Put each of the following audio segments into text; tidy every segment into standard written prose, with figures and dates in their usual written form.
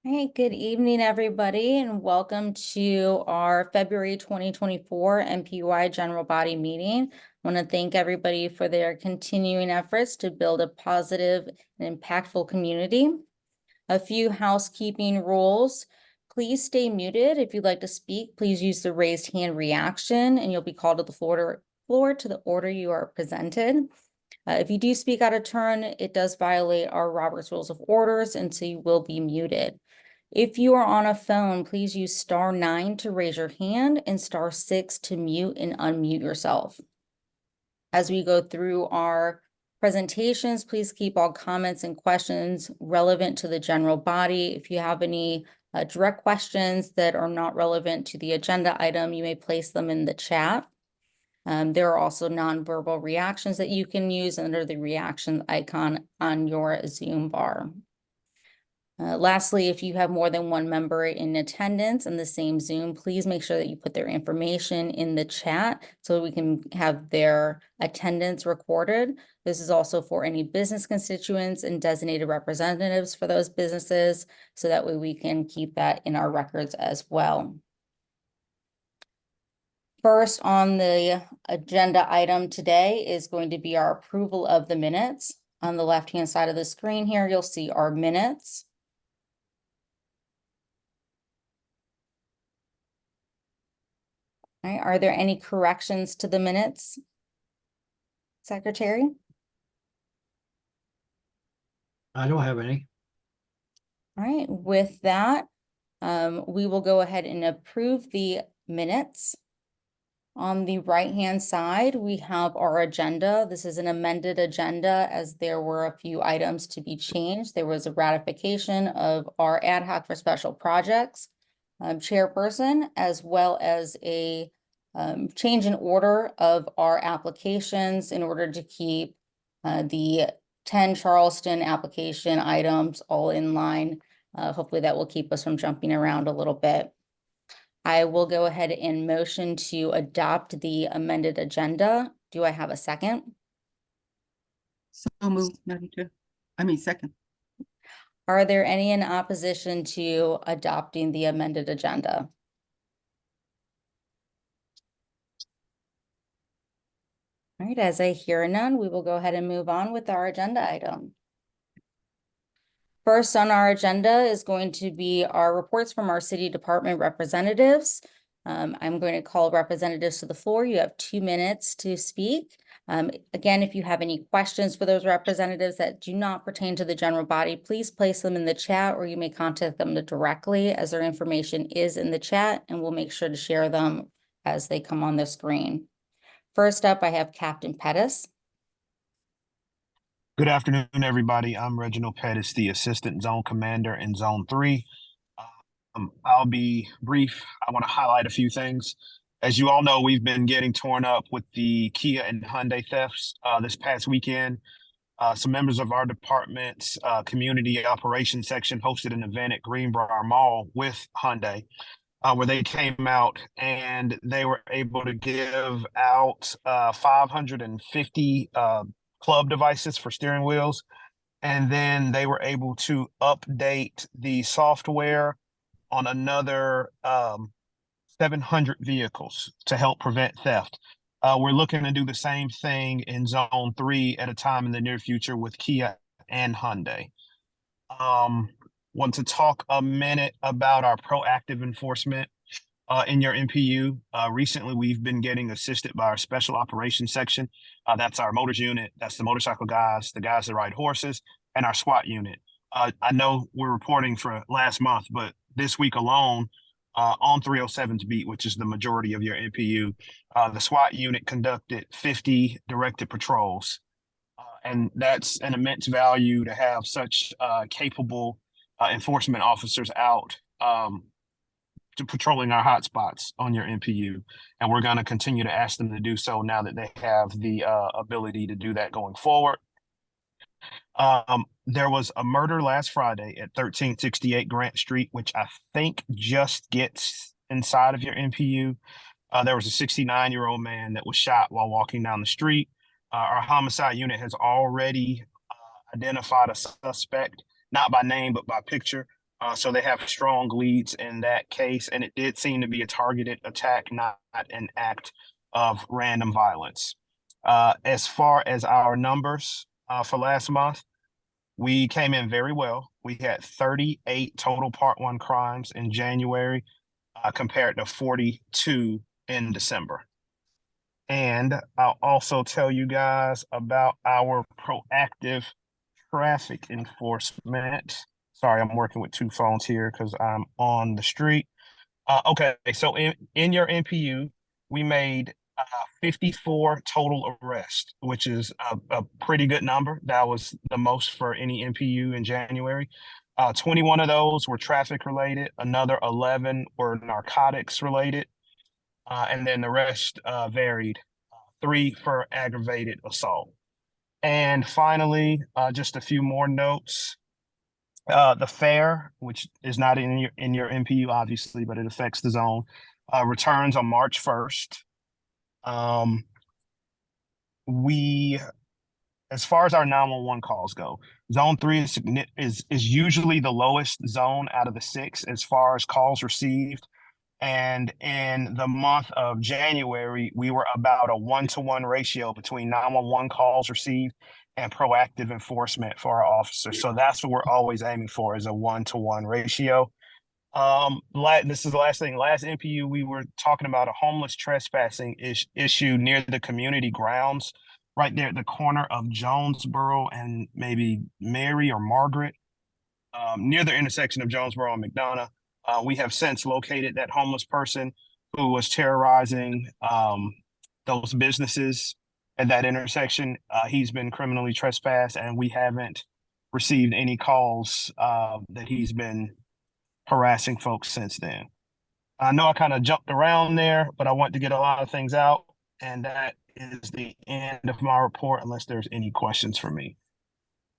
Hey, good evening, everybody, and welcome to our February 2024 NPU-Y General Body Meeting. I want to thank everybody for their continuing efforts to build a positive and impactful community. A few housekeeping rules. Please stay muted. If you'd like to speak, please use the raised hand reaction, and you'll be called to the floor to the order you are presented. If you do speak out of turn, it does violate our Robert's Rules of Orders, and so you will be muted. If you are on a phone, please use *9 to raise your hand and *6 to mute and unmute yourself. As we go through our presentations, please keep all comments and questions relevant to the general body. If you have any direct questions that are not relevant to the agenda item, you may place them in the chat. There are also nonverbal reactions that you can use under the reaction icon on your Zoom bar. Lastly, if you have more than one member in attendance in the same Zoom, please make sure that you put their information in the chat so we can have their attendance recorded. This is also for any business constituents and designated representatives for those businesses, so that way we can keep that in our records as well. First on the agenda item today is going to be our approval of the minutes. On the left-hand side of the screen here, you'll see our minutes. All right, are there any corrections to the minutes, Secretary? I don't have any. All right, with that, we will go ahead and approve the minutes. On the right-hand side, we have our agenda. This is an amended agenda as there were a few items to be changed. There was a ratification of our ad hoc for special projects chairperson, as well as a change in order of our applications in order to keep the 10 Charleston application items all in line. Hopefully that will keep us from jumping around a little bit. I will go ahead and motion to adopt the amended agenda. Do I have a second? So moved, Madam Chair. Second. Are there any in opposition to adopting the amended agenda? All right, as I hear none, we will go ahead and move on with our agenda item. First on our agenda is going to be our reports from our city department representatives. I'm going to call representatives to the floor. You have 2 minutes to speak. Again, if you have any questions for those representatives that do not pertain to the general body, please place them in the chat, or you may contact them directly, as their information is in the chat, and we'll make sure to share them as they come on the screen. First up, I have Captain Pettis. Good afternoon, everybody. I'm Reginald Pettis, the Assistant Zone Commander in Zone 3. I'll be brief. I want to highlight a few things. As you all know, we've been getting torn up with the Kia and Hyundai thefts this past weekend. Some members of our department's community operations section hosted an event at Greenbrier Mall with Hyundai, where they came out and they were able to give out 550 club devices for steering wheels. And then they were able to update the software on another 700 vehicles to help prevent theft. We're looking to do the same thing in Zone 3 at a time in the near future with Kia and Hyundai. Want to talk a minute about our proactive enforcement in your NPU. Recently, we've been getting assisted by our special operations section. That's our motors unit. That's the motorcycle guys, the guys that ride horses, and our SWAT unit. I know we're reporting for last month, but this week alone, on 307's beat, which is the majority of your NPU, the SWAT unit conducted 50 directed patrols. And that's an immense value to have such capable enforcement officers out to patrolling our hotspots on your NPU. And we're going to continue to ask them to do so now that they have the ability to do that going forward. There was a murder last Friday at 1368 Grant Street, which I think just gets inside of your NPU. There was a 69-year-old man that was shot while walking down the street. Our homicide unit has already identified a suspect, not by name, but by picture. So they have strong leads in that case, and it did seem to be a targeted attack, not an act of random violence. As far as our numbers for last month, we came in very well. We had 38 total Part 1 crimes in January compared to 42 in December. And I'll also tell you guys about our proactive traffic enforcement. Sorry, I'm working with two phones here because I'm on the street. Okay, so in your NPU, we made 54 total arrests, which is a pretty good number. That was the most for any NPU in January. 21 of those were traffic related. Another 11 were narcotics related. And then the rest varied. 3 for aggravated assault. And finally, just a few more notes. The fair, which is not in your NPU, obviously, but it affects the zone, returns on March 1st. We, as far as our 911 calls go, zone 3 is usually the lowest zone out of the 6 as far as calls received. And in the month of January, we were about a 1-to-1 ratio between 911 calls received and proactive enforcement for our officers. So that's what we're always aiming for, is a 1-to-1 ratio. This is the last thing. Last NPU, we were talking about a homeless trespassing issue near the community grounds, right there at the corner of Jonesboro and maybe Mary or Margaret, near the intersection of Jonesboro and McDonough. We have since located that homeless person who was terrorizing those businesses at that intersection. He's been criminally trespassed, and we haven't received any calls that he's been harassing folks since then. I know I kind of jumped around there, but I want to get a lot of things out, and that is the end of my report, unless there's any questions for me.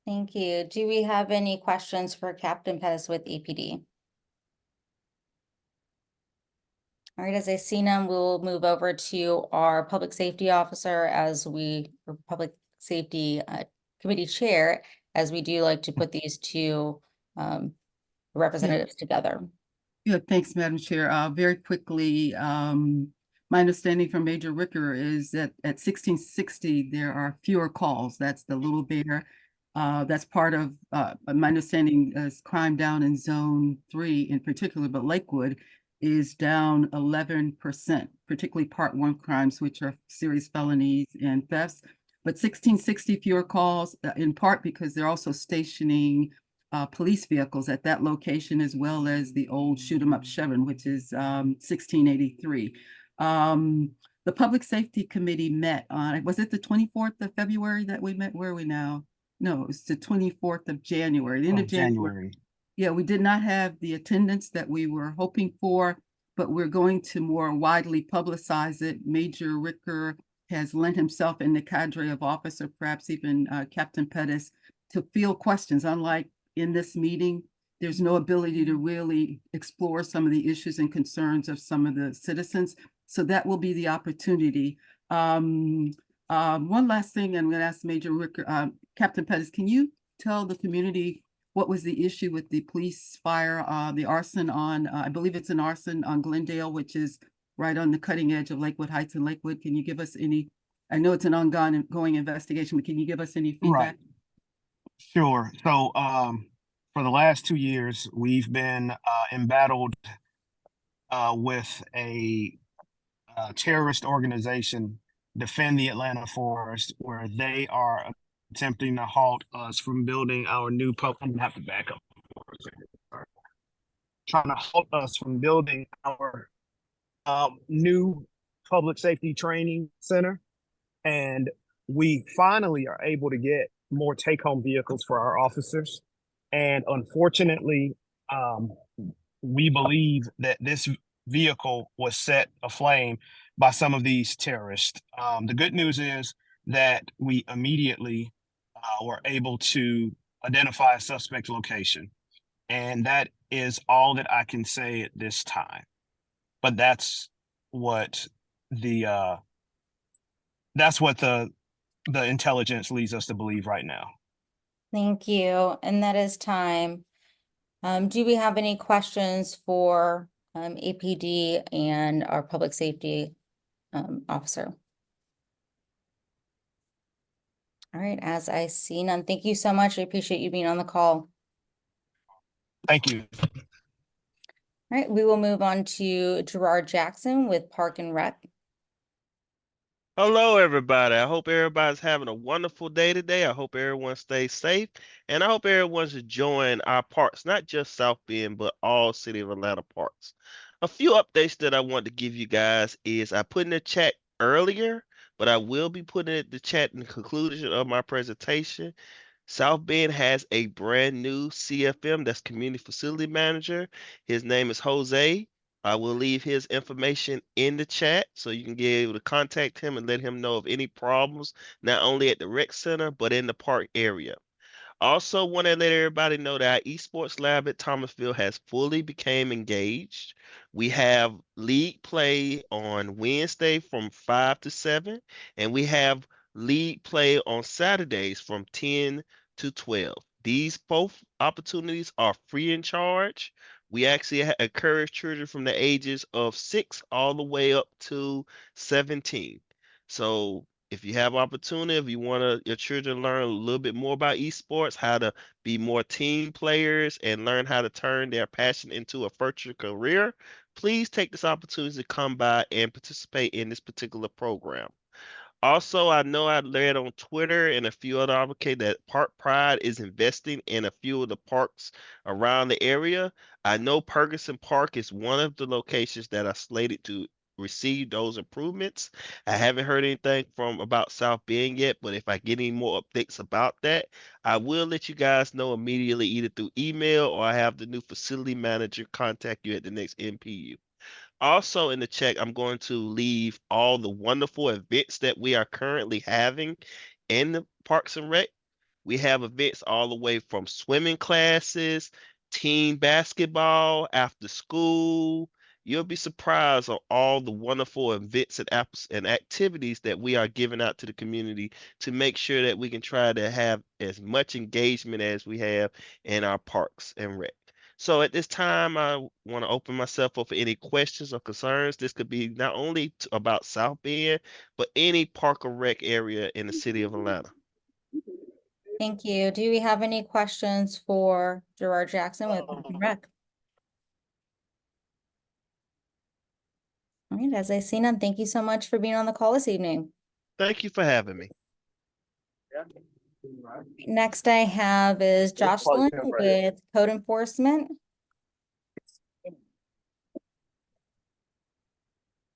Thank you. Do we have any questions for Captain Pettis with APD? All right, as I see none, we'll move over to our public safety officer or public safety committee chair, as we do like to put these two representatives together. Yeah, thanks, Madam Chair. Very quickly, my understanding from Major Ricker is that at 1660, there are fewer calls. That's the Little Bear. That's part of my understanding is crime down in Zone 3 in particular, but Lakewood is down 11%, particularly Part 1 crimes, which are serious felonies and thefts. But 1660 fewer calls, in part because they're also stationing police vehicles at that location, as well as the old shoot 'em up Chevron, which is 1683. The Public Safety Committee met on, was it the 24th of February that we met? Where are we now? No, it was the 24th of January, the end of January. Yeah, we did not have the attendance that we were hoping for, but we're going to more widely publicize it. Major Ricker has lent himself in the cadre of officer, perhaps even Captain Pettis, to field questions. Unlike in this meeting, there's no ability to really explore some of the issues and concerns of some of the citizens. So that will be the opportunity. One last thing, I'm going to ask Major Ricker, Captain Pettis, can you tell the community what was the issue with the police fire, the arson on, I believe it's an arson on Glendale, which is right on the cutting edge of Lakewood Heights and Lakewood. Can you give us any, I know it's an ongoing investigation, but can you give us any feedback? Right. Sure. So for the last 2 years, we've been embattled with a terrorist organization, Defend the Atlanta Forest, where they are attempting to halt us from building our new public. I'm gonna have to back up for a second. Sorry. Trying to halt us from building our new public safety training center. And we finally are able to get more take-home vehicles for our officers. And unfortunately, we believe that this vehicle was set aflame by some of these terrorists. The good news is that we immediately were able to identify a suspect location. And that is all that I can say at this time. But that's what the intelligence leads us to believe right now. Thank you. And that is time. Do we have any questions for APD and our public safety officer? All right, as I see none, thank you so much. I appreciate you being on the call. Thank you. All right, we will move on to Gerard Jackson with Park and Rec. Hello, everybody. I hope everybody's having a wonderful day today. I hope everyone stays safe, and I hope everyone's enjoying our parks, not just South Bend, but all City of Atlanta parks. A few updates that I want to give you guys is I put in the chat earlier, but I will be putting it in the chat in the conclusion of my presentation. South Bend has a brand new CFM, that's Community Facility Manager. His name is Jose. I will leave his information in the chat so you can get able to contact him and let him know of any problems, not only at the rec center, but in the park area. Also want to let everybody know that our esports lab at Thomasville has fully became engaged. We have league play on Wednesday from 5 to 7, and we have league play on Saturdays from 10 to 12. These both opportunities are free in charge. We actually encourage children from the ages of 6 all the way up to 17. So if you have opportunity, if you want your children to learn a little bit more about esports, how to be more team players and learn how to turn their passion into a future career, please take this opportunity to come by and participate in this particular program. Also, I know I read on Twitter and a few other outlets that Park Pride is investing in a few of the parks around the area. I know Ferguson Park is one of the locations that are slated to receive those improvements. I haven't heard anything from about South Bend yet, but if I get any more updates about that, I will let you guys know immediately, either through email or I have the new facility manager contact you at the next NPU. Also in the check, I'm going to leave all the wonderful events that we are currently having in the Parks and Rec. We have events all the way from swimming classes, team basketball, after school. You'll be surprised on all the wonderful events and apps and activities that we are giving out to the community to make sure that we can try to have as much engagement as we have in our parks and rec. So at this time, I want to open myself up for any questions or concerns. This could be not only about South Bend, but any park or rec area in the city of Atlanta. Thank you. Do we have any questions for Gerard Jackson with Park and Rec? All right, as I see none, thank you so much for being on the call this evening. Thank you for having me. Next I have is Jocelyn with Code Enforcement.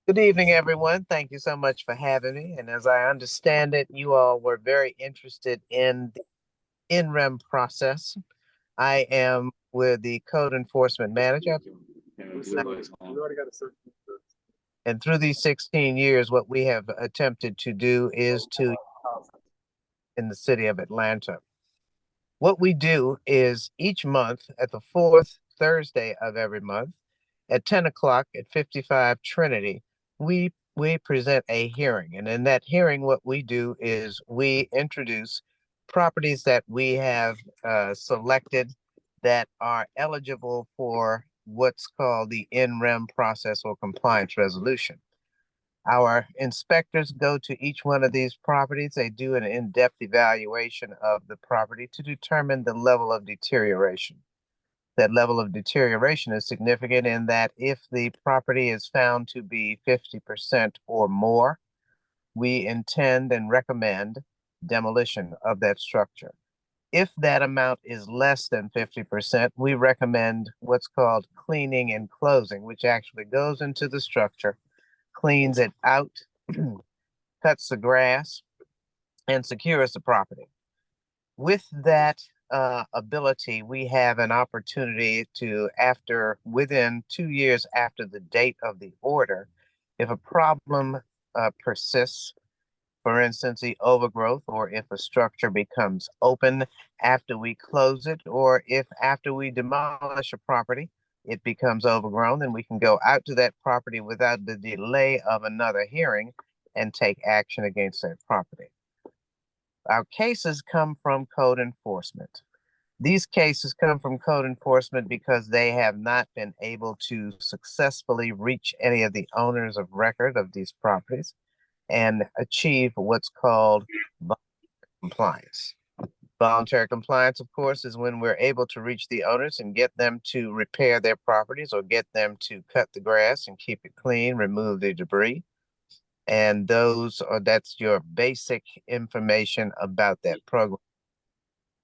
Good evening, everyone. Thank you so much for having me. And as I understand it, you all were very interested in the in-rem process. I am with the Code Enforcement Manager. And through these 16 years, what we have attempted to do is to in the city of Atlanta. What we do is each month at the fourth Thursday of every month at 10 o'clock at 55 Trinity, we present a hearing. And in that hearing, what we do is we introduce properties that we have selected that are eligible for what's called the in-rem process or compliance resolution. Our inspectors go to each one of these properties. They do an in-depth evaluation of the property to determine the level of deterioration. That level of deterioration is significant in that if the property is found to be 50% or more, we intend and recommend demolition of that structure. If that amount is less than 50%, we recommend what's called cleaning and closing, which actually goes into the structure, cleans it out, cuts the grass, and secures the property. With that ability, we have an opportunity to, within 2 years after the date of the order, if a problem persists, for instance, the overgrowth, or if a structure becomes open after we close it, or if after we demolish a property, it becomes overgrown, then we can go out to that property without the delay of another hearing and take action against that property. Our cases come from code enforcement. These cases come from code enforcement because they have not been able to successfully reach any of the owners of record of these properties and achieve what's called compliance. Voluntary compliance, of course, is when we're able to reach the owners and get them to repair their properties or get them to cut the grass and keep it clean, remove the debris. And that's your basic information about that program.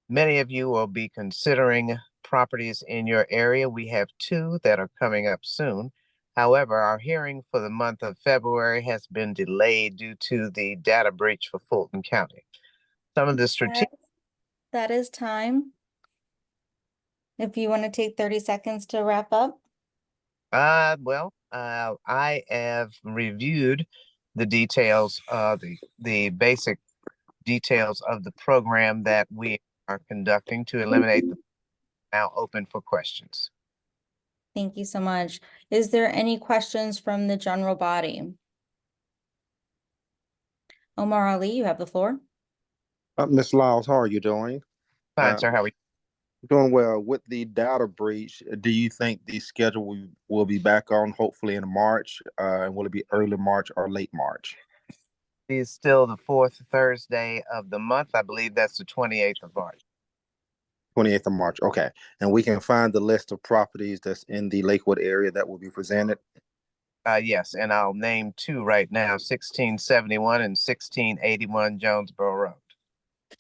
Many of you will be considering properties in your area. We have 2 that are coming up soon. However, our hearing for the month of February has been delayed due to the data breach for Fulton County. Some of the strategic That is time. If you want to take 30 seconds to wrap up. I have reviewed the details, the basic details of the program that we are conducting to eliminate the now open for questions. Thank you so much. Is there any questions from the general body? Omar Ali, you have the floor. Ms. Lyles, how are you doing? Fine, sir. How are you? Doing well. With the data breach, do you think the schedule will be back on hopefully in March? And will it be early March or late March? It is still the 4th Thursday of the month. I believe that's the 28th of March. 28th of March. Okay. And we can find the list of properties that's in the Lakewood area that will be presented. Yes, and I'll name 2 right now, 1671 and 1681 Jonesboro Road.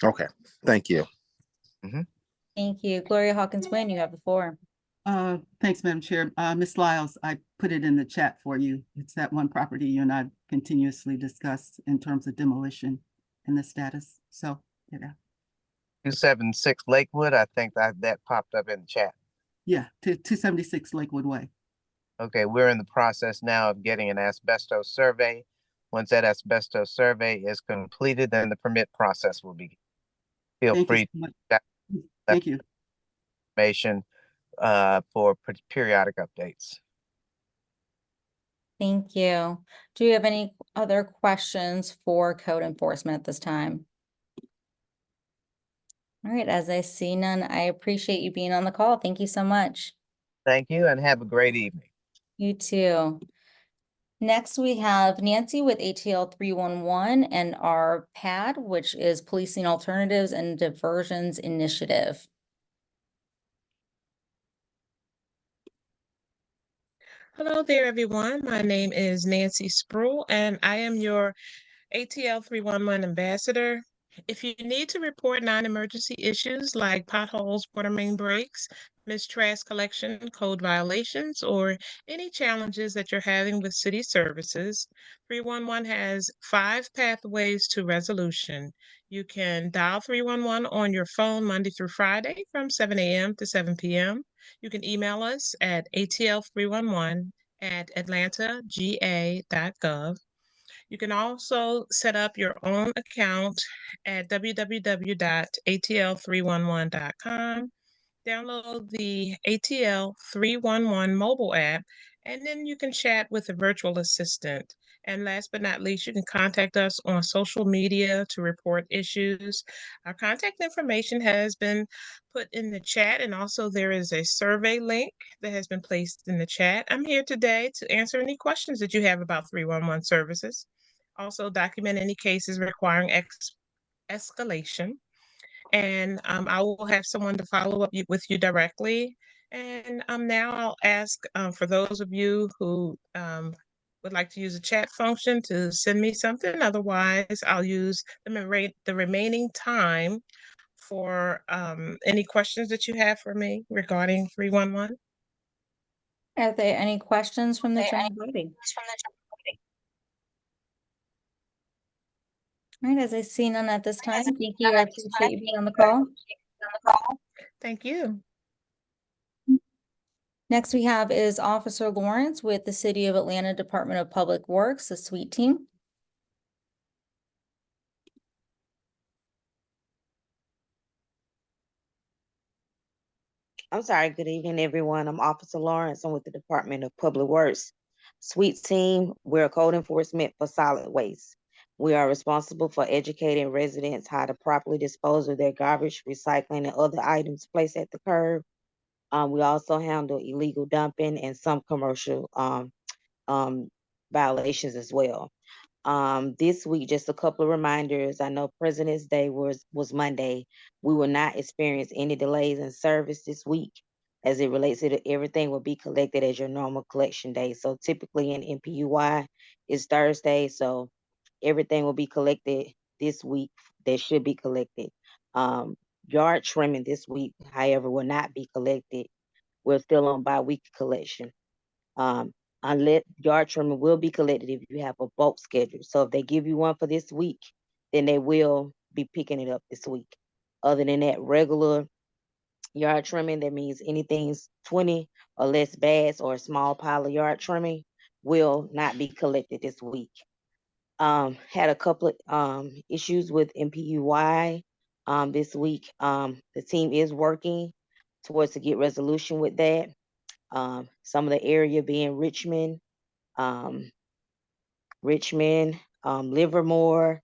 Okay. Thank you. Thank you. Gloria Hawkins-Wynn, you have the floor. Thanks, Madam Chair. Ms. Lyles, I put it in the chat for you. It's that one property you and I continuously discussed in terms of demolition and the status. So, yeah. 276 Lakewood, I think that popped up in the chat. Yeah, 276 Lakewood Way. Okay, we're in the process now of getting an asbestos survey. Once that asbestos survey is completed, then the permit process will begin. Feel free to Thank you. information for periodic updates. Thank you. Do you have any other questions for code enforcement at this time? All right, as I see none, I appreciate you being on the call. Thank you so much. Thank you and have a great evening. You too. Next, we have Nancy with ATL 311 and our PAD, which is Policing Alternatives and Diversions Initiative. Hello there, everyone. My name is Nancy Spruill, and I am your ATL 311 ambassador. If you need to report non-emergency issues like potholes, water main breaks, missed trash collection, code violations, or any challenges that you're having with city services, 311 has 5 pathways to resolution. You can dial 311 on your phone Monday through Friday from 7 a.m. to 7 p.m. You can email us at atl311@atlantag.gov. You can also set up your own account at www.atl311.com. Download the ATL 311 mobile app, and then you can chat with a virtual assistant. And last but not least, you can contact us on social media to report issues. Our contact information has been put in the chat, and also there is a survey link that has been placed in the chat. I'm here today to answer any questions that you have about 311 services. Also document any cases requiring escalation. And I will have someone to follow up with you directly. And now I'll ask for those of you who would like to use a chat function to send me something. Otherwise, I'll use the remaining time for any questions that you have for me regarding 311. Are there any questions from the general body? All right, as I see none at this time, thank you. I appreciate you being on the call. Thank you. Next we have is Officer Lawrence with the City of Atlanta Department of Public Works, the SWEET team. I'm sorry, good evening, everyone. I'm Officer Lawrence. I'm with the Department of Public Works. SWEET team, we're code enforcement for solid waste. We are responsible for educating residents how to properly dispose of their garbage, recycling, and other items placed at the curb. We also handle illegal dumping and some commercial violations as well. This week, just a couple of reminders. I know President's Day was Monday. We will not experience any delays in service this week as it relates to everything will be collected as your normal collection day. So typically in NPU-Y is Thursday, so everything will be collected this week that should be collected. Yard trimming this week, however, will not be collected. We're still on bi-weekly collection. Unless yard trimming will be collected if you have a bulk schedule. So if they give you one for this week, then they will be picking it up this week. Other than that, regular yard trimming, that means anything's 20 or less bags or a small pile of yard trimming will not be collected this week. Had a couple of issues with NPU-Y this week. The team is working towards to get resolution with that. Some of the area being Richmond, Livermore,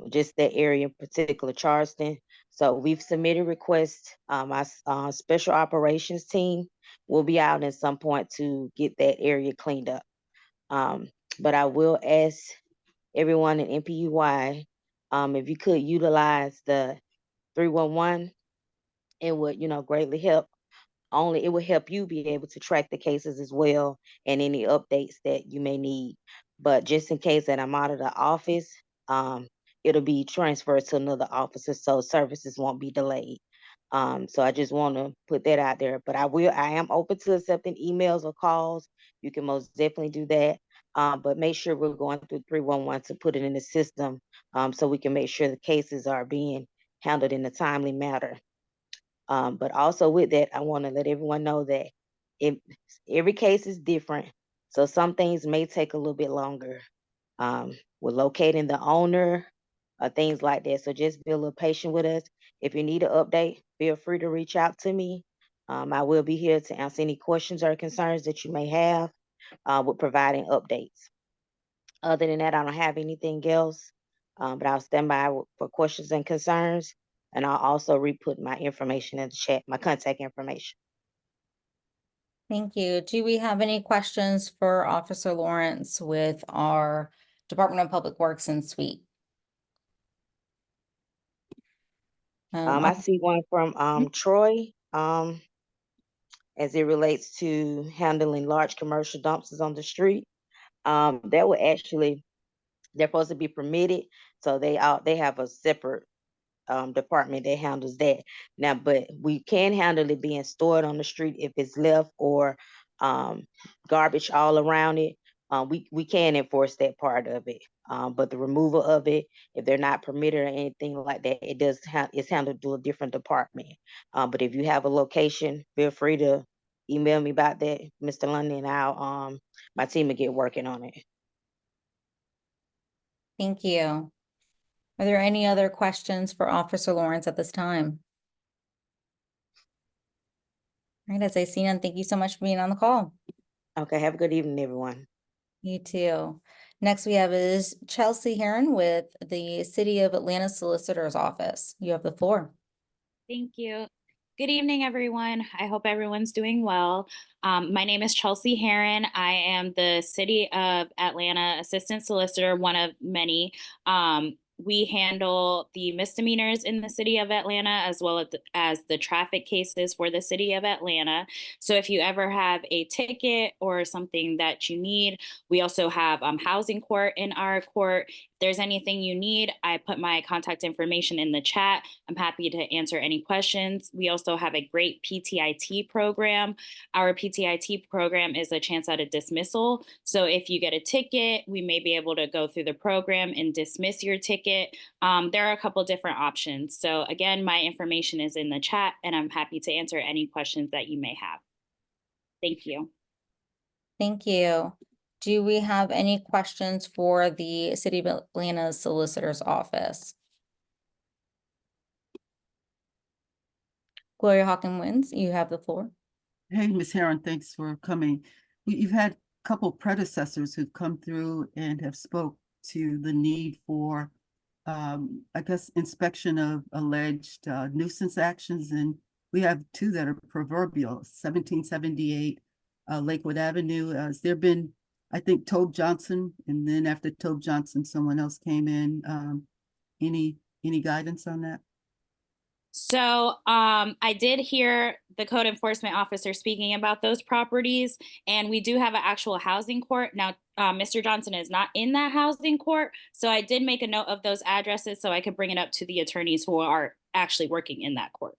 just that area in particular, Charleston. So we've submitted requests. Our special operations team will be out at some point to get that area cleaned up. But I will ask everyone in NPU-Y, if you could utilize the 311, it would, greatly help. Only it will help you be able to track the cases as well and any updates that you may need. But just in case that I'm out of the office, it'll be transferred to another officer, so services won't be delayed. So I just want to put that out there. But I am open to accepting emails or calls. You can most definitely do that. But make sure we're going through 311 to put it in the system, so we can make sure the cases are being handled in a timely manner. But also with that, I want to let everyone know that every case is different. So some things may take a little bit longer. With locating the owner, things like that. So just be a little patient with us. If you need an update, feel free to reach out to me. I will be here to answer any questions or concerns that you may have with providing updates. Other than that, I don't have anything else, but I'll stand by for questions and concerns. And I'll also re-put my information in the chat, my contact information. Thank you. Do we have any questions for Officer Lawrence with our Department of Public Works and Suite? I see one from Troy, as it relates to handling large commercial dumpsters on the street. That will actually, they're supposed to be permitted, so they have a separate department that handles that now, but we can handle it being stored on the street if it's left or garbage all around it. We can enforce that part of it, but the removal of it, if they're not permitted or anything like that, it's handled through a different department. But if you have a location, feel free to email me about that, Mr. London, and I'll my team will get working on it. Thank you. Are there any other questions for Officer Lawrence at this time? All right, as I see none, thank you so much for being on the call. Okay, have a good evening, everyone. You too. Next we have is Chelsea Heron with the City of Atlanta Solicitor's Office. You have the floor. Thank you. Good evening, everyone. I hope everyone's doing well. My name is Chelsea Heron. I am the City of Atlanta Assistant Solicitor, one of many. We handle the misdemeanors in the city of Atlanta as well as the traffic cases for the city of Atlanta. So if you ever have a ticket or something that you need, we also have housing court in our court. If there's anything you need, I put my contact information in the chat. I'm happy to answer any questions. We also have a great PTIT program. Our PTIT program is a chance at a dismissal. So if you get a ticket, we may be able to go through the program and dismiss your ticket. There are a couple different options. So again, my information is in the chat and I'm happy to answer any questions that you may have. Thank you. Thank you. Do we have any questions for the City of Atlanta Solicitor's Office? Gloria Hawkins, you have the floor. Hey, Ms. Heron, thanks for coming. You've had a couple predecessors who've come through and have spoke to the need for, I guess, inspection of alleged nuisance actions. And we have two that are proverbial, 1778 Lakewood Avenue. Has there been, I think, Tobe Johnson, and then after Tobe Johnson, someone else came in. Any guidance on that? So I did hear the code enforcement officer speaking about those properties, and we do have an actual housing court. Now, Mr. Johnson is not in that housing court, so I did make a note of those addresses so I could bring it up to the attorneys who are actually working in that court.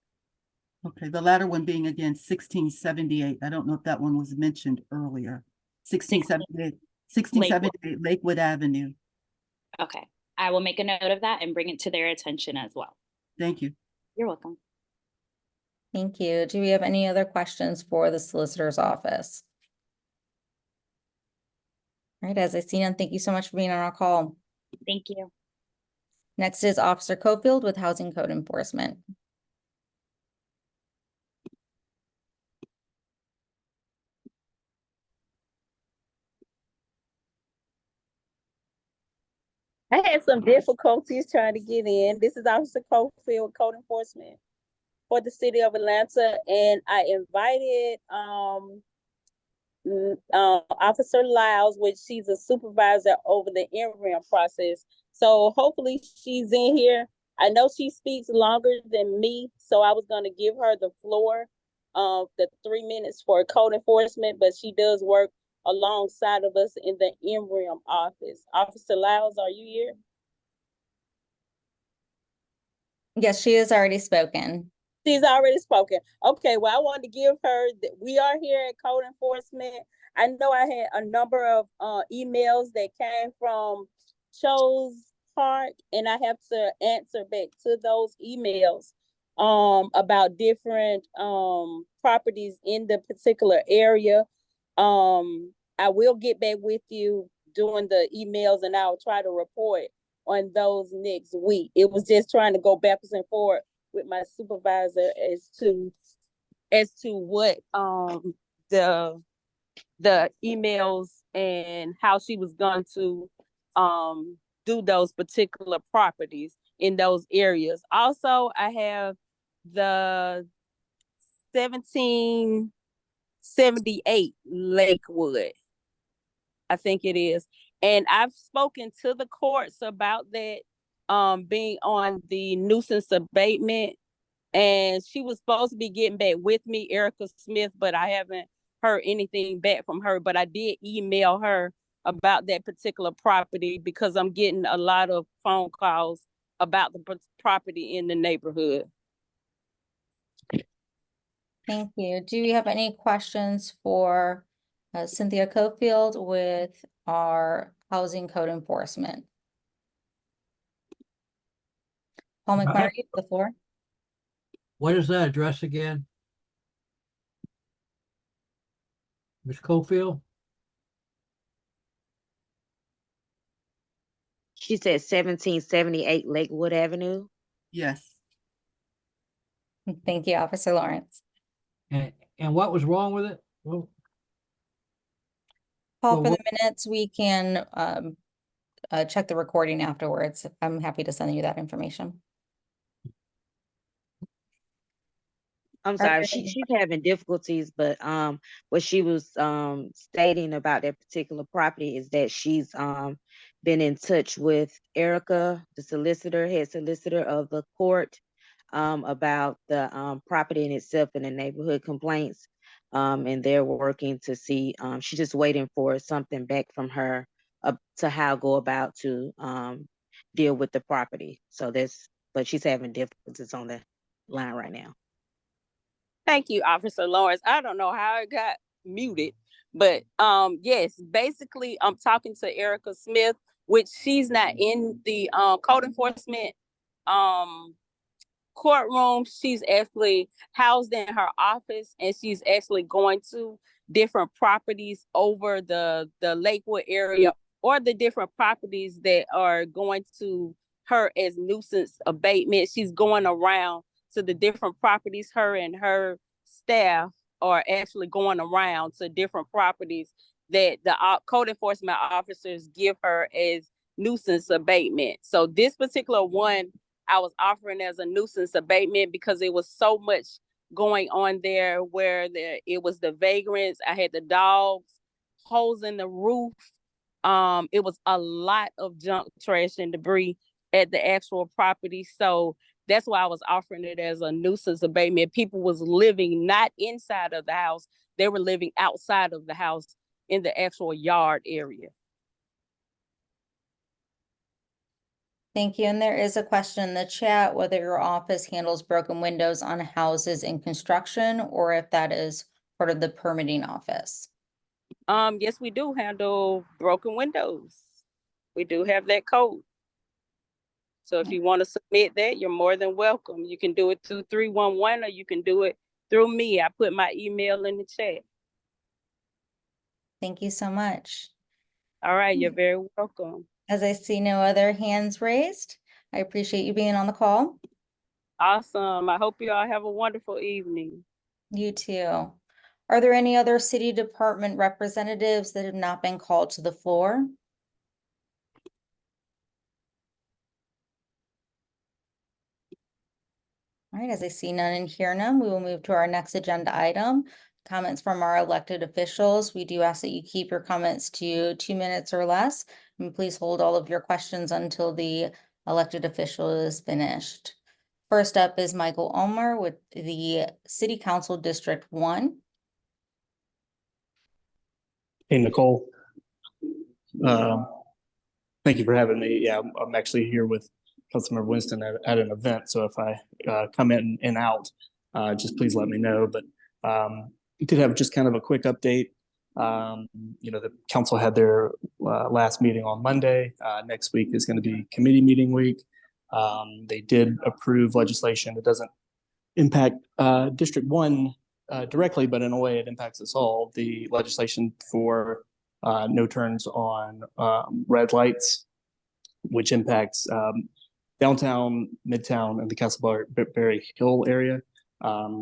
Okay, the latter one being again 1678. I don't know if that one was mentioned earlier. 1678 Lakewood Avenue. Okay, I will make a note of that and bring it to their attention as well. Thank you. You're welcome. Thank you. Do we have any other questions for the solicitor's office? All right, as I see none, thank you so much for being on our call. Thank you. Next is Officer Cofield with Housing Code Enforcement. I had some difficulties trying to get in. This is Officer Cofield, Code Enforcement for the City of Atlanta, and I invited Officer Lyles, which she's a supervisor over the interim process. So hopefully she's in here. I know she speaks longer than me, so I was going to give her the floor, the 3 minutes for code enforcement, but she does work alongside of us in the interim office. Officer Lyles, are you here? Yes, she has already spoken. She's already spoken. Okay, well, I wanted to give her that we are here at Code Enforcement. I know I had a number of emails that came from Cho's Park, and I have to answer back to those emails about different properties in the particular area. I will get back with you during the emails, and I'll try to report on those next week. It was just trying to go backwards and forward with my supervisor as to what the emails and how she was going to do those particular properties in those areas. Also, I have the 1778 Lakewood, I think it is. And I've spoken to the courts about that being on the nuisance abatement. And she was supposed to be getting back with me, Erica Smith, but I haven't heard anything back from her. But I did email her about that particular property because I'm getting a lot of phone calls about the property in the neighborhood. Thank you. Do you have any questions for Cynthia Cofield with our Housing Code Enforcement? Paul McMurray, you have the floor. What is that address again? Ms. Cofield? She said 1778 Lakewood Avenue. Yes. Thank you, Officer Lawrence. And what was wrong with it? Well, Paul, Well, for the what- minutes, we can check the recording afterwards. I'm happy to send you that information. I'm Are sorry, there she's any- having difficulties, but what she was stating about that particular property is that she's been in touch with Erica, the solicitor, head solicitor of the court, about the property in itself and the neighborhood complaints. And they're working to see, she's just waiting for something back from her to how go about to deal with the property. So but she's having difficulties on the line right now. Thank you, Officer Lawrence. I don't know how it got muted, but yes, basically I'm talking to Erica Smith, which she's not in the code enforcement courtroom. She's actually housed in her office, and she's actually going to different properties over the Lakewood area, or the different properties that are going to her as nuisance abatement. She's going around to the different properties. Her and her staff are actually going around to different properties that the code enforcement officers give her as nuisance abatement. So this particular one, I was offering as a nuisance abatement because it was so much going on there where it was the vagrants. I had the dogs, holes in the roof. It was a lot of junk, trash, and debris at the actual property. So that's why I was offering it as a nuisance abatement. People was living not inside of the house. They were living outside of the house in the actual yard area. Thank you. And there is a question in the chat whether your office handles broken windows on houses in construction or if that is part of the permitting office. Yes, we do handle broken windows. We do have that code. So if you want to submit that, you're more than welcome. You can do it through 311 or you can do it through me. I put my email in the chat. Thank you so much. All right, you're very welcome. As I see no other hands raised, I appreciate you being on the call. Awesome. I hope you all have a wonderful evening. You too. Are there any other city department representatives that have not been called to the floor? All right, as I see none and hear none, we will move to our next agenda item. Comments from our elected officials. We do ask that you keep your comments to 2 minutes or less, and please hold all of your questions until the elected official is finished. First up is Michael Ulmer with the City Council District 1. Hey, Nicole. Thank you for having me. Yeah, I'm actually here with Councilmember Winston at an event. So if I come in and out, just please let me know. But we did have just kind of a quick update. The council had their last meeting on Monday. Next week is going to be committee meeting week. They did approve legislation that doesn't impact District 1 directly, but in a way it impacts us all. The legislation for no turns on red lights, which impacts downtown, midtown, and the Castleberry Hill area.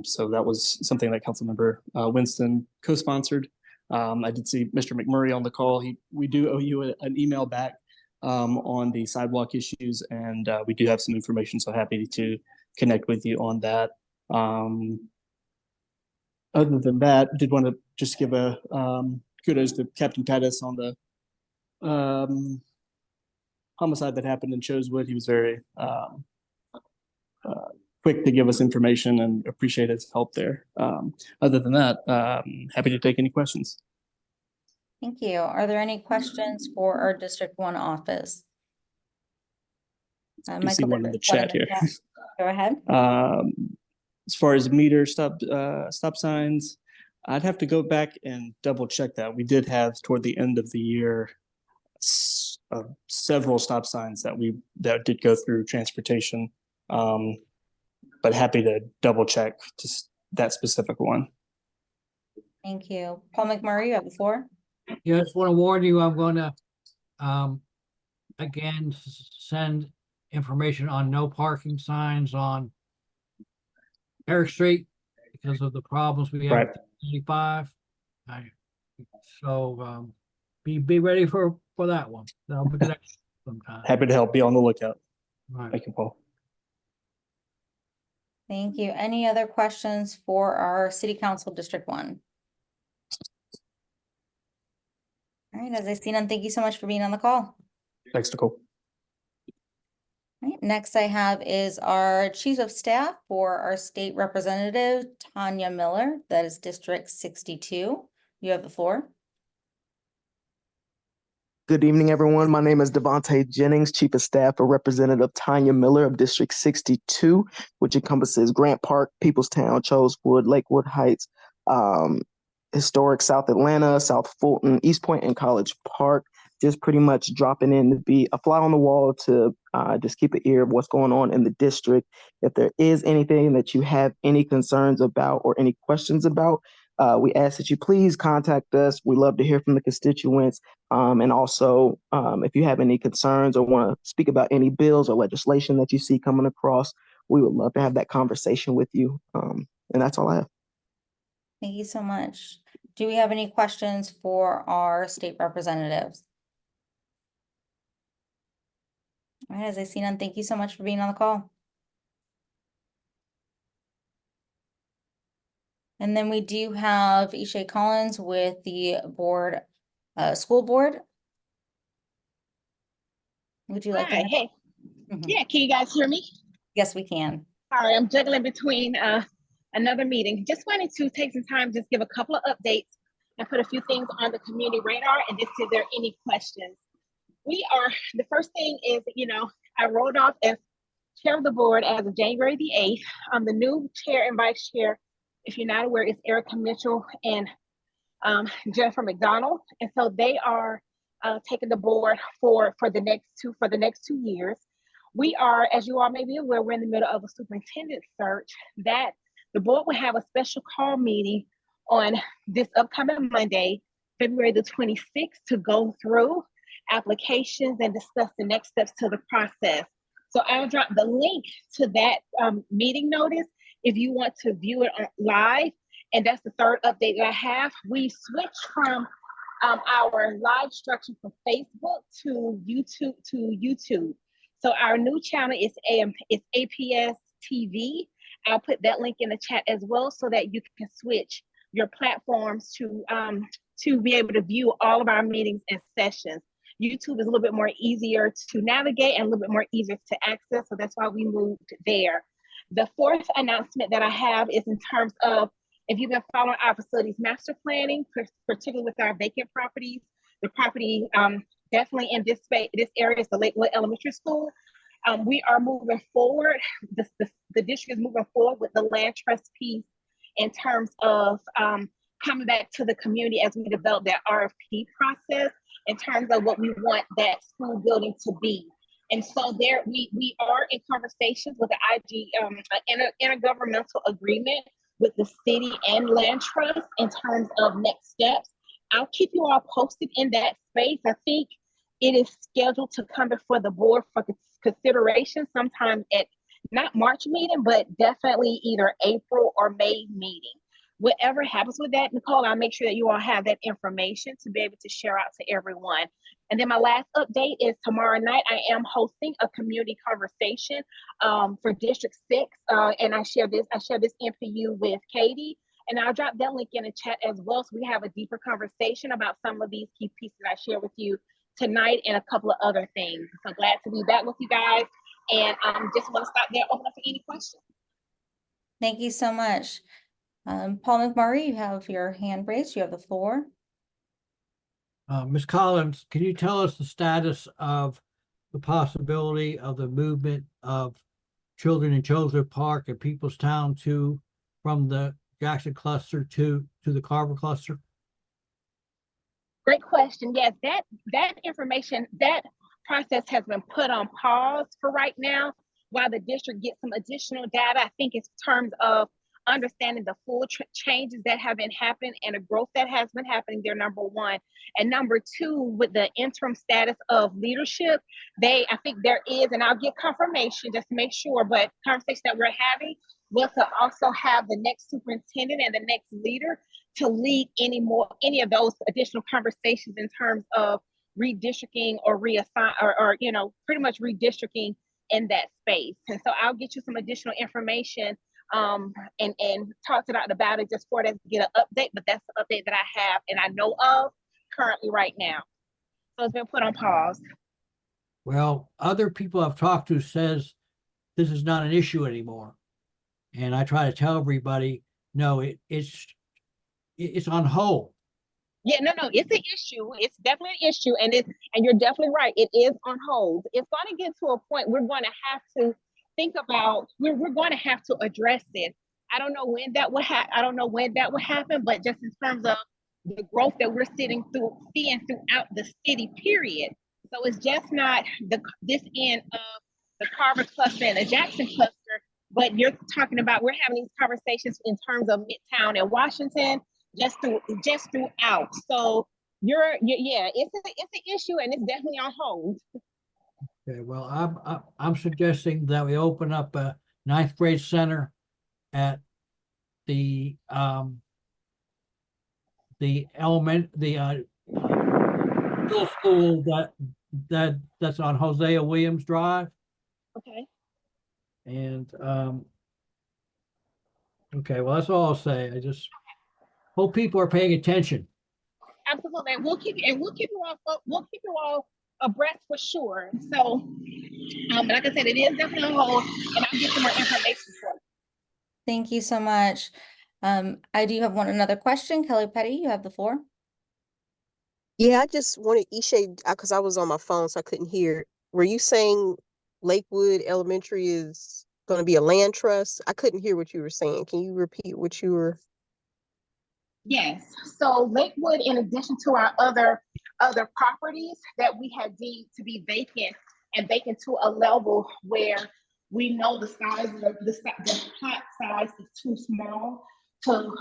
So that was something that Councilmember Winston co-sponsored. I did see Mr. McMurray on the call. We do owe you an email back on the sidewalk issues, and we do have some information, so happy to connect with you on that. Other than that, did want to just give a kudos to Captain Titus on the homicide that happened in Chosewood. He was very quick to give us information and appreciate his help there. Other than that, happy to take any questions. Thank you. Are there any questions for our District 1 office? You see one in the chat here. Go ahead. As far as meter stop signs, I'd have to go back and double check that. We did have toward the end of the year several stop signs that did go through transportation, but happy to double check just that specific one. Thank you. Paul McMurray, you have the floor. Yeah, I just want to warn you, I'm going to again send information on no parking signs on Eric Street because of the problems we have Right. with 35. So be ready for that one. That'll be good sometime. Happy to help. Be on the lookout. All right. Thank you, Paul. Thank you. Any other questions for our City Council District 1? All right, as I see none, thank you so much for being on the call. Thanks, Nicole. All right, next I have is our Chief of Staff for our State Representative, Tanya Miller. That is District 62. You have the floor. Good evening, everyone. My name is Devontae Jennings, Chief of Staff for Representative Tanya Miller of District 62, which encompasses Grant Park, Peoplestown, Chosewood, Lakewood Heights, historic South Atlanta, South Fulton, East Point, and College Park. Just pretty much dropping in to be a fly on the wall to just keep an ear of what's going on in the district. If there is anything that you have any concerns about or any questions about, we ask that you please contact us. We love to hear from the constituents. And also, if you have any concerns or want to speak about any bills or legislation that you see coming across, we would love to have that conversation with you. And that's all I have. Thank you so much. Do we have any questions for our state representatives? All right, as I see none, thank you so much for being on the call. And then we do have Ishay Collins with the board, school board. Would you like to? Hi, hey, Mhm. yeah, can you guys hear me? Yes, we can. Sorry, I'm juggling between another meeting. Just wanted to take some time, just give a couple of updates and put a few things on the community radar and just see if there are any questions. The first thing is, I rolled off as chair of the board as of January the 8th. The new chair and vice chair, if you're not aware, is Erica Mitchell and Jennifer McDonald. And so they are taking the board for the next 2 years. We are, as you all may be aware, we're in the middle of a superintendent search that the board will have a special call meeting on this upcoming Monday, February the 26th, to go through applications and discuss the next steps to the process. So I'll drop the link to that meeting notice if you want to view it live. And that's the third update that I have. We switched from our live structure from Facebook to YouTube. So our new channel is APS TV. I'll put that link in the chat as well so that you can switch your platforms to be able to view all of our meetings and sessions. YouTube is a little bit more easier to navigate and a little bit more easier to access. So that's why we moved there. The fourth announcement that I have is in terms of, if you've been following our facilities master planning, particularly with our vacant properties, the property definitely in this area is the Lakewood Elementary School. We are moving forward. The district is moving forward with the land trust piece in terms of coming back to the community as we develop that RFP process in terms of what we want that school building to be. And so there, we are in conversations with the intergovernmental agreement with the city and land trust in terms of next steps. I'll keep you all posted in that space. I think it is scheduled to come before the board for consideration sometime at not March meeting, but definitely either April or May meeting. Whatever happens with that, Nicole, I'll make sure that you all have that information to be able to share out to everyone. And then my last update is tomorrow night, I am hosting a community conversation for District 6. And I share this NPU with Katie. And I'll drop that link in the chat as well, so we have a deeper conversation about some of these key pieces I share with you tonight and a couple of other things. So glad to be back with you guys. And just want to stop there, open up for any questions. Thank you so much. Paul McMurray, you have your hand raised. You have the floor. Ms. Collins, can you tell us the status of the possibility of the movement of children in Chosler Park and Peoplestown from the Jackson cluster to the Carver cluster? Great question. Yes, that information, that process has been put on pause for right now while the district gets some additional data. I think in terms of understanding the full changes that have been happening and the growth that has been happening there, number one. And number two, with the interim status of leadership, I think there is, and I'll get confirmation just to make sure, but conversation that we're having was to also have the next superintendent and the next leader to lead any of those additional conversations in terms of redistricting or reassign or pretty much redistricting in that space. And so I'll get you some additional information and talk to Dr. about it just for us to get an update, but that's the update that I have and I know of currently right now. So it's been put on pause. Well, other people I've talked to says this is not an issue anymore. And I try to tell everybody, no, it's on hold. Yeah, no, it's an issue. It's definitely an issue, and you're definitely right. It is on hold. It's going to get to a point we're going to have to think about. We're going to have to address it. I don't know when that will happen, but just in terms of the growth that we're seeing throughout the city, period. So it's just not this end of the Carver cluster and the Jackson cluster, but you're talking about we're having these conversations in terms of Midtown and Washington. Just throughout. So yeah, it's an issue and it's definitely on hold. Okay, well, I'm suggesting that we open up a 9th grade center at the middle school that that's on Hosea Williams Drive. Okay. And, okay, well, that's all I'll say. I just hope people are paying attention. Absolutely. And we'll keep you all abreast for sure. So, like I said, it is definitely on hold, and I'll get some more information for you. Thank you so much. I do have another question. Kelly Petty, you have the floor. Yeah, I just wanted Ishay, because I was on my phone, so I couldn't hear. Were you saying Lakewood Elementary is going to be a land trust? I couldn't hear what you were saying. Can you repeat what you were? Yes. So Lakewood, in addition to our other properties that we had deemed to be vacant and vacant to a level where we know the size of the plot size is too small to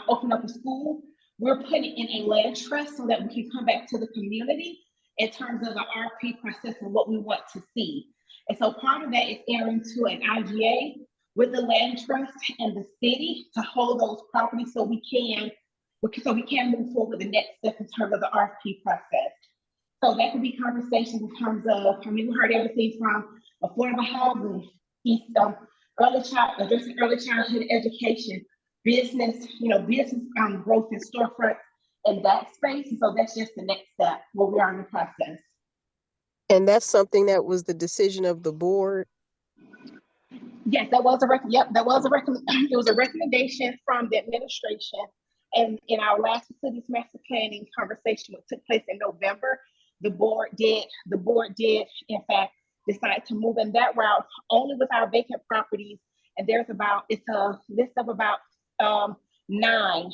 open up a school, we're putting in a land trust so that we can come back to the community in terms of the RP process and what we want to see. And so part of that is entering to an IGA with the land trust and the city to hold those properties so we can move forward with the next step in terms of the RFP process. So that could be conversations in terms of, we heard everything from affordable housing, early childhood education, business growth and storefront in that space. So that's just the next step where we are in the process. And that's something that was the decision of the board? Yes, that was it was a recommendation from the administration. And in our last facilities master planning conversation, which took place in November, the board did in fact decide to move in that route only with our vacant properties. And it's a list of about nine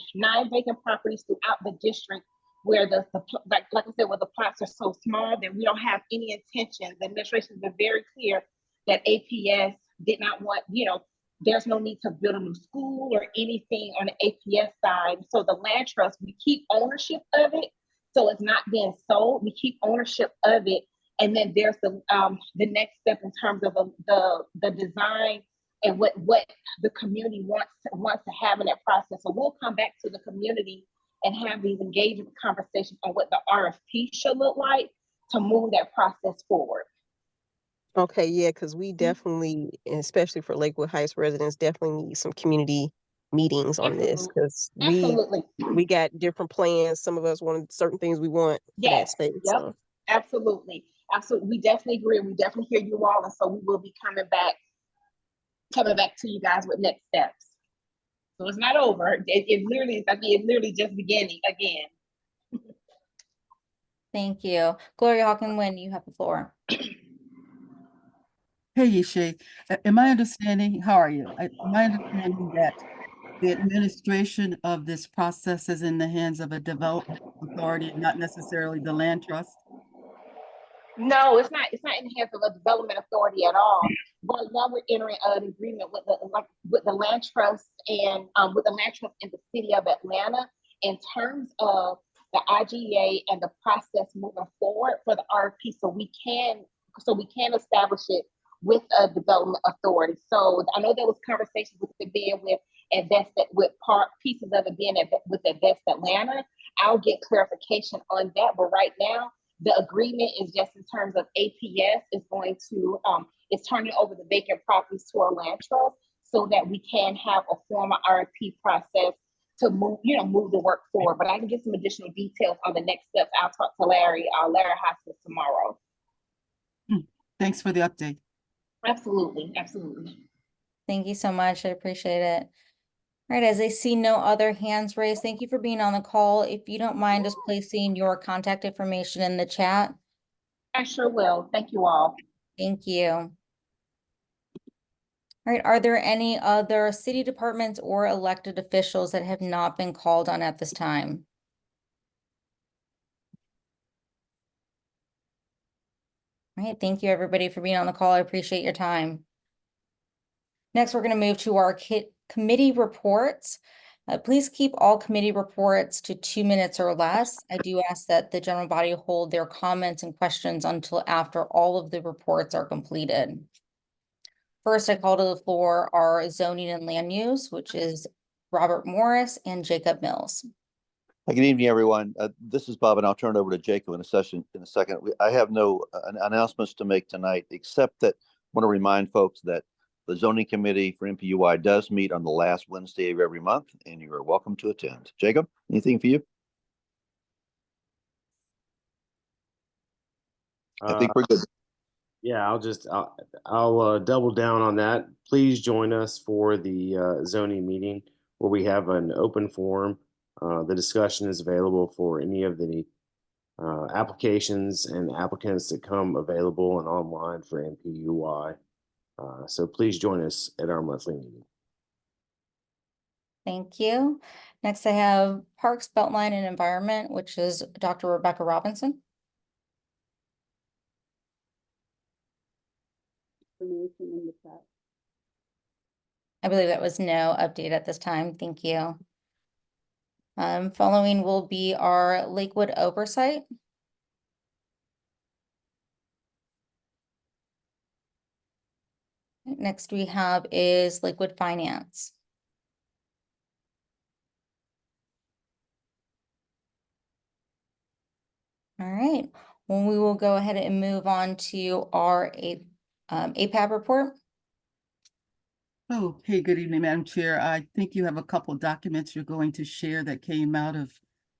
vacant properties throughout the district where like I said, where the plots are so small that we don't have any intention. The administration has been very clear that APS did not want, there's no need to build a new school or anything on the APS side. So the land trust, we keep ownership of it. So it's not being sold. We keep ownership of it. And then there's the next step in terms of the design and what the community wants to have in that process. So we'll come back to the community and have these engagement conversations on what the RFP should look like to move that process forward. Okay, yeah, because we definitely, especially for Lakewood Heights residents, definitely need some community meetings on this, because we got different plans. Some of us want certain things we want for that space. Yep. So. Absolutely. We definitely agree. We definitely hear you all, and so we will be coming back to you guys with next steps. So it's not over. It literally just beginning again. Thank you. Gloria Hawkin-Wynn, you have the floor. Hey, Ishay, am I understanding, how are you? My understanding that the administration of this process is in the hands of a development authority, not necessarily the land trust? No, it's not in the hands of a development authority at all. But now we're entering an agreement with the land trust and with the land trust in the city of Atlanta in terms of the IGA and the process moving forward for the RFP, so we can establish it with a development authority. So I know there was conversation with it being with pieces of it being with Invest Atlanta. I'll get clarification on that, but right now the agreement is just in terms of APS is going to is turning over the vacant properties to a land trust so that we can have a formal RFP process to move the work forward. But I can get some additional details on the next steps. I'll talk to Larry Hoskins tomorrow. Thanks for the update. Absolutely. Thank you so much. I appreciate it. All right, as I see no other hands raised, thank you for being on the call. If you don't mind just placing your contact information in the chat. I sure will. Thank you all. Thank you. All right, are there any other city departments or elected officials that have not been called on at this time? All right, thank you everybody for being on the call. I appreciate your time. Next, we're going to move to our committee reports. Please keep all committee reports to 2 minutes or less. I do ask that the general body hold their comments and questions until after all of the reports are completed. First, I call to the floor our zoning and land use, which is Robert Morris and Jacob Mills. Hi, good evening, everyone. This is Bob, and I'll turn it over to Jacob in a second. I have no announcements to make tonight, except that I want to remind folks that the zoning committee for NPU-Y does meet on the last Wednesday of every month, and you are welcome to attend. Jacob, anything for you? I think we're good. Yeah, I'll double down on that. Please join us for the zoning meeting where we have an open forum. The discussion is available for any of the applications and applicants that come available and online for NPU-Y. So please join us at our monthly meeting. Thank you. Next, I have Parks, Beltline, and Environment, which is Dr. Rebecca Robinson. I believe that was no update at this time. Thank you. Following will be our Lakewood Oversight. Next we have is Lakewood Finance. All right, well, we will go ahead and move on to our APAB report. Oh, hey, good evening, Madam Chair. I think you have a couple of documents you're going to share that came out of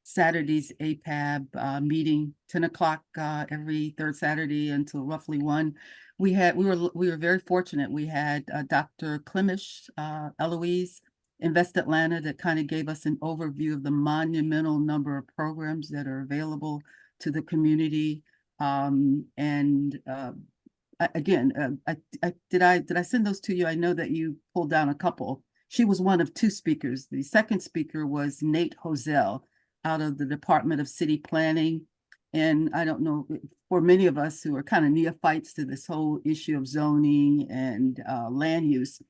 Saturday's APAB meeting, 10 o'clock every third Saturday until roughly 1. We were very fortunate. We had Dr. Klimish, Eloise, Invest Atlanta, that kind of gave us an overview of the monumental number of programs that are available to the community. Again, did I send those to you? I know that you pulled down a couple. She was one of 2 speakers. The second speaker was Nate Hosell out of the Department of City Planning. And I don't know, for many of us who are kind of neophytes to this whole issue of zoning and land use,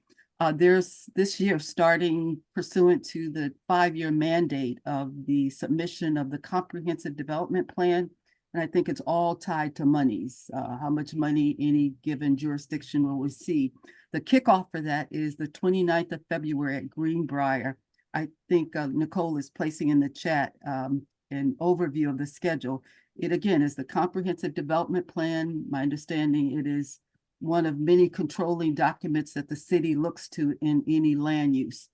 there's this year, starting pursuant to the 5-year mandate of the submission of the Comprehensive Development Plan. And I think it's all tied to monies, how much money any given jurisdiction will receive. The kickoff for that is the 29th of February at Greenbrier. I think Nicole is placing in the chat an overview of the schedule. It again is the Comprehensive Development Plan. My understanding, it is one of many controlling documents that the city looks to in any land use.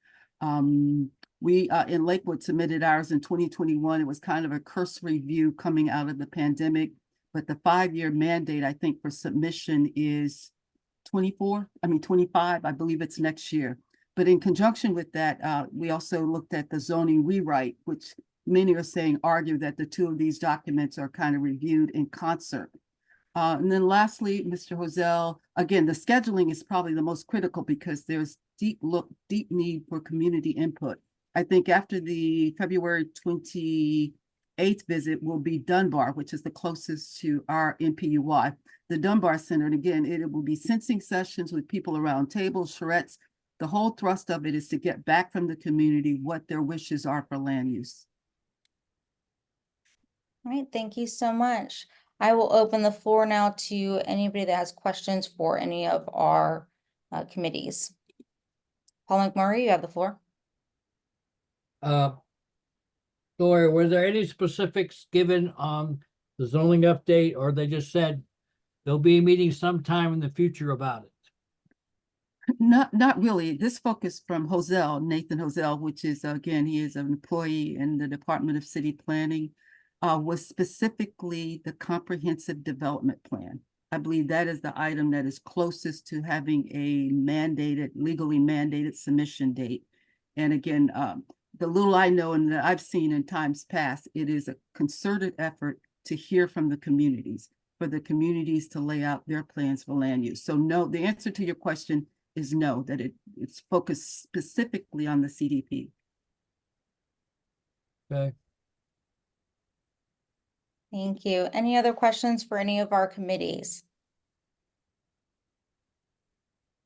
We in Lakewood submitted ours in 2021. It was kind of a cursory view coming out of the pandemic, but the 5-year mandate, I think, for submission is 25. I believe it's next year. But in conjunction with that, we also looked at the zoning rewrite, which many are saying argue that the 2 of these documents are kind of reviewed in concert. And then lastly, Mr. Hosell, again, the scheduling is probably the most critical because there's deep need for community input. I think after the February 28th visit will be Dunbar, which is the closest to our NPU-Y. The Dunbar Center, and again, it will be sensing sessions with people around tables, charrettes. The whole thrust of it is to get back from the community what their wishes are for land use. All right, thank you so much. I will open the floor now to anybody that has questions for any of our committees. Paul McMurray, you have the floor. Gloria, were there any specifics given on the zoning update, or they just said there'll be a meeting sometime in the future about it? Not really. This focus from Hosell, Nathan Hosell, which is, again, he is an employee in the Department of City Planning, was specifically the Comprehensive Development Plan. I believe that is the item that is closest to having a legally mandated submission date. And again, the little I know and that I've seen in times past, it is a concerted effort to hear from the communities, for the communities to lay out their plans for land use. So no, the answer to your question is no, that it's focused specifically on the CDP. Okay. Thank you. Any other questions for any of our committees?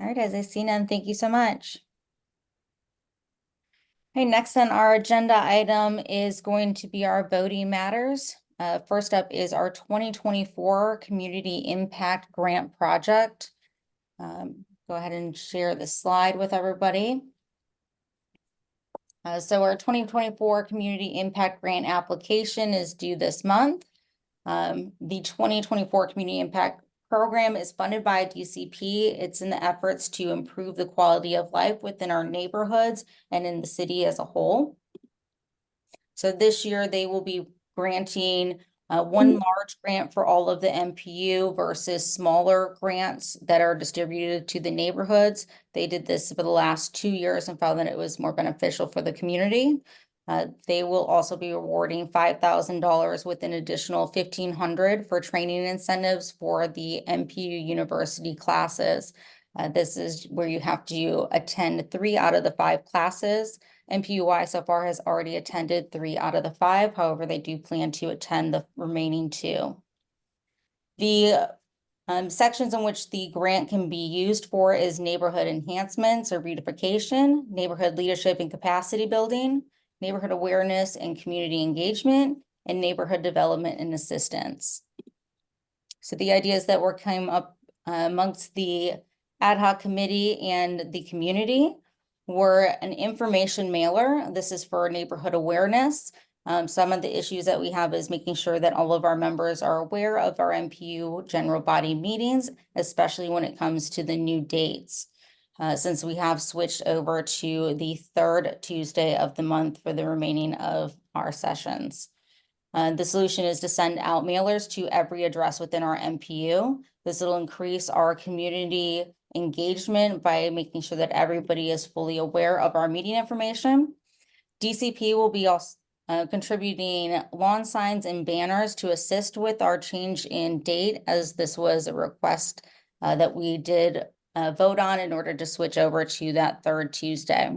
All right, as I see none, thank you so much. Okay, next on our agenda item is going to be our voting matters. First up is our 2024 Community Impact Grant Project. Go ahead and share the slide with everybody. So our 2024 Community Impact Grant application is due this month. The 2024 Community Impact Program is funded by DCP. It's in the efforts to improve the quality of life within our neighborhoods and in the city as a whole. So this year they will be granting one large grant for all of the NPU versus smaller grants that are distributed to the neighborhoods. They did this for the last 2 years and found that it was more beneficial for the community. They will also be awarding $5,000 with an additional $1,500 for training incentives for the NPU University classes. This is where you have to attend 3 out of the 5 classes. NPU-Y so far has already attended 3 out of the 5. However, they do plan to attend the remaining 2. The sections in which the grant can be used for is neighborhood enhancements or beautification, neighborhood leadership and capacity building, neighborhood awareness and community engagement, and neighborhood development and assistance. So the ideas that were came up amongst the ad hoc committee and the community were an information mailer. This is for neighborhood awareness. Some of the issues that we have is making sure that all of our members are aware of our NPU general body meetings, especially when it comes to the new dates. Since we have switched over to the 3rd Tuesday of the month for the remaining of our sessions. The solution is to send out mailers to every address within our NPU. This will increase our community engagement by making sure that everybody is fully aware of our meeting information. DCP will be also contributing lawn signs and banners to assist with our change in date, as this was a request that we did vote on in order to switch over to that 3rd Tuesday.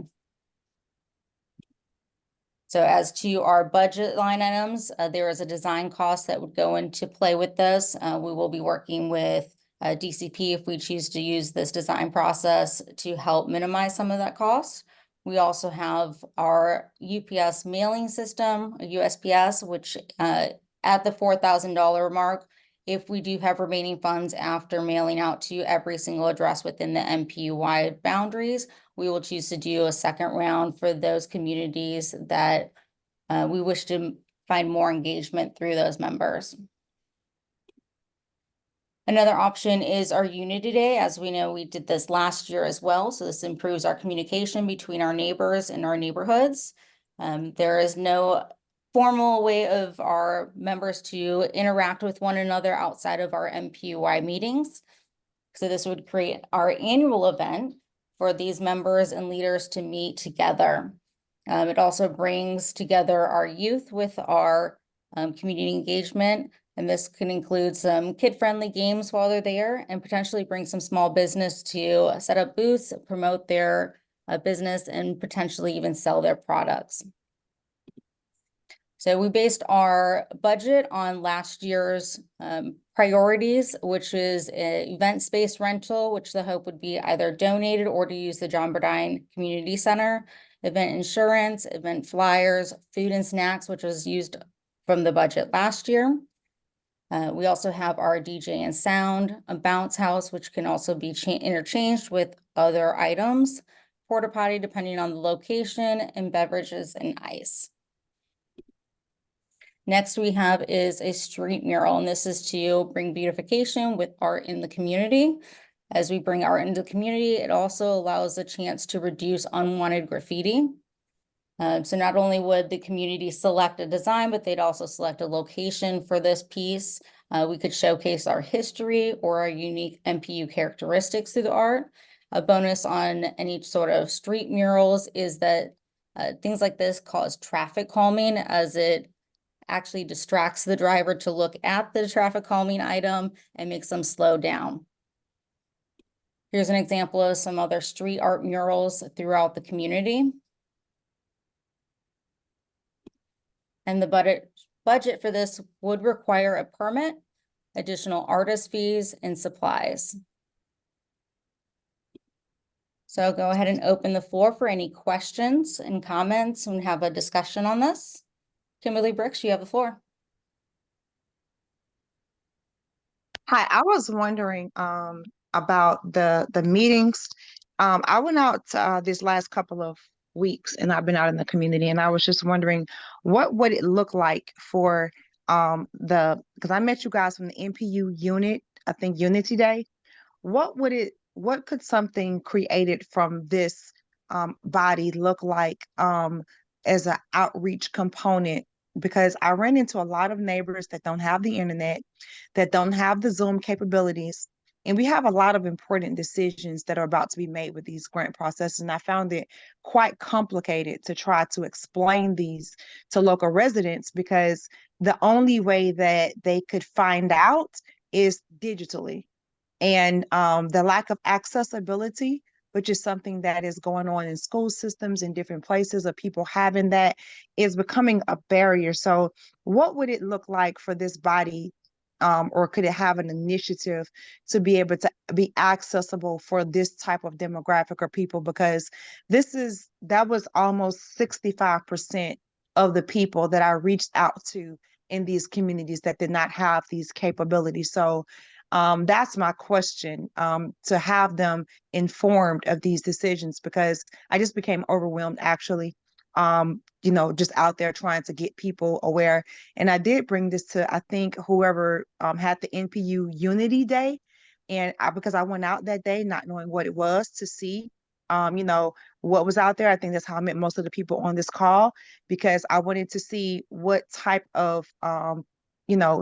So as to our budget line items, there is a design cost that would go into play with this. We will be working with DCP if we choose to use this design process to help minimize some of that cost. We also have our UPS mailing system, USPS, which at the $4,000 mark, if we do have remaining funds after mailing out to every single address within the NPU-wide boundaries, we will choose to do a second round for those communities that we wish to find more engagement through those members. Another option is our Unity Day. As we know, we did this last year as well. So this improves our communication between our neighbors and our neighborhoods. There is no formal way of our members to interact with one another outside of our NPU-Y meetings. So this would create our annual event for these members and leaders to meet together. It also brings together our youth with our community engagement, and this can include some kid-friendly games while they're there and potentially bring some small business to set up booths, promote their business, and potentially even sell their products. So we based our budget on last year's priorities, which is event space rental, which the hope would be either donated or to use the John Burdine Community Center, event insurance, event flyers, food and snacks, which was used from the budget last year. We also have our DJ and sound, a bounce house, which can also be interchanged with other items, porta potty, depending on the location, and beverages and ice. Next we have is a street mural, and this is to bring beautification with art in the community. As we bring art into the community, it also allows a chance to reduce unwanted graffiti. So not only would the community select a design, but they'd also select a location for this piece. We could showcase our history or our unique NPU characteristics through the art. A bonus on any sort of street murals is that things like this cause traffic calming, as it actually distracts the driver to look at the traffic calming item and makes them slow down. Here's an example of some other street art murals throughout the community. And the budget for this would require a permit, additional artist fees, and supplies. So I'll go ahead and open the floor for any questions and comments and have a discussion on this. Kimberly Brooks, you have the floor. Hi, I was wondering about the meetings. I went out this last couple of weeks and I've been out in the community, and I was just wondering what would it look like for because I met you guys from the NPU unit, I think Unity Day. What could something created from this body look like as an outreach component? Because I ran into a lot of neighbors that don't have the internet, that don't have the Zoom capabilities, and we have a lot of important decisions that are about to be made with these grant processes. And I found it quite complicated to try to explain these to local residents because the only way that they could find out is digitally. And the lack of accessibility, which is something that is going on in school systems in different places of people having that, is becoming a barrier. So what would it look like for this body, or could it have an initiative to be able to be accessible for this type of demographic or people? Because that was almost 65% of the people that I reached out to in these communities that did not have these capabilities. So that's my question, to have them informed of these decisions, because I just became overwhelmed actually, just out there trying to get people aware. And I did bring this to, I think, whoever had the NPU Unity Day. And because I went out that day not knowing what it was to see, what was out there. I think that's how I met most of the people on this call, because I wanted to see what type of,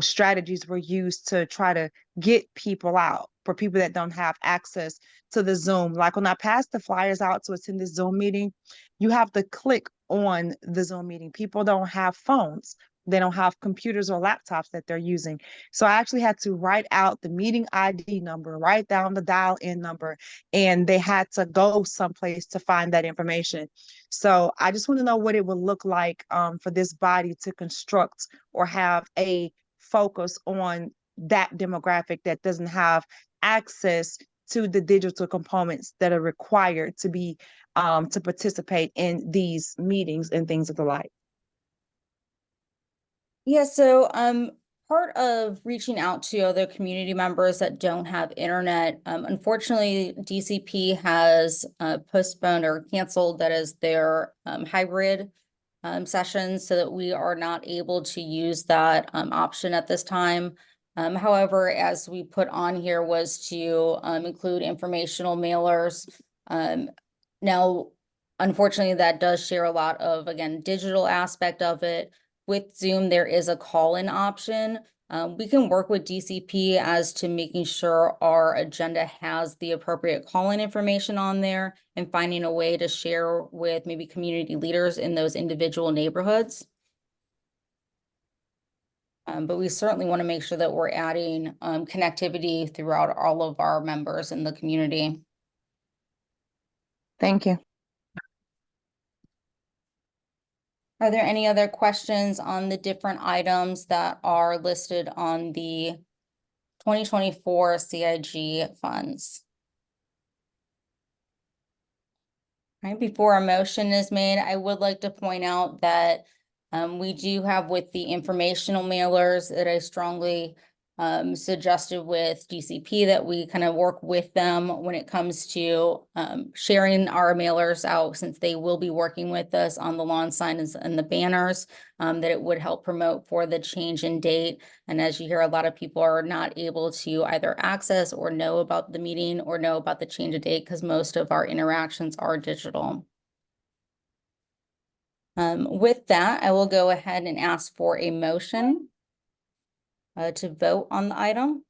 strategies were used to try to get people out, for people that don't have access to the Zoom. Like when I passed the flyers out to attend this Zoom meeting, you have to click on the Zoom meeting. People don't have phones. They don't have computers or laptops that they're using. So I actually had to write out the meeting ID number, write down the dial-in number, and they had to go someplace to find that information. So I just want to know what it would look like for this body to construct or have a focus on that demographic that doesn't have access to the digital components that are required to be to participate in these meetings and things of the like. Yeah, so part of reaching out to other community members that don't have internet, unfortunately, DCP has postponed or canceled, that is their hybrid sessions, so that we are not able to use that option at this time. However, as we put on here was to include informational mailers. Now, unfortunately, that does share a lot of, again, digital aspect of it. With Zoom, there is a call-in option. We can work with DCP as to making sure our agenda has the appropriate call-in information on there and finding a way to share with maybe community leaders in those individual neighborhoods. But we certainly want to make sure that we're adding connectivity throughout all of our members in the community. Thank you. Are there any other questions on the different items that are listed on the 2024 CIG funds? All right, before a motion is made, I would like to point out that we do have with the informational mailers that I strongly suggested with DCP that we kind of work with them when it comes to sharing our mailers out, since they will be working with us on the lawn signs and the banners, that it would help promote for the change in date. And as you hear, a lot of people are not able to either access or know about the meeting or know about the change of date, because most of our interactions are digital. With that, I will go ahead and ask for a motion to vote on the item.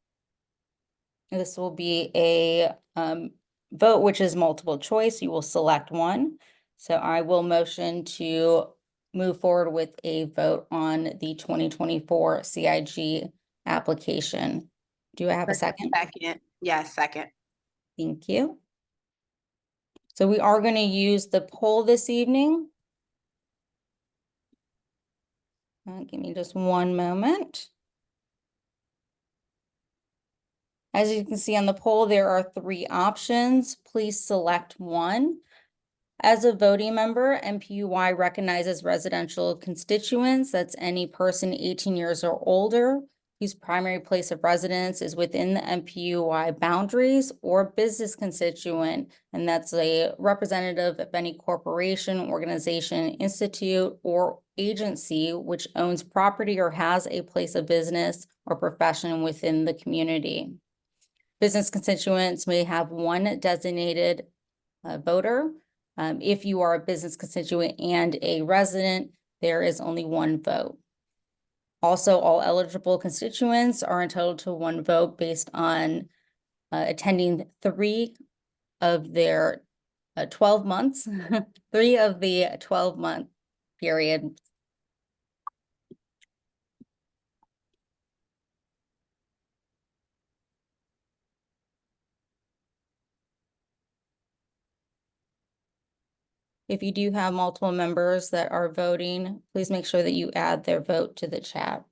This will be a vote which is multiple choice. You will select one. So I will motion to move forward with a vote on the 2024 CIG application. Do I have a second? Second, yes, second. Thank you. So we are going to use the poll this evening. Give me just one moment. As you can see on the poll, there are 3 options. Please select one. As a voting member, NPU-Y recognizes residential constituents. That's any person 18 years or older whose primary place of residence is within the NPU-Y boundaries, or business constituent, and that's a representative of any corporation, organization, institute, or agency which owns property or has a place of business or profession within the community. Business constituents may have one designated voter. If you are a business constituent and a resident, there is only one vote. Also, all eligible constituents are entitled to one vote based on attending 3 of their 12 months, 3 of the 12-month period. If you do have multiple members that are voting, please make sure that you add their vote to the chat.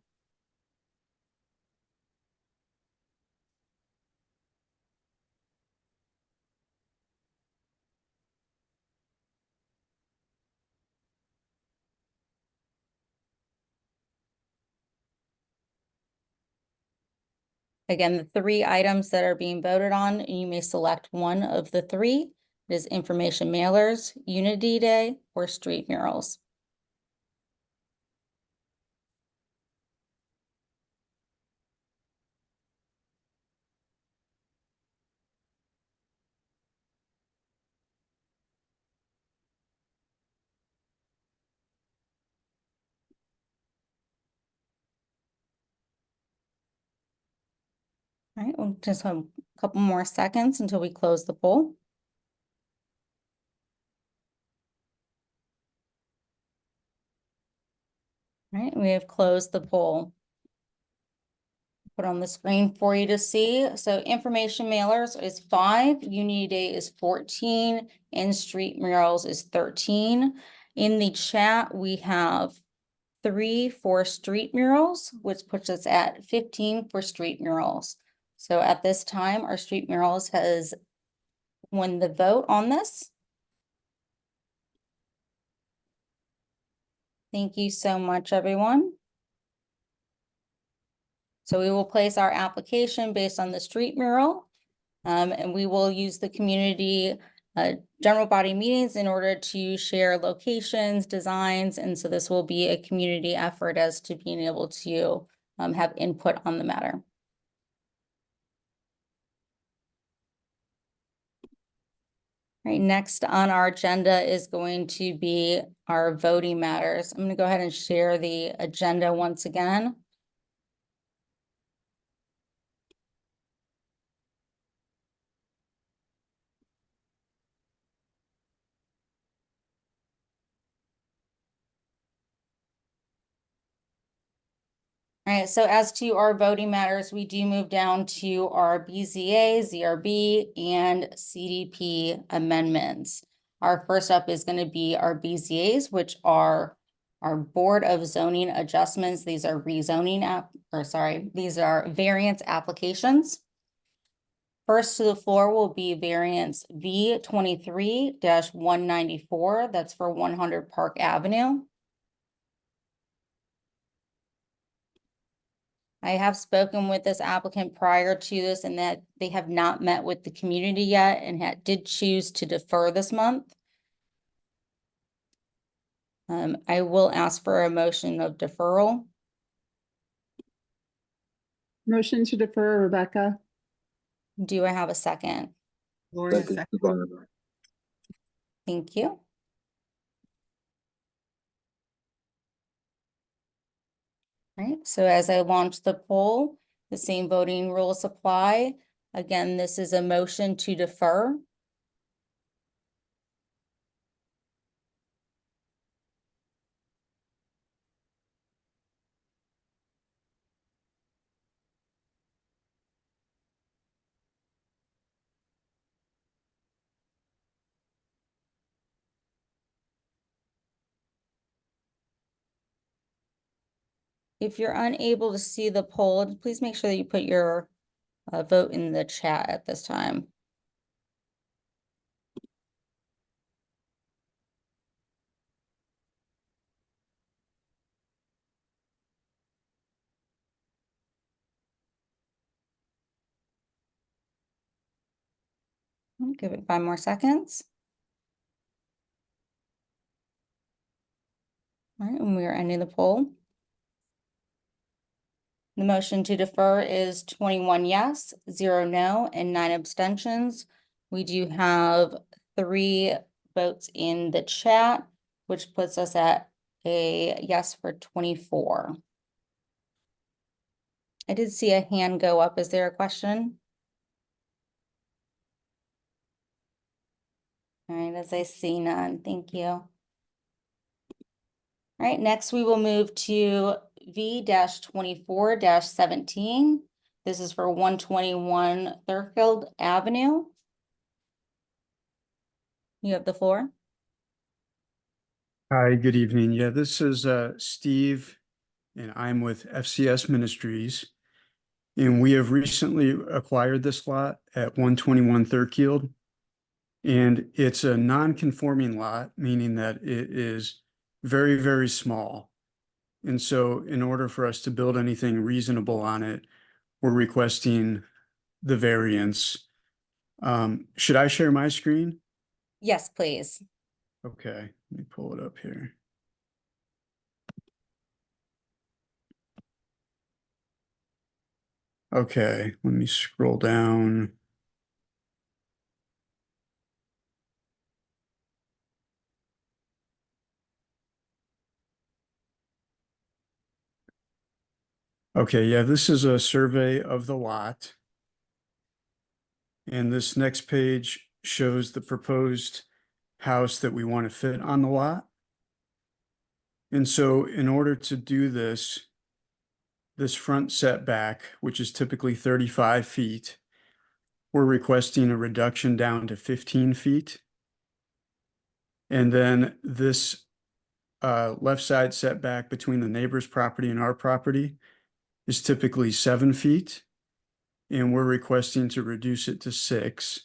Again, the 3 items that are being voted on, you may select one of the 3. It is information mailers, Unity Day, or street murals. All right, we'll just have a couple more seconds until we close the poll. All right, we have closed the poll. Put on the screen for you to see. So information mailers is 5, Unity Day is 14, and street murals is 13. In the chat, we have 3 for street murals, which puts us at 15 for street murals. So at this time, our street murals has won the vote on this. Thank you so much, everyone. So we will place our application based on the street mural, and we will use the community general body meetings in order to share locations, designs, and so this will be a community effort as to being able to have input on the matter. Right, next on our agenda is going to be our voting matters. I'm going to go ahead and share the agenda once again. All right, so as to our voting matters, we do move down to our BZA, ZRB, and CDP amendments. Our first up is going to be our BZAs, which are our Board of Zoning Adjustments. These are these are variance applications. First to the floor will be variance V23-194. That's for 100 Park Avenue. I have spoken with this applicant prior to this and that they have not met with the community yet and did choose to defer this month. I will ask for a motion of deferral. Motion to defer, Rebecca. Do I have a second? Gloria, second. Thank you. All right, so as I launch the poll, the same voting rules apply. Again, this is a motion to defer. If you're unable to see the poll, please make sure that you put your vote in the chat at this time. Give it 5 more seconds. All right, and we are ending the poll. The motion to defer is 21 yes, 0 no, and 9 abstentions. We do have 3 votes in the chat, which puts us at a yes for 24. I did see a hand go up. Is there a question? All right, as I see none, thank you. All right, next we will move to V-24-17. This is for 121 Thurfield Avenue. You have the floor. Hi, good evening. Yeah, this is Steve, and I'm with FCS Ministries. And we have recently acquired this lot at 121 Thurfield. And it's a non-conforming lot, meaning that it is very, very small. And so in order for us to build anything reasonable on it, we're requesting the variance. Should I share my screen? Yes, please. Okay, let me pull it up here. Okay, let me scroll down. Okay, yeah, this is a survey of the lot. And this next page shows the proposed house that we want to fit on the lot. And so in order to do this, this front setback, which is typically 35 feet, we're requesting a reduction down to 15 feet. And then this left side setback between the neighbor's property and our property is typically 7 feet. And we're requesting to reduce it to 6.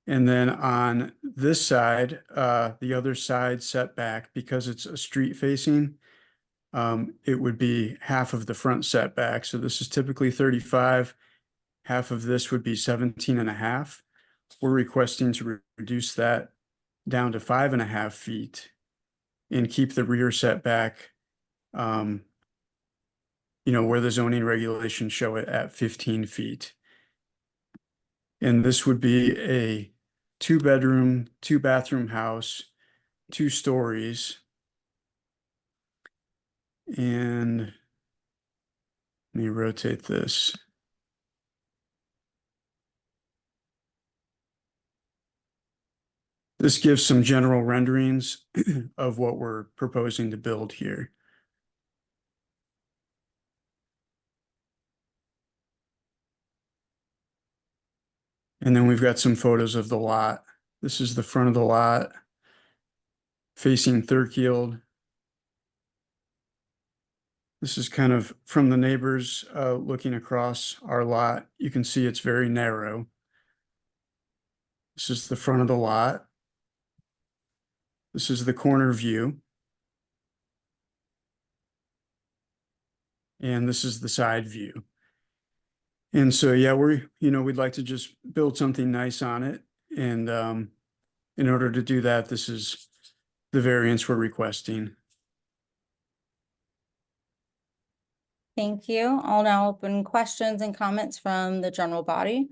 And then on this side, the other side setback, because it's a street facing, it would be half of the front setback. So this is typically 35. Half of this would be 17.5. We're requesting to reduce that down to 5.5 feet and keep the rear setback, where the zoning regulations show it at 15 feet. And this would be a 2-bedroom, 2-bathroom house, 2 stories. And let me rotate this. This gives some general renderings of what we're proposing to build here. And then we've got some photos of the lot. This is the front of the lot facing Thurfield. This is kind of from the neighbors looking across our lot. You can see it's very narrow. This is the front of the lot. This is the corner view. And this is the side view. And so, yeah, we'd like to just build something nice on it. And in order to do that, this is the variance we're requesting. Thank you. I'll now open questions and comments from the general body.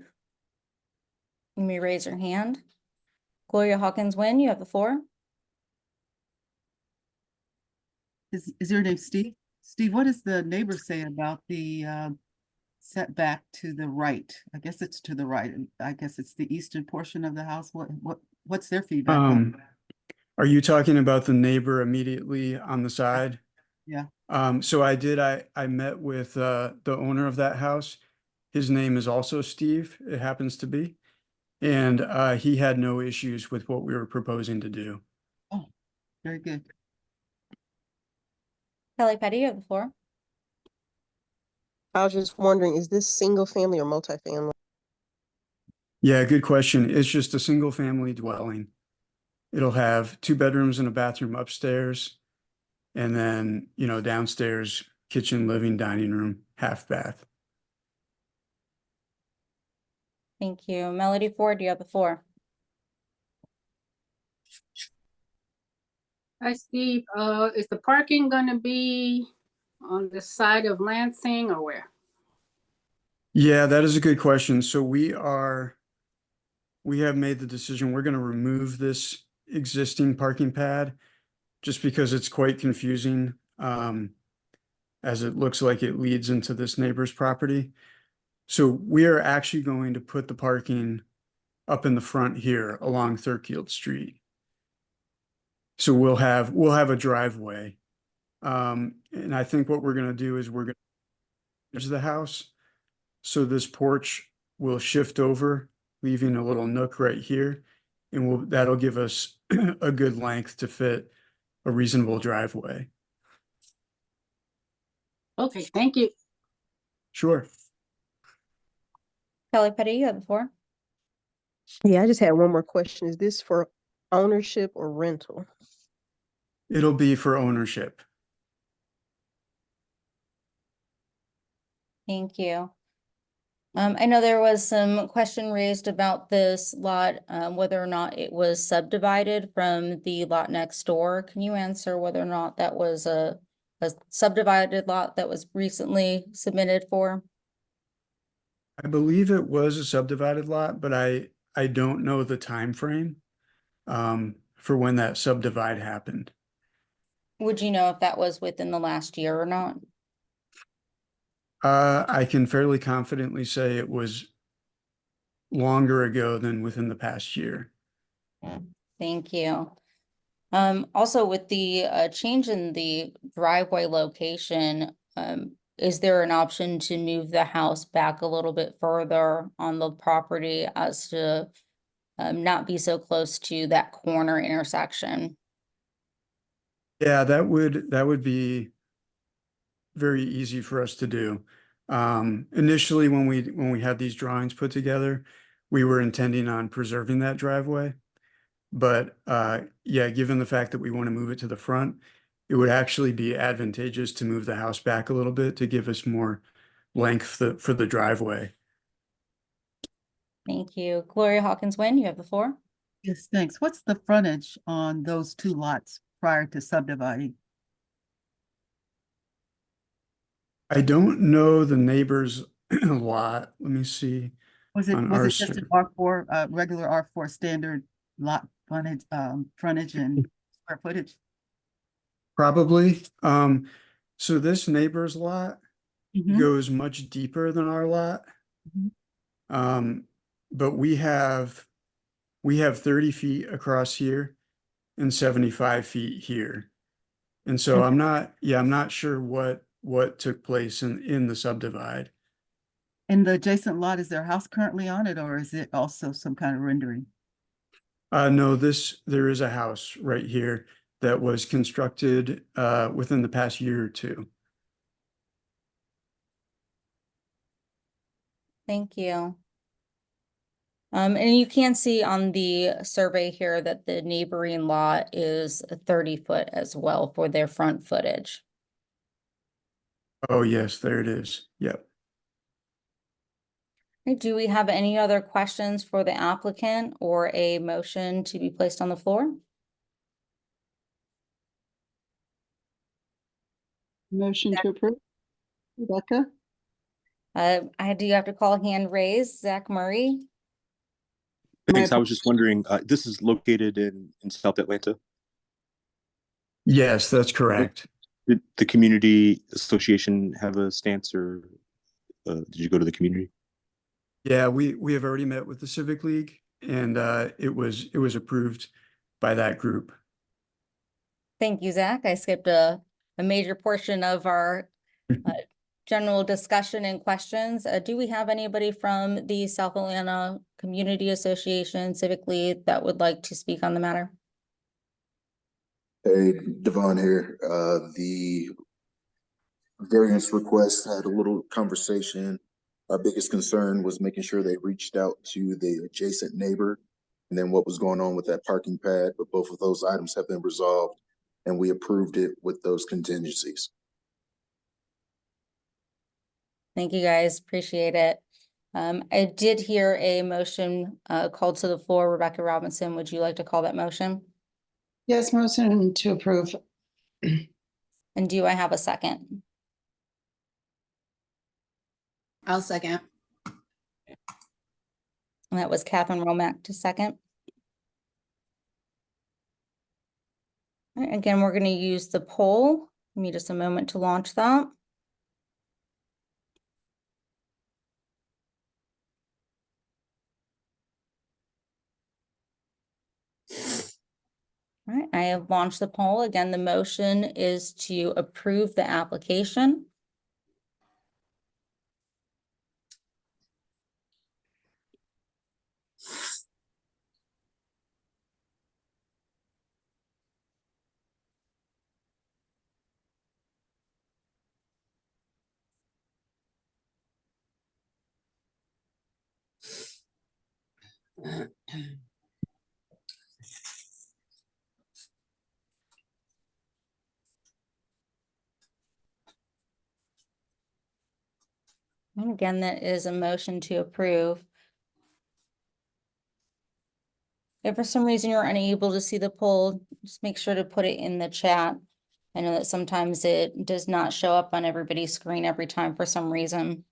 You may raise your hand. Gloria Hawkins-Wynn, you have the floor. Is your name Steve? Steve, what does the neighbor say about the setback to the right? I guess it's to the right. I guess it's the eastern portion of the house. What's their feedback on? Are you talking about the neighbor immediately on the side? Yeah. So I met with the owner of that house. His name is also Steve, it happens to be. And he had no issues with what we were proposing to do. Oh, very good. Kelly Petty, you have the floor. I was just wondering, is this single family or multifamily? Yeah, good question. It's just a single family dwelling. It'll have 2 bedrooms and a bathroom upstairs. And then, downstairs, kitchen, living, dining room, half bath. Thank you. Melody Ford, you have the floor. Hi, Steve. Is the parking gonna be on the side of Lansing or where? Yeah, that is a good question. So we have made the decision, we're going to remove this existing parking pad just because it's quite confusing, as it looks like it leads into this neighbor's property. So we are actually going to put the parking up in the front here along Thurkield Street. So we'll have a driveway. And I think what we're going to do is we're going to edge the house. So this porch will shift over, leaving a little nook right here. And that'll give us a good length to fit a reasonable driveway. Okay, thank you. Sure. Kelly Petty, you have the floor. Yeah, I just had one more question. Is this for ownership or rental? It'll be for ownership. Thank you. I know there was some question raised about this lot, whether or not it was subdivided from the lot next door. Can you answer whether or not that was a subdivided lot that was recently submitted for? I believe it was a subdivided lot, but I don't know the time frame for when that subdivide happened. Would you know if that was within the last year or not? I can fairly confidently say it was longer ago than within the past year. Thank you. Also with the change in the driveway location, is there an option to move the house back a little bit further on the property as to not be so close to that corner intersection? Yeah, that would be very easy for us to do. Initially, when we had these drawings put together, we were intending on preserving that driveway. But yeah, given the fact that we want to move it to the front, it would actually be advantageous to move the house back a little bit to give us more length for the driveway. Thank you. Gloria Hawkins-Wynn, you have the floor. Yes, thanks. What's the frontage on those two lots prior to subdividing? I don't know the neighbor's lot. Let me see. Was it on our just an R4, regular R4 standard lot frontage and square footage? Probably. So this neighbor's lot Mhm. goes much deeper than our lot. But we have 30 feet across here and 75 feet here. And so I'm not sure what took place in the subdivide. In the adjacent lot, is there a house currently on it, or is it also some kind of rendering? No, there is a house right here that was constructed within the past year or two. Thank you. And you can see on the survey here that the neighboring lot is 30 foot as well for their front footage. Oh, yes, there it is. Yep. Do we have any other questions for the applicant or a motion to be placed on the floor? Motion to approve. Rebecca? I do have to call hand raised. Zach Murray. Thanks. I was just wondering, this is located in South Atlanta? Yes, that's correct. Did the community association have a stance, or did you go to the community? Yeah, we have already met with the Civic League, and it was approved by that group. Thank you, Zach. I skipped a major portion of our general discussion and questions. Do we have anybody from the South Atlanta Community Association Civic League that would like to speak on the matter? Hey, Devon here. The variance request had a little conversation. Our biggest concern was making sure they reached out to the adjacent neighbor and then what was going on with that parking pad, but both of those items have been resolved and we approved it with those contingencies. Thank you, guys. Appreciate it. I did hear a motion called to the floor. Rebecca Robinson, would you like to call that motion? Yes, motion to approve. And do I have a second? I'll second. And that was Catherine Romack to second. All right, again, we're going to use the poll. Give me just a moment to launch that. All right, I have launched the poll. Again, the motion is to approve the application. And again, that is a motion to approve. If for some reason you're unable to see the poll, just make sure to put it in the chat. I know that sometimes it does not show up on everybody's screen every time for some reason.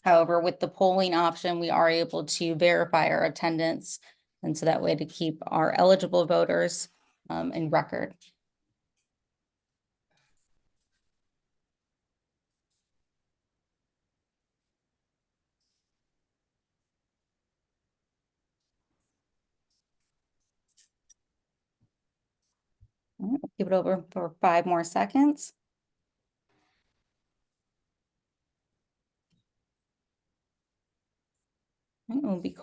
However, with the polling option, we are able to verify our attendance. And so that way to keep our eligible voters in record. All right, we'll keep it over for 5 more seconds. All right, we'll be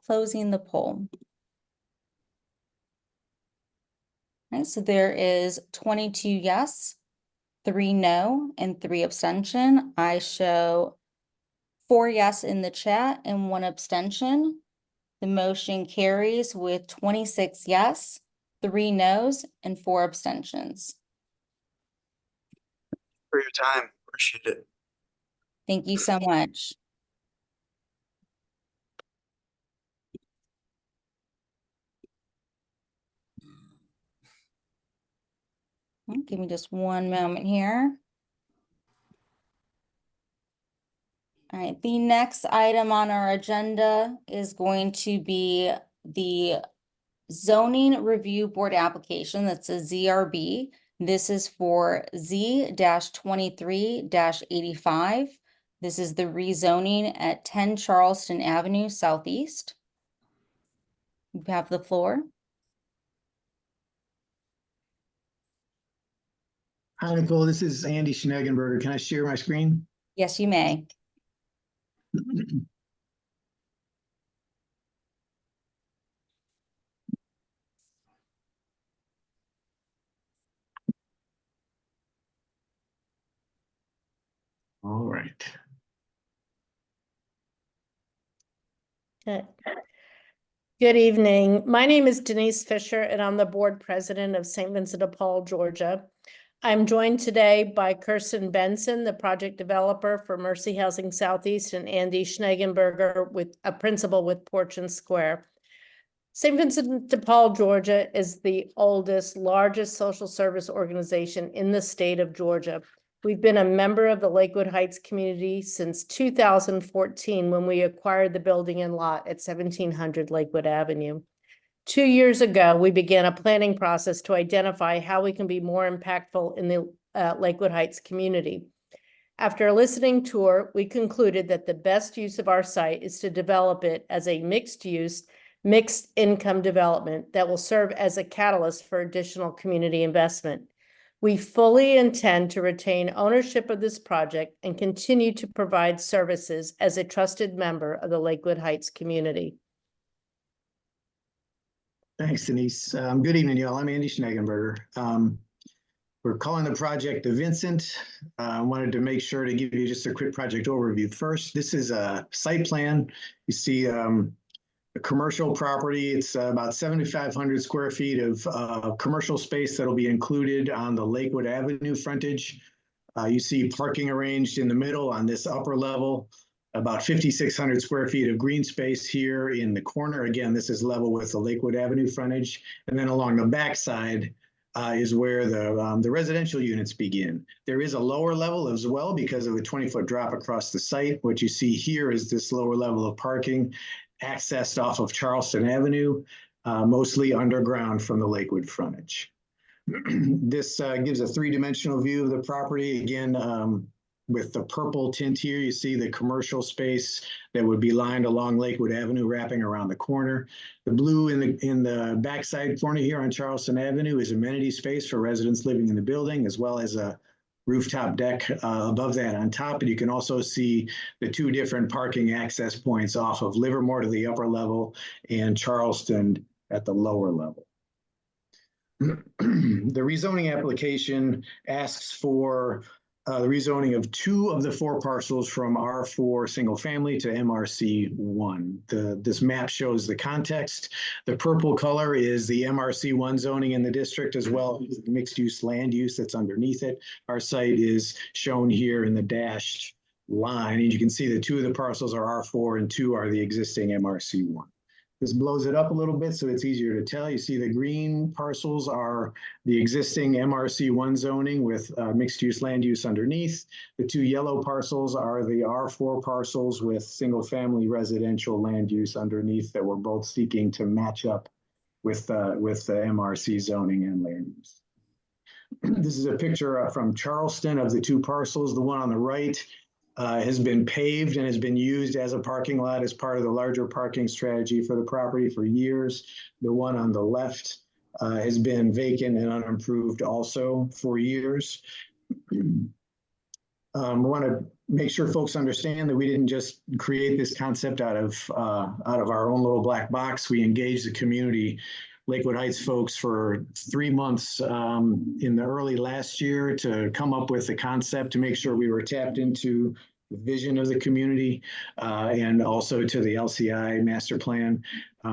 closing the poll. All right, so there is 22 yes, 3 no, and 3 abstention. I show 4 yes in the chat and 1 abstention. The motion carries with 26 yes, 3 no's, and 4 abstentions. For your time, appreciate it. Thank you so much. Give me just one moment here. All right, the next item on our agenda is going to be the zoning review board application. That's a ZRB. This is for Z-23-85. This is the rezoning at 10 Charleston Avenue Southeast. You have the floor. Hi, Nicole. This is Andy Schneggenberger. Can I share my screen? Yes, you may. All right. Good evening. My name is Denise Fisher, and I'm the board president of St. Vincent de Paul, Georgia. I'm joined today by Kirsten Benson, the project developer for Mercy Housing Southeast, and Andy Schneggenberger, with a principal with Porch and Square. St. Vincent de Paul, Georgia is the oldest, largest social service organization in the state of Georgia. We've been a member of the Lakewood Heights community since 2014 when we acquired the building and lot at 1700 Lakewood Avenue. 2 years ago, we began a planning process to identify how we can be more impactful in the Lakewood Heights community. After a listening tour, we concluded that the best use of our site is to develop it as a mixed-use, mixed-income development that will serve as a catalyst for additional community investment. We fully intend to retain ownership of this project and continue to provide services as a trusted member of the Lakewood Heights community. Thanks, Denise. Good evening, y'all. I'm Andy Schneggenberger. We're calling the project the Vincent. I wanted to make sure to give you just a quick project overview. First, this is a site plan. You see a commercial property. It's about 7,500 square feet of commercial space that'll be included on the Lakewood Avenue frontage. You see parking arranged in the middle on this upper level. about 5,600 square feet of green space here in the corner. Again, this is level with the Lakewood Avenue frontage. And then along the backside is where the residential units begin. There is a lower level as well because of the 20-foot drop across the site. What you see here is this lower level of parking accessed off of Charleston Avenue, mostly underground from the Lakewood frontage. This gives a three-dimensional view of the property. Again, with the purple tint here, you see the commercial space that would be lined along Lakewood Avenue, wrapping around the corner. The blue in the backside corner here on Charleston Avenue is amenity space for residents living in the building, as well as a rooftop deck above that on top. And you can also see the two different parking access points off of Livermore to the upper level and Charleston at the lower level. The rezoning application asks for the rezoning of 2 of the 4 parcels from R4 single family to MRC1. This map shows the context. The purple color is the MRC1 zoning in the district, as well as mixed use land use that's underneath it. Our site is shown here in the dashed line, and you can see that 2 of the parcels are R4 and 2 are the existing MRC1. This blows it up a little bit so it's easier to tell. You see the green parcels are the existing MRC1 zoning with mixed use land use underneath. The 2 yellow parcels are the R4 parcels with single family residential land use underneath that we're both seeking to match up with the MRC zoning and land use. This is a picture from Charleston of the 2 parcels. The one on the right has been paved and has been used as a parking lot as part of the larger parking strategy for the property for years. The one on the left has been vacant and unimproved also for years. I want to make sure folks understand that we didn't just create this concept out of our own little black box. We engaged the community, Lakewood Heights folks, for 3 months in the early last year to come up with the concept, to make sure we were tapped into the vision of the community and also to the LCI master plan.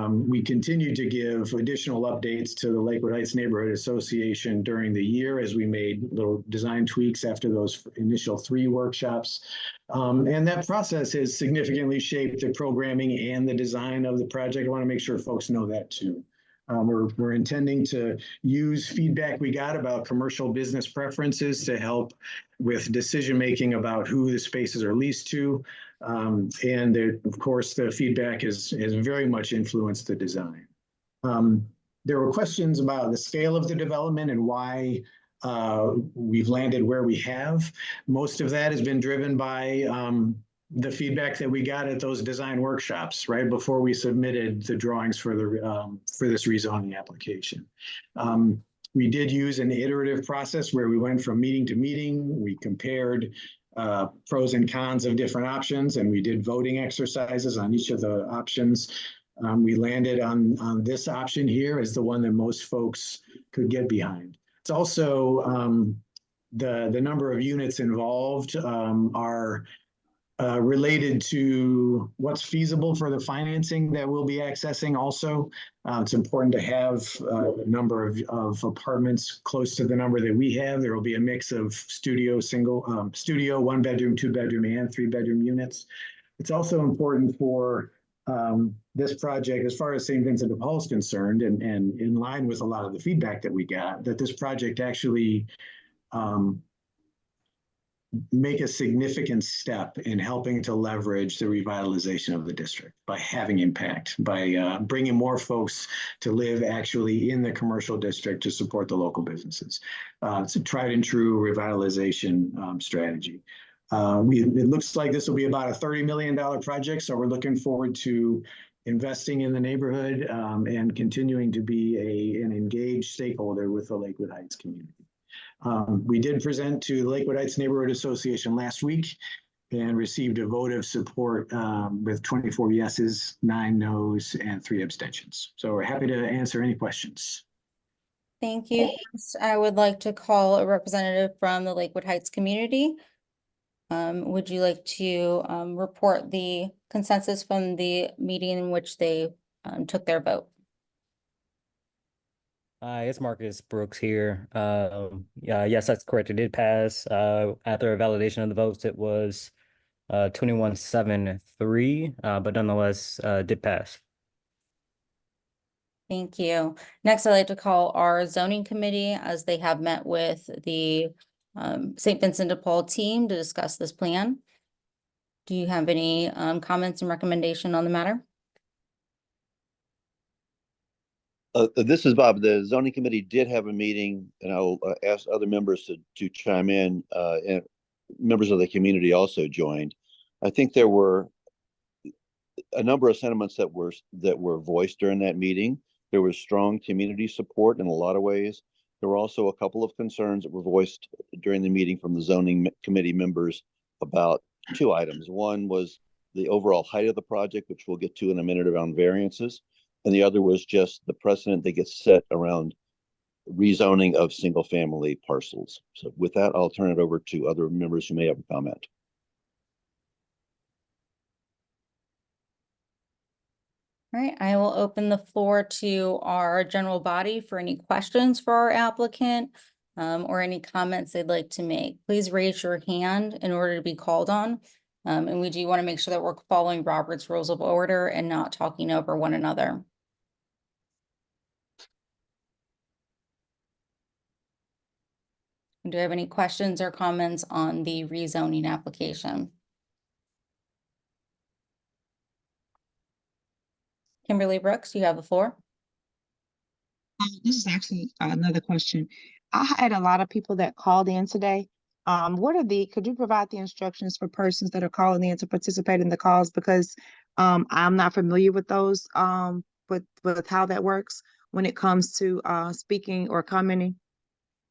We continued to give additional updates to the Lakewood Heights Neighborhood Association during the year as we made little design tweaks after those initial 3 workshops. And that process has significantly shaped the programming and the design of the project. I want to make sure folks know that too. We're intending to use feedback we got about commercial business preferences to help with decision-making about who the spaces are leased to. And of course, the feedback has very much influenced the design. There were questions about the scale of the development and why we've landed where we have. Most of that has been driven by the feedback that we got at those design workshops right before we submitted the drawings for this rezoning application. We did use an iterative process where we went from meeting to meeting. We compared pros and cons of different options, and we did voting exercises on each of the options. We landed on this option here as the one that most folks could get behind. It's also the number of units involved are related to what's feasible for the financing that we'll be accessing also. It's important to have a number of apartments close to the number that we have. There will be a mix of studio, 1-bedroom, 2-bedroom, and 3-bedroom units. It's also important for this project, as far as St. Vincent de Paul is concerned, and in line with a lot of the feedback that we got, that this project actually make a significant step in helping to leverage the revitalization of the district by having impact, by bringing more folks to live actually in the commercial district to support the local businesses. It's a tried and true revitalization strategy. It looks like this will be about a $30 million project, so we're looking forward to investing in the neighborhood and continuing to be an engaged stakeholder with the Lakewood Heights community. We did present to the Lakewood Heights Neighborhood Association last week and received a vote of support with 24 yeses, 9 nos, and 3 abstentions. So we're happy to answer any questions. Thank you. First, I would like to call a representative from the Lakewood Heights community. Would you like to report the consensus from the meeting in which they took their vote? Hi, it's Marcus Brooks here. Yeah, yes, that's correct. It did pass. After a validation of the votes, it was 2173, but nonetheless, did pass. Thank you. Next, I'd like to call our zoning committee as they have met with the St. Vincent de Paul team to discuss this plan. Do you have any comments and recommendation on the matter? This is Bob. The zoning committee did have a meeting, and I'll ask other members to chime in, and members of the community also joined. I think there were a number of sentiments that were voiced during that meeting. There was strong community support in a lot of ways. There were also a couple of concerns that were voiced during the meeting from the zoning committee members about two items. One was the overall height of the project, which we'll get to in a minute around variances. And the other was just the precedent that gets set around rezoning of single family parcels. So with that, I'll turn it over to other members who may have a comment. All right, I will open the floor to our general body for any questions for our applicant or any comments they'd like to make. Please raise your hand in order to be called on. And we do want to make sure that we're following Robert's Rules of Order and not talking over one another. Do you have any questions or comments on the rezoning application? Kimberly Brooks, you have the floor. This is actually another question. I had a lot of people that called in today. Could you provide the instructions for persons that are calling in to participate in the calls? Because I'm not familiar with those, with how that works when it comes to speaking or commenting.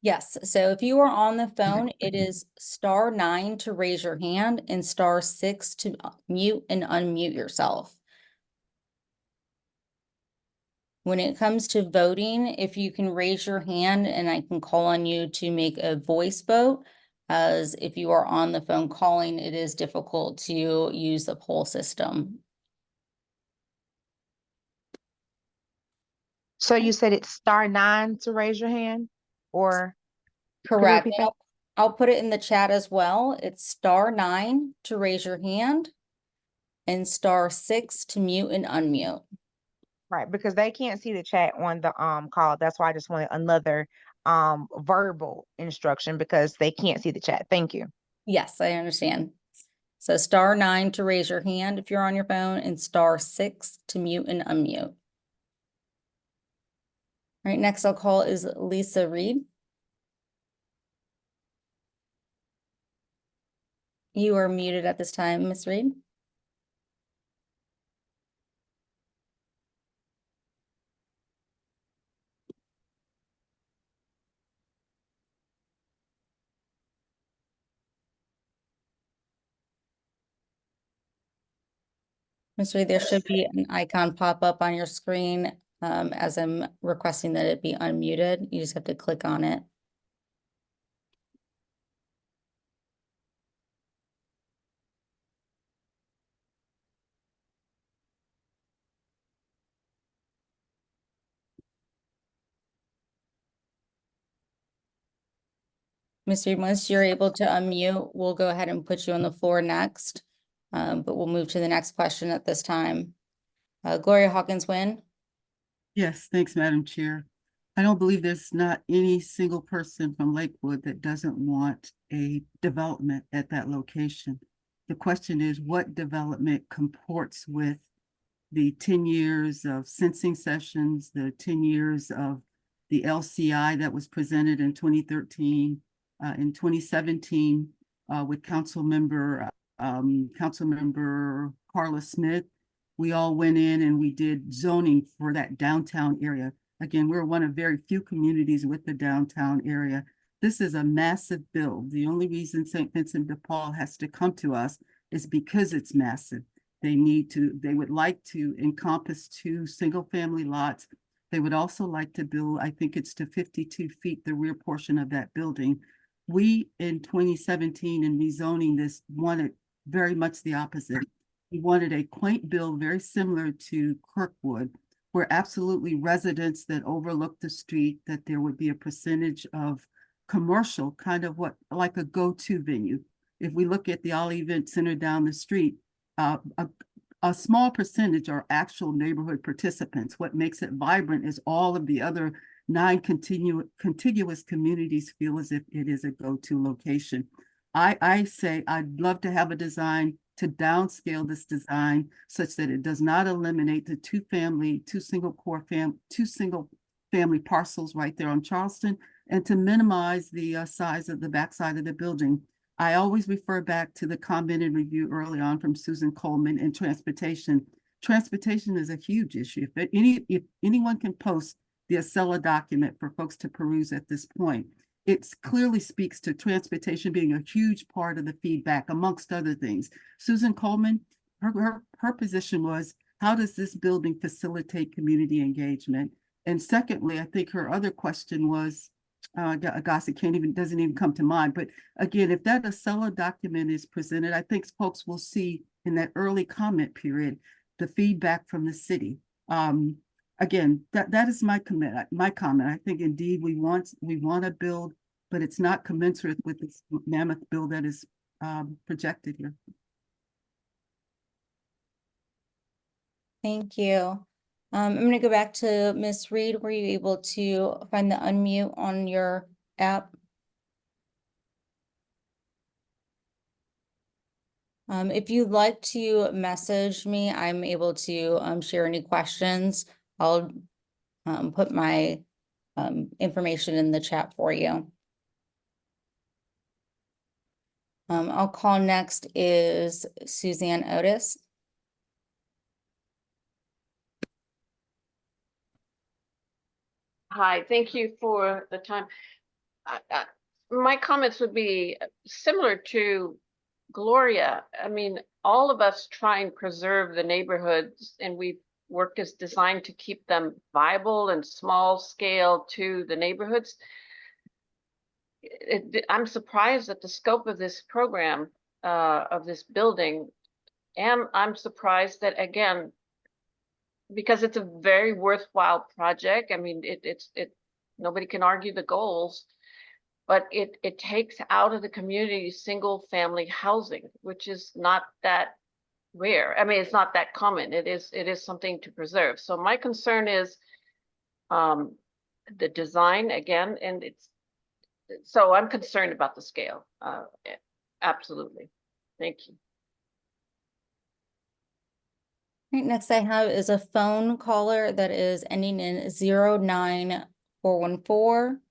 Yes, so if you are on the phone, it is *9 to raise your hand and *6 to mute and unmute yourself. When it comes to voting, if you can raise your hand and I can call on you to make a voice vote, as if you are on the phone calling, it is difficult to use the poll system. So you said it's *9 to raise your hand, or Correct. repeat that? I'll put it in the chat as well. It's *9 to raise your hand and *6 to mute and unmute. Right, because they can't see the chat on the call. That's why I just wanted another verbal instruction because they can't see the chat. Thank you. Yes, I understand. So *9 to raise your hand if you're on your phone and *6 to mute and unmute. All right, next I'll call is Lisa Reed. You are muted at this time, Ms. Reed. Ms. Reed, there should be an icon pop up on your screen as I'm requesting that it be unmuted. You just have to click on it. Ms. Reed, once you're able to unmute, we'll go ahead and put you on the floor next, but we'll move to the next question at this time. Gloria Hawkins-Wynn. Yes, thanks, Madam Chair. I don't believe there's not any single person from Lakewood that doesn't want a development at that location. The question is, what development comports with the 10 years of sensing sessions, the 10 years of the LCI that was presented in 2013, in 2017, with Councilmember Carla Smith. We all went in and we did zoning for that downtown area. Again, we're one of very few communities with the downtown area. This is a massive build. The only reason St. Vincent de Paul has to come to us is because it's massive. They would like to encompass 2 single family lots. They would also like to build, I think it's to 52 feet, the rear portion of that building. We, in 2017, in rezoning this, wanted very much the opposite. We wanted a quaint build very similar to Kirkwood, where absolutely residents that overlook the street, that there would be a percentage of commercial, kind of what, like a go-to venue. if we look at the All Event Center down the street, a small percentage are actual neighborhood participants. What makes it vibrant is all of the other 9 contiguous communities feel as if it is a go-to location. I say I'd love to have a design to downscale this design such that it does not eliminate the two single family parcels right there on Charleston, and to minimize the size of the backside of the building. I always refer back to the comment and review early on from Susan Coleman and transportation. Transportation is a huge issue. If anyone can post the Acela document for folks to peruse at this point, it clearly speaks to transportation being a huge part of the feedback, amongst other things. Susan Coleman, her position was, how does this building facilitate community engagement? And secondly, I think her other question was, gosh, it doesn't even come to mind. But again, if that Acela document is presented, I think folks will see in that early comment period the feedback from the city. Again, that is my comment. I think indeed we want to build, but it's not commensurate with this mammoth bill that is projected here. Thank you. I'm going to go back to Ms. Reed. Were you able to find the unmute on your app? If you'd like to message me, I'm able to share any questions. I'll put my information in the chat for you. I'll call next is Suzanne Otis. Hi, thank you for the time. My comments would be similar to Gloria. I mean, all of us try and preserve the neighborhoods, and we've worked as designed to keep them viable and small scale to the neighborhoods. I'm surprised at the scope of this program, of this building, and I'm surprised that, again, because it's a very worthwhile project. I mean, nobody can argue the goals, but it takes out of the community single family housing, which is not that rare. I mean, it's not that common. It is something to preserve. So my concern is the design again, and so I'm concerned about the scale. Absolutely. Thank you. Right, next I have is a phone caller that is ending in 09414.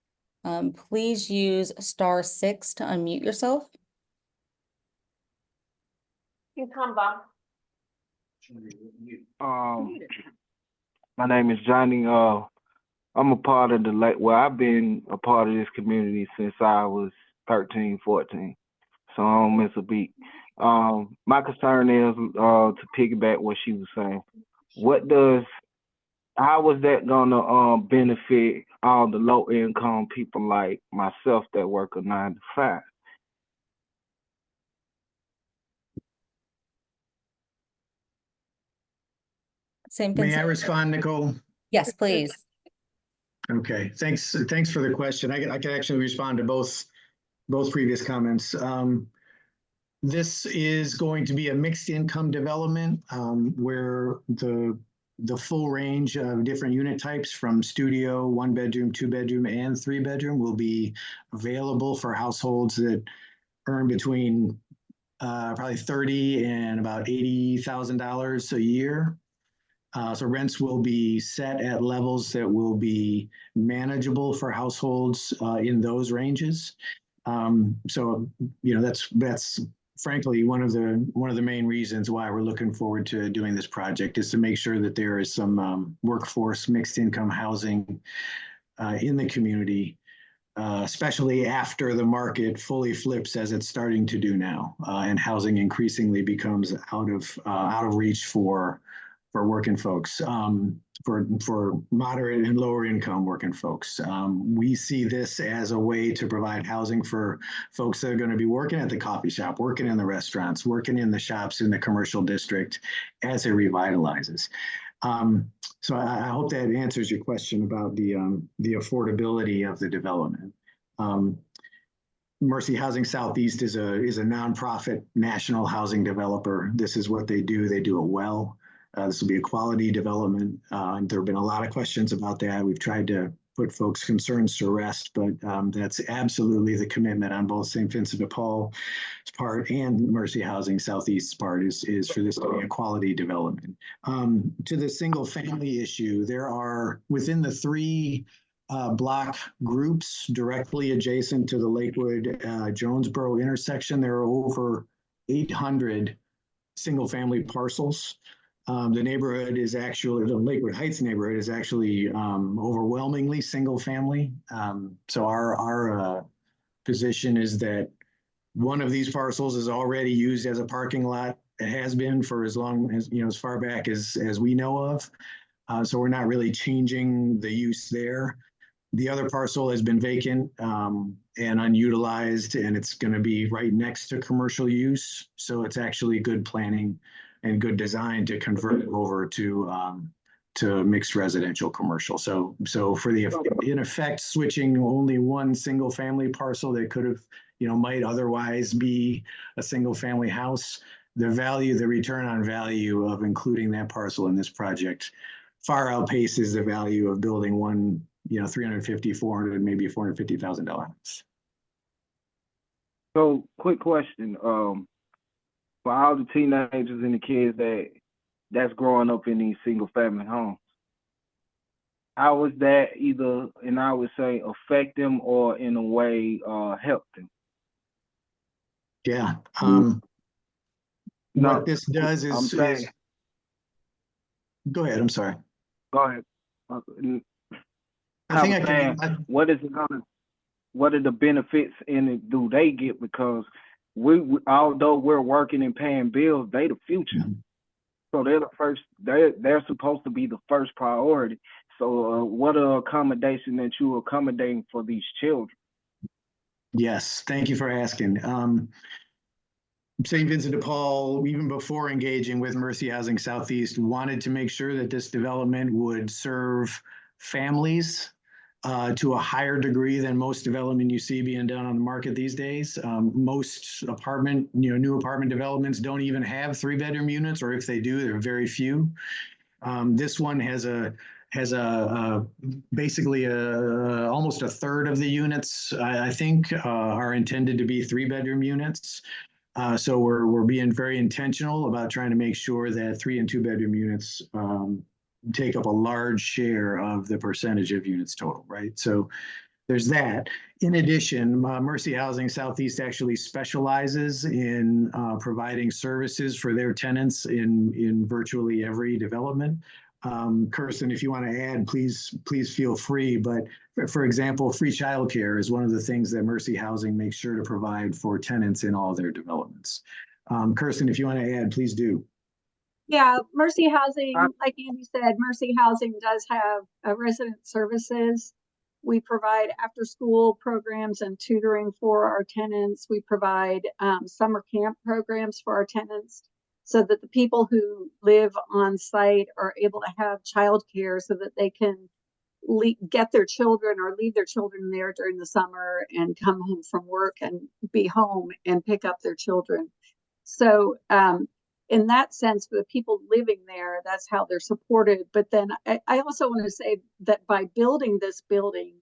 Please use *6 to unmute yourself. You can come, Bob. My name is Johnny. I'm a part of I've been a part of this community since I was 13, 14. So I don't miss a beat. My concern is to piggyback what she was saying. How is that gonna benefit all the low income people like myself that work a 9 to 5? Same May I respond, Nicole? Yes, please. Okay, thanks for the question. I can actually respond to both previous comments. This is going to be a mixed income development where the full range of different unit types from studio, 1 bedroom, 2 bedroom, and 3 bedroom will be available for households that earn between probably $30,000 and about $80,000 a year. So rents will be set at levels that will be manageable for households in those ranges. So that's frankly one of the main reasons why we're looking forward to doing this project, is to make sure that there is some workforce mixed income housing in the community, especially after the market fully flips as it's starting to do now, and housing increasingly becomes out of reach for working folks, for moderate and lower income working folks. We see this as a way to provide housing for folks that are going to be working at the coffee shop, working in the restaurants, working in the shops in the commercial district as it revitalizes. So I hope that answers your question about the affordability of the development. Mercy Housing Southeast is a nonprofit national housing developer. This is what they do. They do it well. This will be a quality development. There have been a lot of questions about that. We've tried to put folks' concerns to rest, but that's absolutely the commitment on both St. Vincent de Paul's part and Mercy Housing Southeast's part is for this to be a quality development. To the single family issue, there are within the three block groups directly adjacent to the Lakewood Jonesboro intersection, there are over 800 single family parcels. The neighborhood is actually, the Lakewood Heights neighborhood is actually overwhelmingly single family. So our position is that one of these parcels is already used as a parking lot. It has been for as long as, as far back as we know of. So we're not really changing the use there. The other parcel has been vacant and unutilized, and it's going to be right next to commercial use. So it's actually good planning and good design to convert it over to mixed residential commercial. So for the, in effect, switching only one single family parcel that could have, might otherwise be a single family house, the return on value of including that parcel in this project far outpaces the value of building one, $350,000, $400,000, maybe $450,000 house. So, quick question: for all the teenagers and the kids that's growing up in these single family homes, how is that either, and I would say, affect them or in a way help them? Yeah. No, what this does is go ahead. I'm sorry. Go ahead. I think I can. What is it gonna? What are the benefits in it? Do they get, because we although we're working and paying bills, they the future. Mm-hmm. So they're the first. They're supposed to be the first priority. So what are accommodation that you are accommodating for these children? Yes, thank you for asking. St. Vincent de Paul, even before engaging with Mercy Housing Southeast, wanted to make sure that this development would serve families to a higher degree than most development you see being done on the market these days. Most new apartment developments don't even have 3-bedroom units, or if they do, they're very few. This one has basically almost a third of the units, I think, are intended to be 3-bedroom units. So we're being very intentional about trying to make sure that 3 and 2-bedroom units take up a large share of the percentage of units total, right? So there's that. In addition, Mercy Housing Southeast actually specializes in providing services for their tenants in virtually every development. Kirsten, if you want to add, please feel free. But for example, free childcare is one of the things that Mercy Housing makes sure to provide for tenants in all their developments. Kirsten, if you want to add, please do. Yeah, Mercy Housing, like Andy said, Mercy Housing does have resident services. We provide after-school programs and tutoring for our tenants. We provide summer camp programs for our tenants so that the people who live on site are able to have childcare so that they can get their children or leave their children there during the summer and come home from work and be home and pick up their children. So in that sense, for the people living there, that's how they're supported. But then I also want to say that by building this building,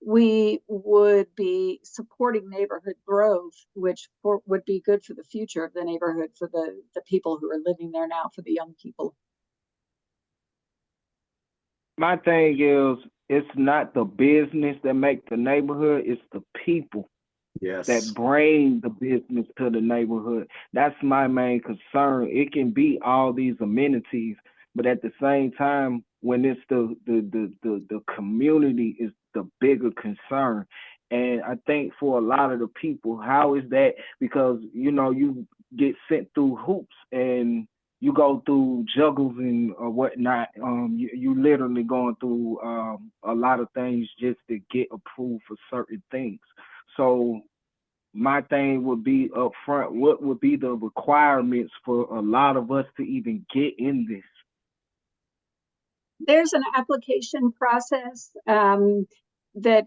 we would be supporting neighborhood growth, which would be good for the future of the neighborhood, for the people who are living there now, for the young people. My thing is, it's not the business that make the neighborhood, it's the people. Yes. That bring the business to the neighborhood. That's my main concern. It can be all these amenities, but at the same time, when it's the community is the bigger concern. And I think for a lot of the people, how is that? Because you get sent through hoops and you go through juggles and or whatnot. You literally going through a lot of things just to get approved for certain things. So my thing would be up front, what would be the requirements for a lot of us to even get in this? There's an application process that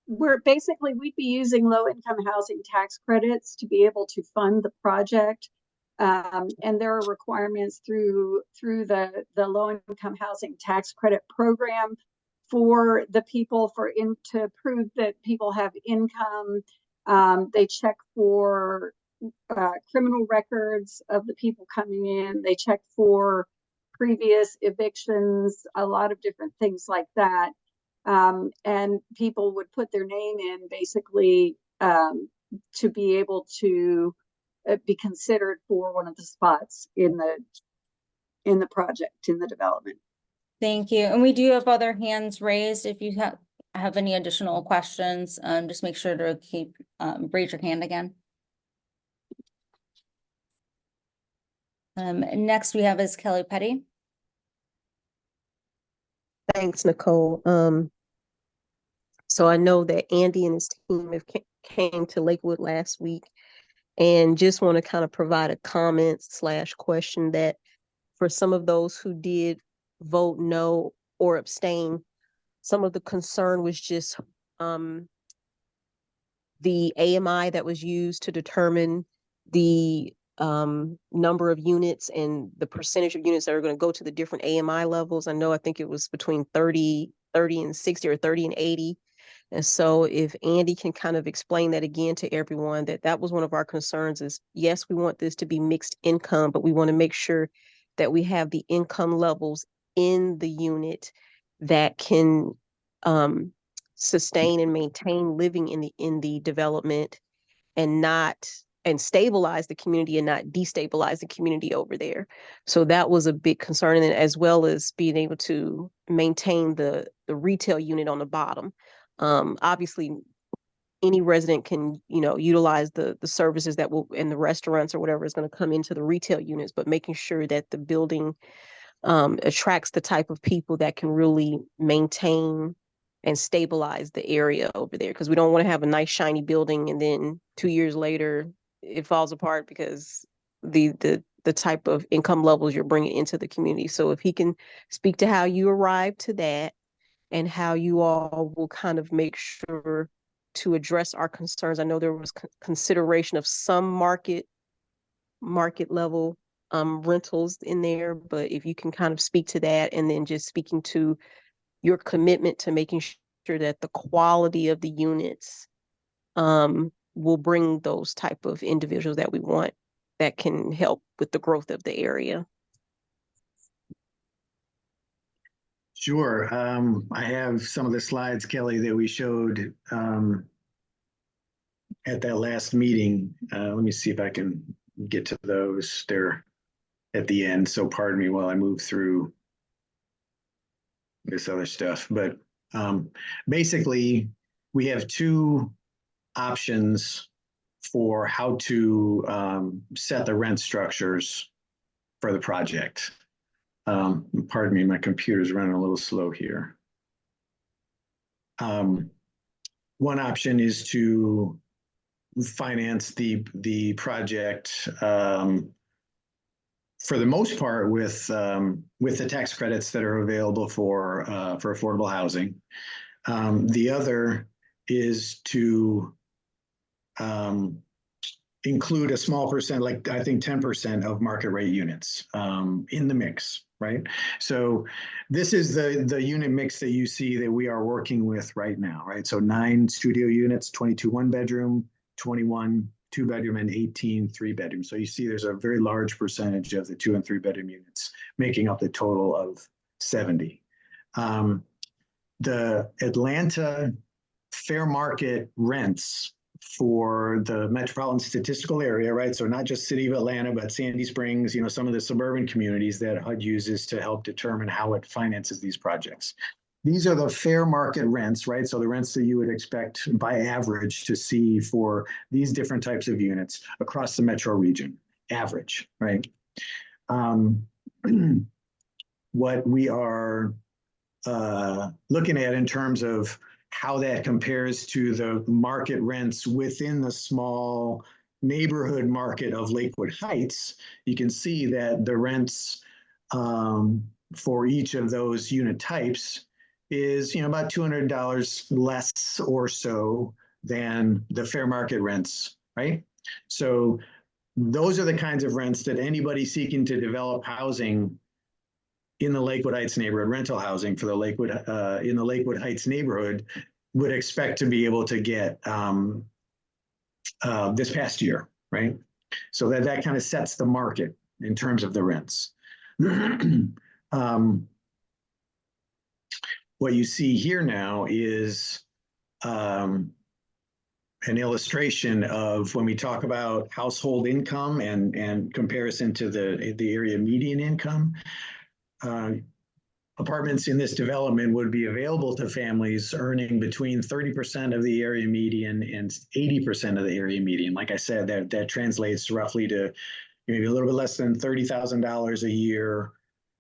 we'd be using low-income housing tax credits to be able to fund the project. And there are requirements through the low-income housing tax credit program for the people to prove that people have income. They check for criminal records of the people coming in. They check for previous evictions, a lot of different things like that. And people would put their name in basically to be able to be considered for one of the spots in the project, in the development. Thank you. And we do have other hands raised. If you have any additional questions, just make sure to raise your hand again. Next we have is Kelly Petty. Thanks, Nicole. So I know that Andy and his team came to Lakewood last week, and just want to kind of provide a comment / question that for some of those who did vote no or abstain, some of the concern was just the AMI that was used to determine the number of units and the percentage of units that are going to go to the different AMI levels. I think it was between 30 and 60 or 30 and 80. And so if Andy can kind of explain that again to everyone, that was one of our concerns is, yes, we want this to be mixed income, but we want to make sure that we have the income levels in the unit that can sustain and maintain living in the development and stabilize the community and not destabilize the community over there. So that was a big concern, and as well as being able to maintain the retail unit on the bottom. Obviously, any resident can, utilize the services that will in the restaurants or whatever is going to come into the retail units, but making sure that the building attracts the type of people that can really maintain and stabilize the area over there. Because we don't want to have a nice shiny building and then 2 years later it falls apart because the type of income levels you're bringing into the community. So if he can speak to how you arrived to that and how you all will kind of make sure to address our concerns. I know there was consideration of some market level rentals in there, but if you can kind of speak to that, and then just speaking to your commitment to making sure that the quality of the units will bring those type of individuals that we want that can help with the growth of the area. Sure. I have some of the slides, Kelly, that we showed at that last meeting. Let me see if I can get to those. They're at the end, so pardon me while I move through this other stuff. But basically, we have two options for how to set the rent structures for the project. Pardon me, my computer's running a little slow here. One option is to finance the project for the most part with the tax credits that are available for affordable housing. The other is to include a small percent, like I think 10% of market rate units in the mix, right? So this is the unit mix that you see that we are working with right now, right? So 9 studio units, 22 1-bedroom, 21 2-bedroom, and 18 3-bedroom. So you see there's a very large percentage of the 2 and 3-bedroom units making up the total of 70. The Atlanta fair market rents for the metropolitan statistical area, right? So not just city of Atlanta, but Sandy Springs, some of the suburban communities that HUD uses to help determine how it finances these projects. These are the fair market rents, right? So the rents that you would expect by average to see for these different types of units across the metro region, average, right? What we are looking at in terms of how that compares to the market rents within the small neighborhood market of Lakewood Heights, you can see that the rents for each of those unit types is, about $200 less or so than the fair market rents, right? So those are the kinds of rents that anybody seeking to develop housing in the Lakewood Heights neighborhood, rental housing for the Lakewood, in the Lakewood Heights neighborhood, would expect to be able to get this past year, right? So that kind of sets the market in terms of the rents. What you see here now is an illustration of when we talk about household income and comparison to the area median income. Apartments in this development would be available to families earning between 30% of the area median and 80% of the area median. Like I said, that translates roughly to maybe a little bit less than $30,000 a year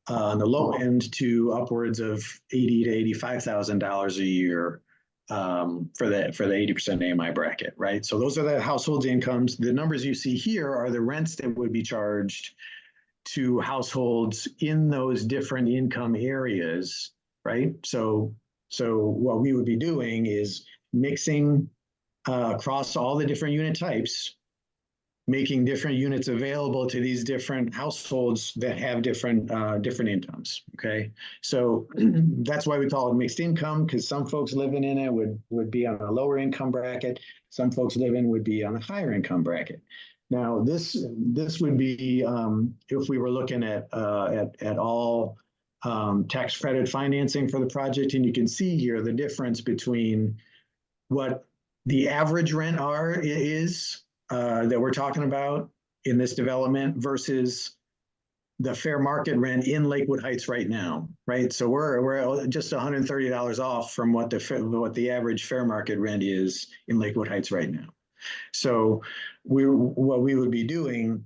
on the low end to upwards of $80,000 to $85,000 a year for the 80% AMI bracket, right? So those are the household incomes. The numbers you see here are the rents that would be charged to households in those different income areas, right? So what we would be doing is mixing across all the different unit types, making different units available to these different households that have different incomes, okay? So that's why we call it mixed income, because some folks living in it would be on a lower income bracket. Some folks living would be on a higher income bracket. Now, this would be if we were looking at all tax credit financing for the project, and you can see here the difference between what the average rent is that we're talking about in this development versus the fair market rent in Lakewood Heights right now, right? So we're just $130 off from what the average fair market rent is in Lakewood Heights right now. So what we would be doing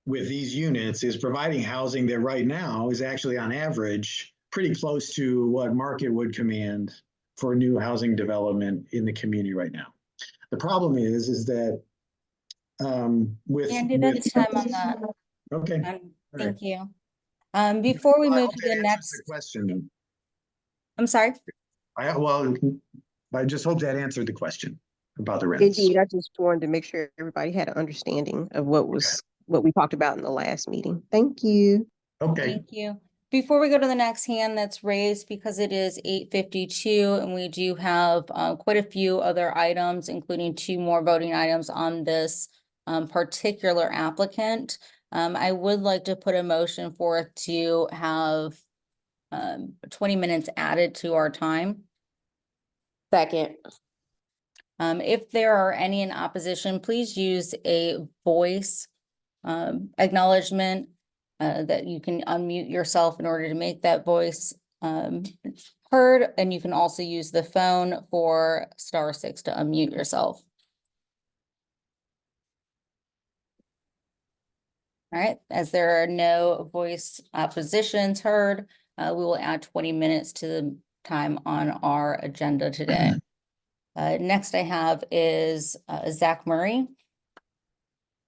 with these units is providing housing that right now is actually on average pretty close to what market would command for new housing development in the community right now. The problem is that Andy, that's time on that. Okay. Thank you. Before we move to the The next, question. I'm sorry. I just hope that answered the question about the rents. Indeed, I just wanted to make sure everybody had an understanding of what we talked about in the last meeting. Thank you. Okay. Thank you. Before we go to the next hand that's raised, because it is 8:52 and we do have quite a few other items, including 2 more voting items on this particular applicant. I would like to put a motion forth to have 20 minutes added to our time. Second. If there are any in opposition, please use a voice acknowledgement that you can unmute yourself in order to make that voice heard. And you can also use the phone for *6 to unmute yourself. All right, as there are no voice oppositions heard, we will add 20 minutes to the time on our agenda today. Next I have is Zach Murray.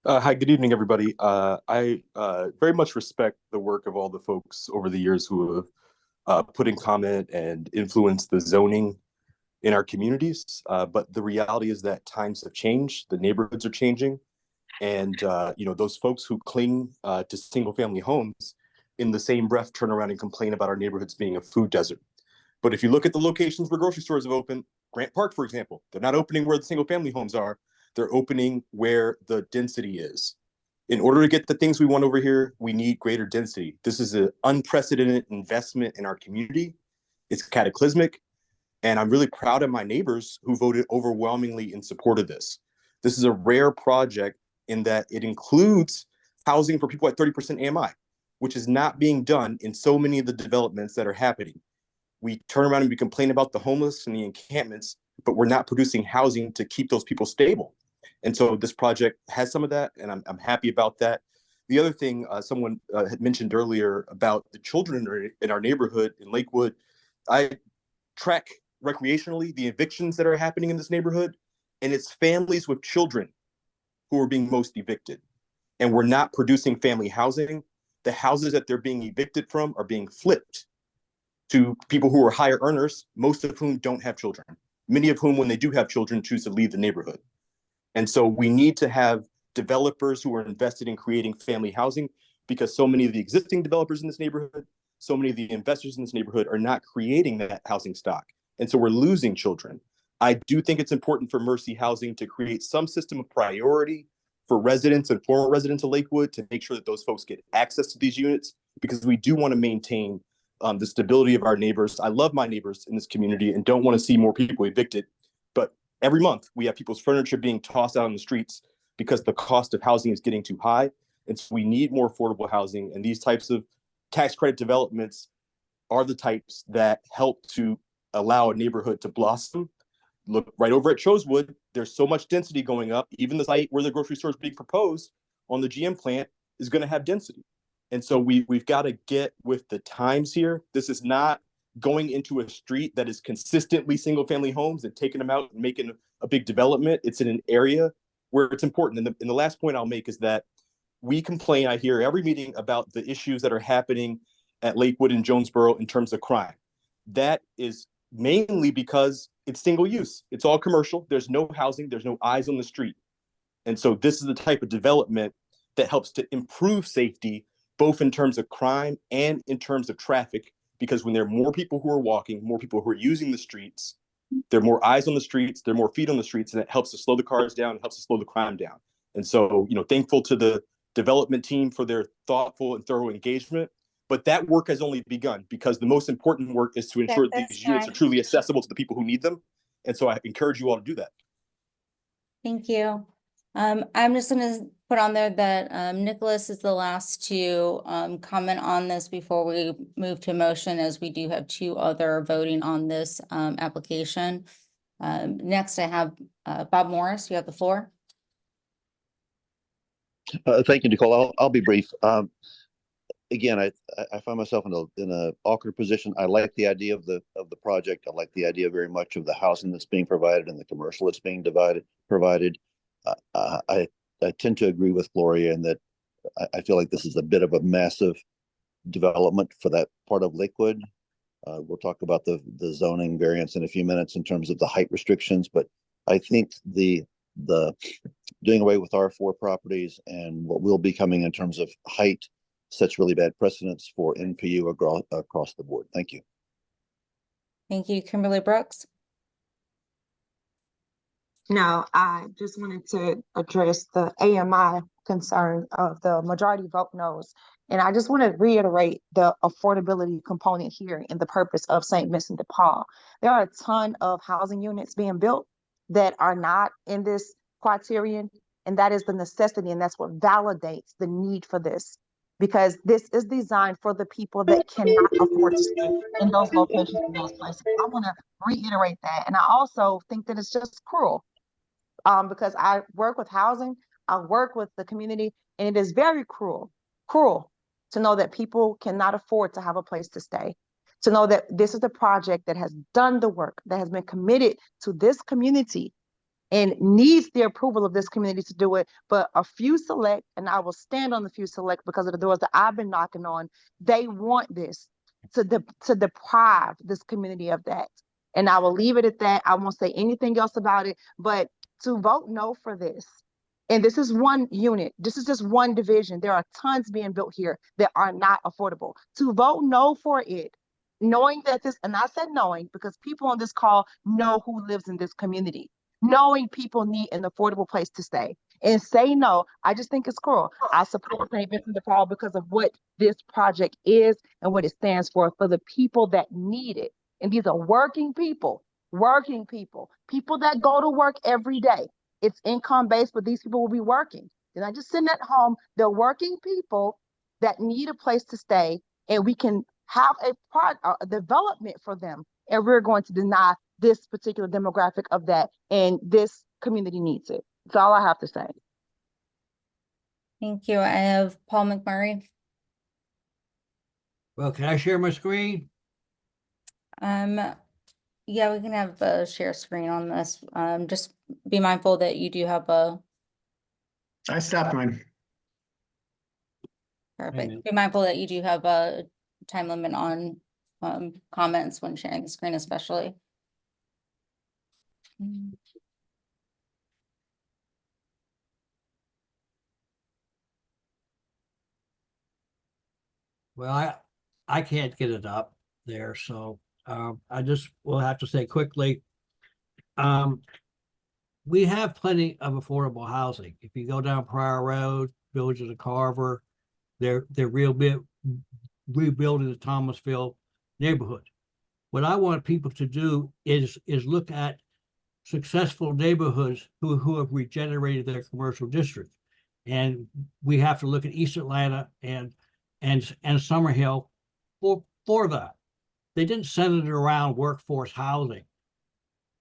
Hi, good evening, everybody. I very much respect the work of all the folks over the years who have put in comment and influenced the zoning in our communities. But the reality is that times have changed, the neighborhoods are changing, and those folks who cling to single-family homes in the same breath turn around and complain about our neighborhoods being a food desert. But if you look at the locations where grocery stores have opened, Grant Park, for example, they're not opening where the single-family homes are. They're opening where the density is. In order to get the things we want over here, we need greater density. This is an unprecedented investment in our community. It's cataclysmic. And I'm really proud of my neighbors who voted overwhelmingly in support of this. This is a rare project in that it includes housing for people at 30% AMI, which is not being done in so many of the developments that are happening. We turn around and we complain about the homeless and the encampments, but we're not producing housing to keep those people stable. And so this project has some of that, and I'm happy about that. The other thing someone had mentioned earlier about the children in our neighborhood in Lakewood, I track recreationally the evictions that are happening in this neighborhood, and it's families with children who are being most evicted. And we're not producing family housing. The houses that they're being evicted from are being flipped. to people who are higher earners, most of whom don't have children, many of whom, when they do have children, choose to leave the neighborhood. And so we need to have developers who are invested in creating family housing, because so many of the existing developers in this neighborhood, so many of the investors in this neighborhood are not creating that housing stock. And so we're losing children. I do think it's important for Mercy Housing to create some system of priority for residents and former residents of Lakewood to make sure that those folks get access to these units, because we do want to maintain the stability of our neighbors. I love my neighbors in this community and don't want to see more people evicted. But every month we have people's furniture being tossed out on the streets because the cost of housing is getting too high. And so we need more affordable housing. And these types of tax credit developments are the types that help to allow a neighborhood to blossom. Look right over at Chosewood. There's so much density going up. Even the site where the grocery store is being proposed on the GM plant is going to have density. And so we've got to get with the times here. This is not going into a street that is consistently single family homes and taking them out and making a big development. It's in an area where it's important. And the last point I'll make is that we complain, I hear every meeting, about the issues that are happening at Lakewood and Jonesboro in terms of crime. That is mainly because it's single use. It's all commercial. There's no housing. There's no eyes on the street. And so this is the type of development that helps to improve safety, both in terms of crime and in terms of traffic, because when there are more people who are walking, more people who are using the streets, there are more eyes on the streets, there are more feet on the streets, and it helps to slow the cars down, it helps to slow the crime down. And so, thankful to the development team for their thoughtful and thorough engagement. But that work has only begun, because the most important work is to ensure that these units are truly accessible to the people who need them. And so I encourage you all to do that. Thank you. I'm just gonna put on there that Nicholas is the last to comment on this before we move to motion, as we do have two other voting on this application. Next, I have Bob Morris. You have the floor. Thank you, Nicole. I'll be brief. Again, I find myself in a awkward position. I like the idea of the project. I like the idea very much of the housing that's being provided and the commercial that's being provided. I tend to agree with Gloria in that I feel like this is a bit of a massive development for that part of Lakewood. We'll talk about the zoning variance in a few minutes in terms of the height restrictions, but I think the doing away with R4 properties and what will be coming in terms of height sets really bad precedents for NPU across the board. Thank you. Thank you, Kimberly Brooks. No, I just wanted to address the AMI concern of the majority vote no's. And I just want to reiterate the affordability component here and the purpose of St. Vincent de Paul. There are a ton of housing units being built that are not in this criterion, and that is the necessity, and that's what validates the need for this, because this is designed for the people that cannot afford to stay in those locations, in those places. I want to reiterate that. And I also think that it's just cruel. Because I work with housing, I work with the community, and it is very cruel to know that people cannot afford to have a place to stay, to know that this is the project that has done the work, that has been committed to this community and needs the approval of this community to do it. But a few select, and I will stand on the few select because of the doors that I've been knocking on, they want this to deprive this community of that. And I will leave it at that. I won't say anything else about it, but to vote no for this. And this is one unit. This is just one division. There are tons being built here that are not affordable. To vote no for it, knowing that this, and I said knowing because people on this call know who lives in this community, knowing people need an affordable place to stay, and say no, I just think it's cruel. I support St. Vincent de Paul because of what this project is and what it stands for the people that need it. And these are working people that go to work every day. It's income-based, but these people will be working. They're not just sitting at home. They're working people that need a place to stay, and we can have a development for them. And we're going to deny this particular demographic of that, and this community needs it. That's all I have to say. Thank you. I have Paul McMurray. Well, can I share my screen? Yeah, we can have a share screen on this. Just be mindful that you do have a. I stopped mine. Perfect. Be mindful that you do have a time limit on comments when sharing the screen especially. Well, I can't get it up there, so I just will have to say quickly, we have plenty of affordable housing. If you go down Prior Road, Villages of Carver, they're rebuilding the Thomasville neighborhood. What I want people to do is look at successful neighborhoods who have regenerated their commercial district. And we have to look at East Atlanta and Summerhill for that. They didn't center it around workforce housing.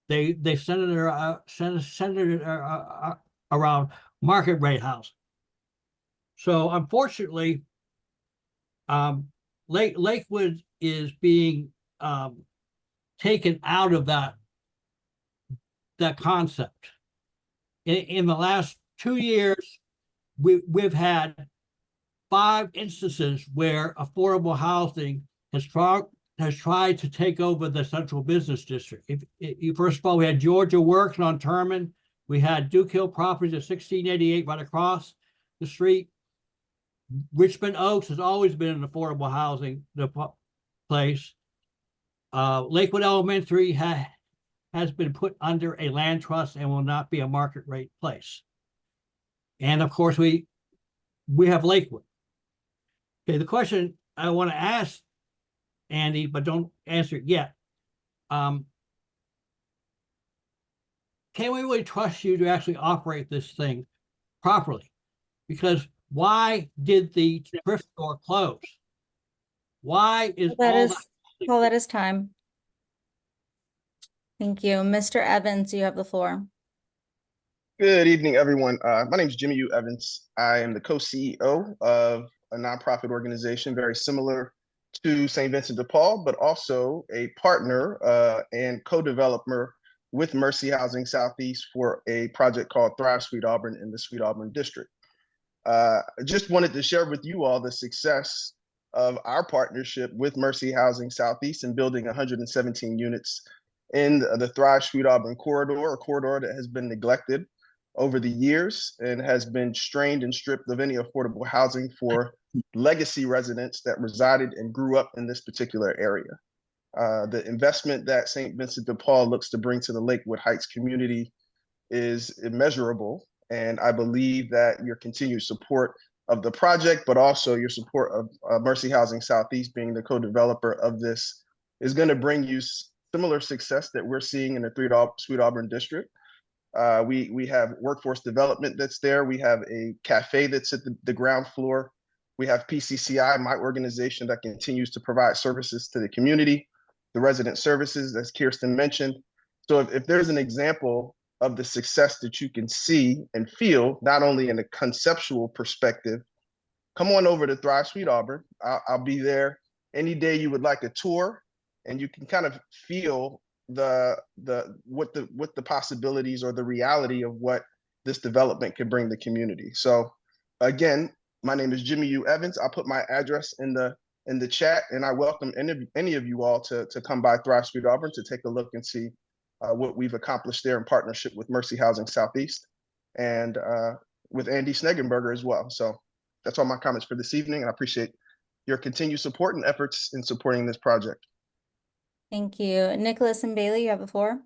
They centered it around market rate housing. So unfortunately, Lakewood is being taken out of that concept. In the last 2 years, we've had 5 instances where affordable housing has tried to take over the central business district. First of all, we had Georgia Works on Terman. We had Duke Hill Properties at 1688 right across the street. Richmond Oaks has always been an affordable housing place. Lakewood Elementary has been put under a land trust and will not be a market rate place. And of course, we have Lakewood. Okay, the question I want to ask Andy, but don't answer it yet. Can we really trust you to actually operate this thing properly? Because why did the thrift store close? Why is Paul, that is time. Thank you. Mr. Evans, you have the floor. Good evening, everyone. My name is Jimmy U. Evans. I am the co-CEO of a nonprofit organization very similar to St. Vincent de Paul, but also a partner and co-developer with Mercy Housing Southeast for a project called Thrive Sweet Auburn in the Sweet Auburn District. I just wanted to share with you all the success of our partnership with Mercy Housing Southeast in building 117 units in the Thrive Sweet Auburn corridor, a corridor that has been neglected over the years and has been strained and stripped of any affordable housing for legacy residents that resided and grew up in this particular area. The investment that St. Vincent de Paul looks to bring to the Lakewood Heights community is immeasurable. And I believe that your continued support of the project, but also your support of Mercy Housing Southeast being the co-developer of this, is going to bring you similar success that we're seeing in the Sweet Auburn district. We have workforce development that's there. We have a cafe that's at the ground floor. We have PCCI, my organization, that continues to provide services to the community, the resident services, as Kirsten mentioned. So if there's an example of the success that you can see and feel, not only in a conceptual perspective, come on over to Thrive Sweet Auburn. I'll be there any day you would like a tour, and you can kind of feel what the possibilities or the reality of what this development can bring the community. So again, my name is Jimmy U. Evans. I'll put my address in the chat, and I welcome any of you all to come by Thrive Sweet Auburn to take a look and see what we've accomplished there in partnership with Mercy Housing Southeast and with Andy Snegenberger as well. So that's all my comments for this evening, and I appreciate your continued support and efforts in supporting this project. Thank you. Nicholas and Bailey, you have the floor.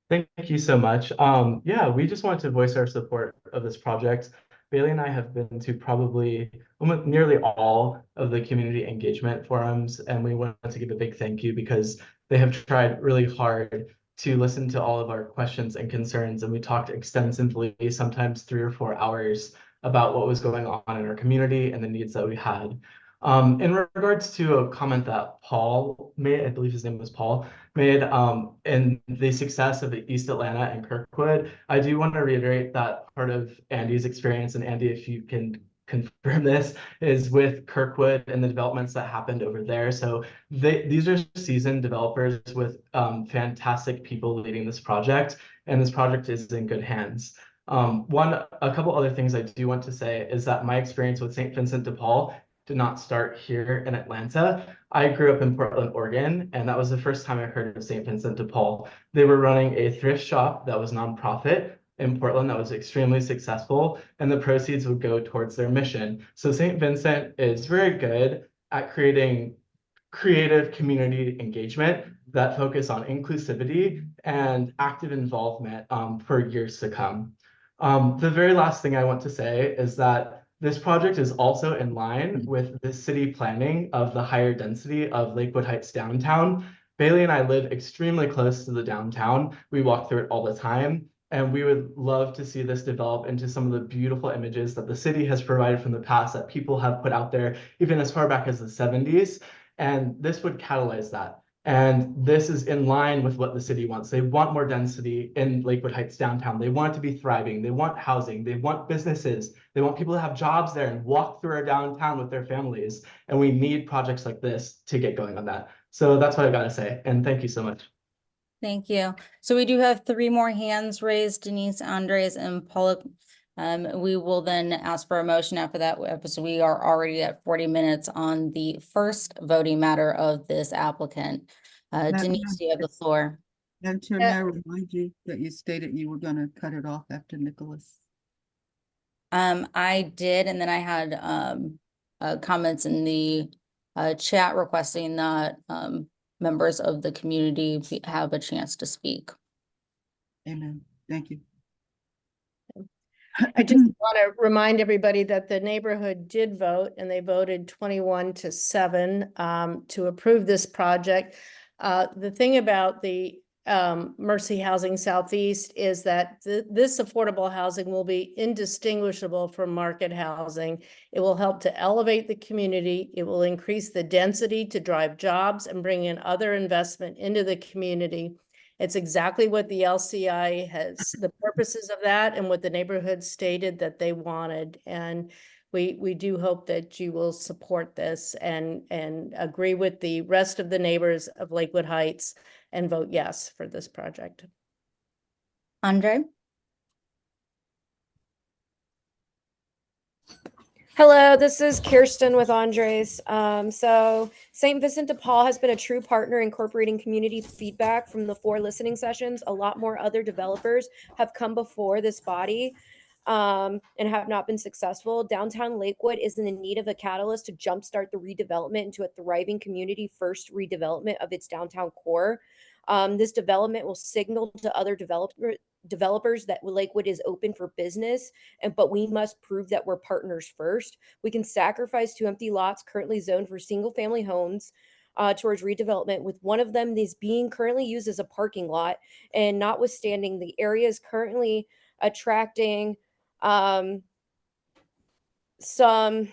Thank you so much. Yeah, we just wanted to voice our support of this project. Bailey and I have been to probably nearly all of the community engagement forums, and we want to give a big thank you because they have tried really hard to listen to all of our questions and concerns, and we talked extensively, sometimes 3 or 4 hours, about what was going on in our community and the needs that we had. In regards to a comment that Paul made, I believe his name was Paul, made in the success of East Atlanta and Kirkwood, I do want to reiterate that part of Andy's experience, and Andy, if you can confirm this, is with Kirkwood and the developments that happened over there. So these are seasoned developers with fantastic people leading this project, and this project is in good hands. A couple other things I do want to say is that my experience with St. Vincent de Paul did not start here in Atlanta. I grew up in Portland, Oregon, and that was the first time I heard of St. Vincent de Paul. They were running a thrift shop that was nonprofit in Portland that was extremely successful, and the proceeds would go towards their mission. So St. Vincent is very good at creating creative community engagement that focus on inclusivity and active involvement for years to come. The very last thing I want to say is that this project is also in line with the city planning of the higher density of Lakewood Heights downtown. Bailey and I live extremely close to the downtown. We walk through it all the time, and we would love to see this develop into some of the beautiful images that the city has provided from the past that people have put out there, even as far back as the 70s. And this would catalyze that. And this is in line with what the city wants. They want more density in Lakewood Heights downtown. They want it to be thriving. They want housing. They want businesses. They want people to have jobs there and walk through our downtown with their families. And we need projects like this to get going on that. So that's what I got to say. And thank you so much. Thank you. So we do have 3 more hands raised, Denise, Andres, and Paula. We will then ask for a motion after that, so we are already at 40 minutes on the first voting matter of this applicant. Denise, you have the floor. Madam Chair, may I remind you that you stated you were going to cut it off after Nicholas? I did, and then I had comments in the chat requesting that members of the community have a chance to speak. Amen. Thank you. I just want to remind everybody that the neighborhood did vote, and they voted 21-7 to approve this project. The thing about the Mercy Housing Southeast is that this affordable housing will be indistinguishable from market housing. It will help to elevate the community. It will increase the density to drive jobs and bring in other investment into the community. It's exactly what the LCI has, the purposes of that, and what the neighborhood stated that they wanted. And we do hope that you will support this and agree with the rest of the neighbors of Lakewood Heights and vote yes for this project. Andre? Hello, this is Kirsten with Andres. So St. Vincent de Paul has been a true partner incorporating community feedback from the 4 listening sessions. A lot more other developers have come before this body and have not been successful. Downtown Lakewood is in need of a catalyst to jumpstart the redevelopment into a thriving community first redevelopment of its downtown core. This development will signal to other developers that Lakewood is open for business, but we must prove that we're partners first. We can sacrifice 2 empty lots currently zoned for single family homes towards redevelopment, with one of them is being currently used as a parking lot, and notwithstanding the area is currently attracting some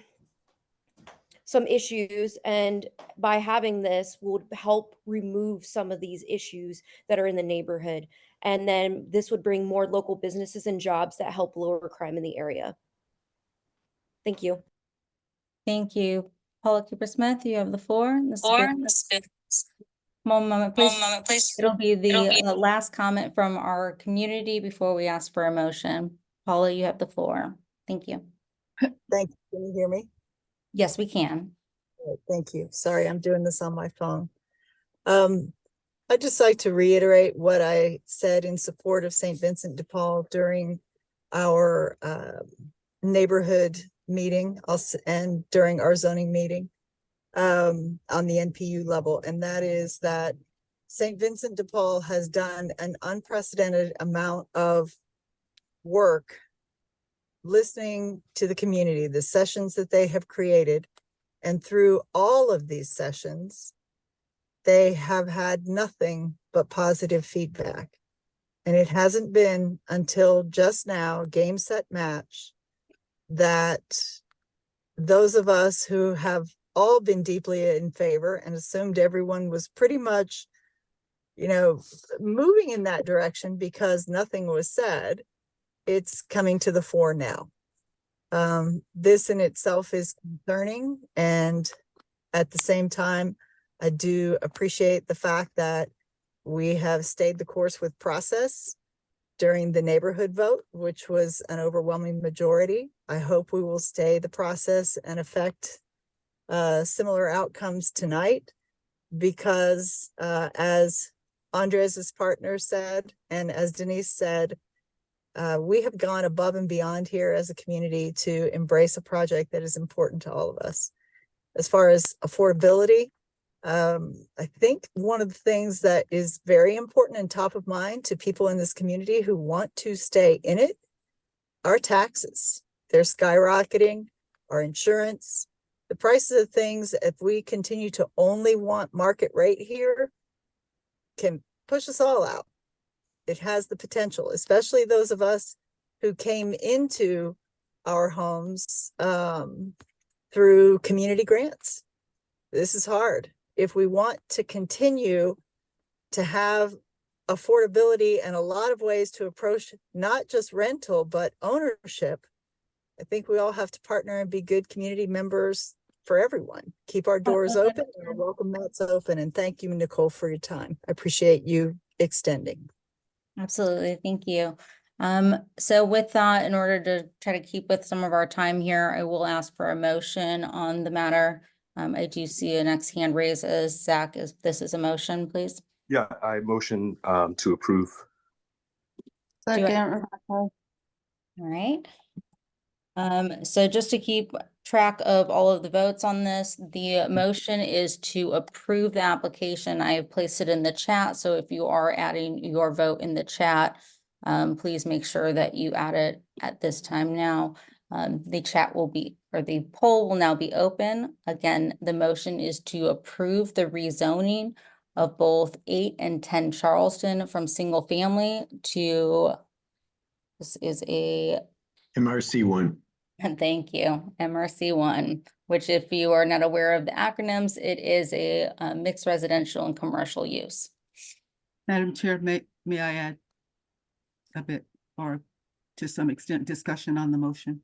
issues, and by having this will help remove some of these issues that are in the neighborhood. And then this would bring more local businesses and jobs that help lower crime in the area. Thank you. Thank you. Paula Cooper-Smith, you have the floor. One moment, please. It'll be the last comment from our community before we ask for a motion. Paula, you have the floor. Thank you. Thank you. Can you hear me? Yes, we can. Great, thank you. Sorry, I'm doing this on my phone. I'd just like to reiterate what I said in support of St. Vincent de Paul during our neighborhood meeting and during our zoning meeting on the NPU level. And that is that St. Vincent de Paul has done an unprecedented amount of work listening to the community, the sessions that they have created. And through all of these sessions, they have had nothing but positive feedback. And it hasn't been until just now, game, set, match, that those of us who have all been deeply in favor and assumed everyone was pretty much, moving in that direction because nothing was said, it's coming to the fore now. This in itself is concerning, and at the same time, I do appreciate the fact that we have stayed the course with process during the neighborhood vote, which was an overwhelming majority. I hope we will stay the process and affect similar outcomes tonight because as Andres's partner said, and as Denise said, we have gone above and beyond here as a community to embrace a project that is important to all of us. As far as affordability, I think one of the things that is very important and top of mind to people in this community who want to stay in it are taxes. They're skyrocketing, our insurance, the prices of things, if we continue to only want market rate here, can push us all out. It has the potential, especially those of us who came into our homes through community grants. This is hard. If we want to continue to have affordability and a lot of ways to approach not just rental, but ownership, I think we all have to partner and be good community members for everyone. Keep our doors open, our welcome mats open, and thank you, Nicole, for your time. I appreciate you extending. Absolutely, thank you. So with that, in order to try to keep with some of our time here, I will ask for a motion on the matter. I do see a next hand raised as Zach. Is this is a motion, please? Yeah, I motion to approve. Second. All right. So just to keep track of all of the votes on this, the motion is to approve the application. I have placed it in the chat, so if you are adding your vote in the chat, please make sure that you add it at this time now. The chat will be, or the poll will now be open. Again, the motion is to approve the rezoning of both 8 and 10 Charleston from single family to, this is a MRC1. and thank you, MRC1, which if you are not aware of the acronyms, it is a mixed residential and commercial use. Madam Chair, may I add a bit or to some extent discussion on the motion?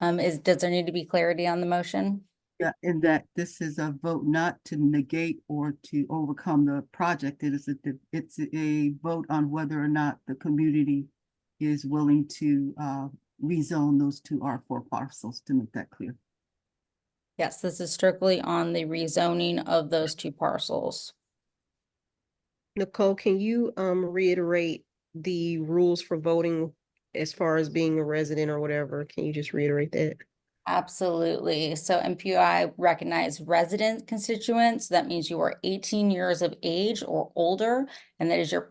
Does there need to be clarity on the motion? Yeah, in that this is a vote not to negate or to overcome the project. It's a vote on whether or not the community is willing to rezone those two R4 parcels, to make that clear. Yes, this is strictly on the rezoning of those 2 parcels. Nicole, can you reiterate the rules for voting as far as being a resident or whatever? Can you just reiterate that? Absolutely. So NPU-Y recognize resident constituents. That means you are 18 years of age or older, and that is your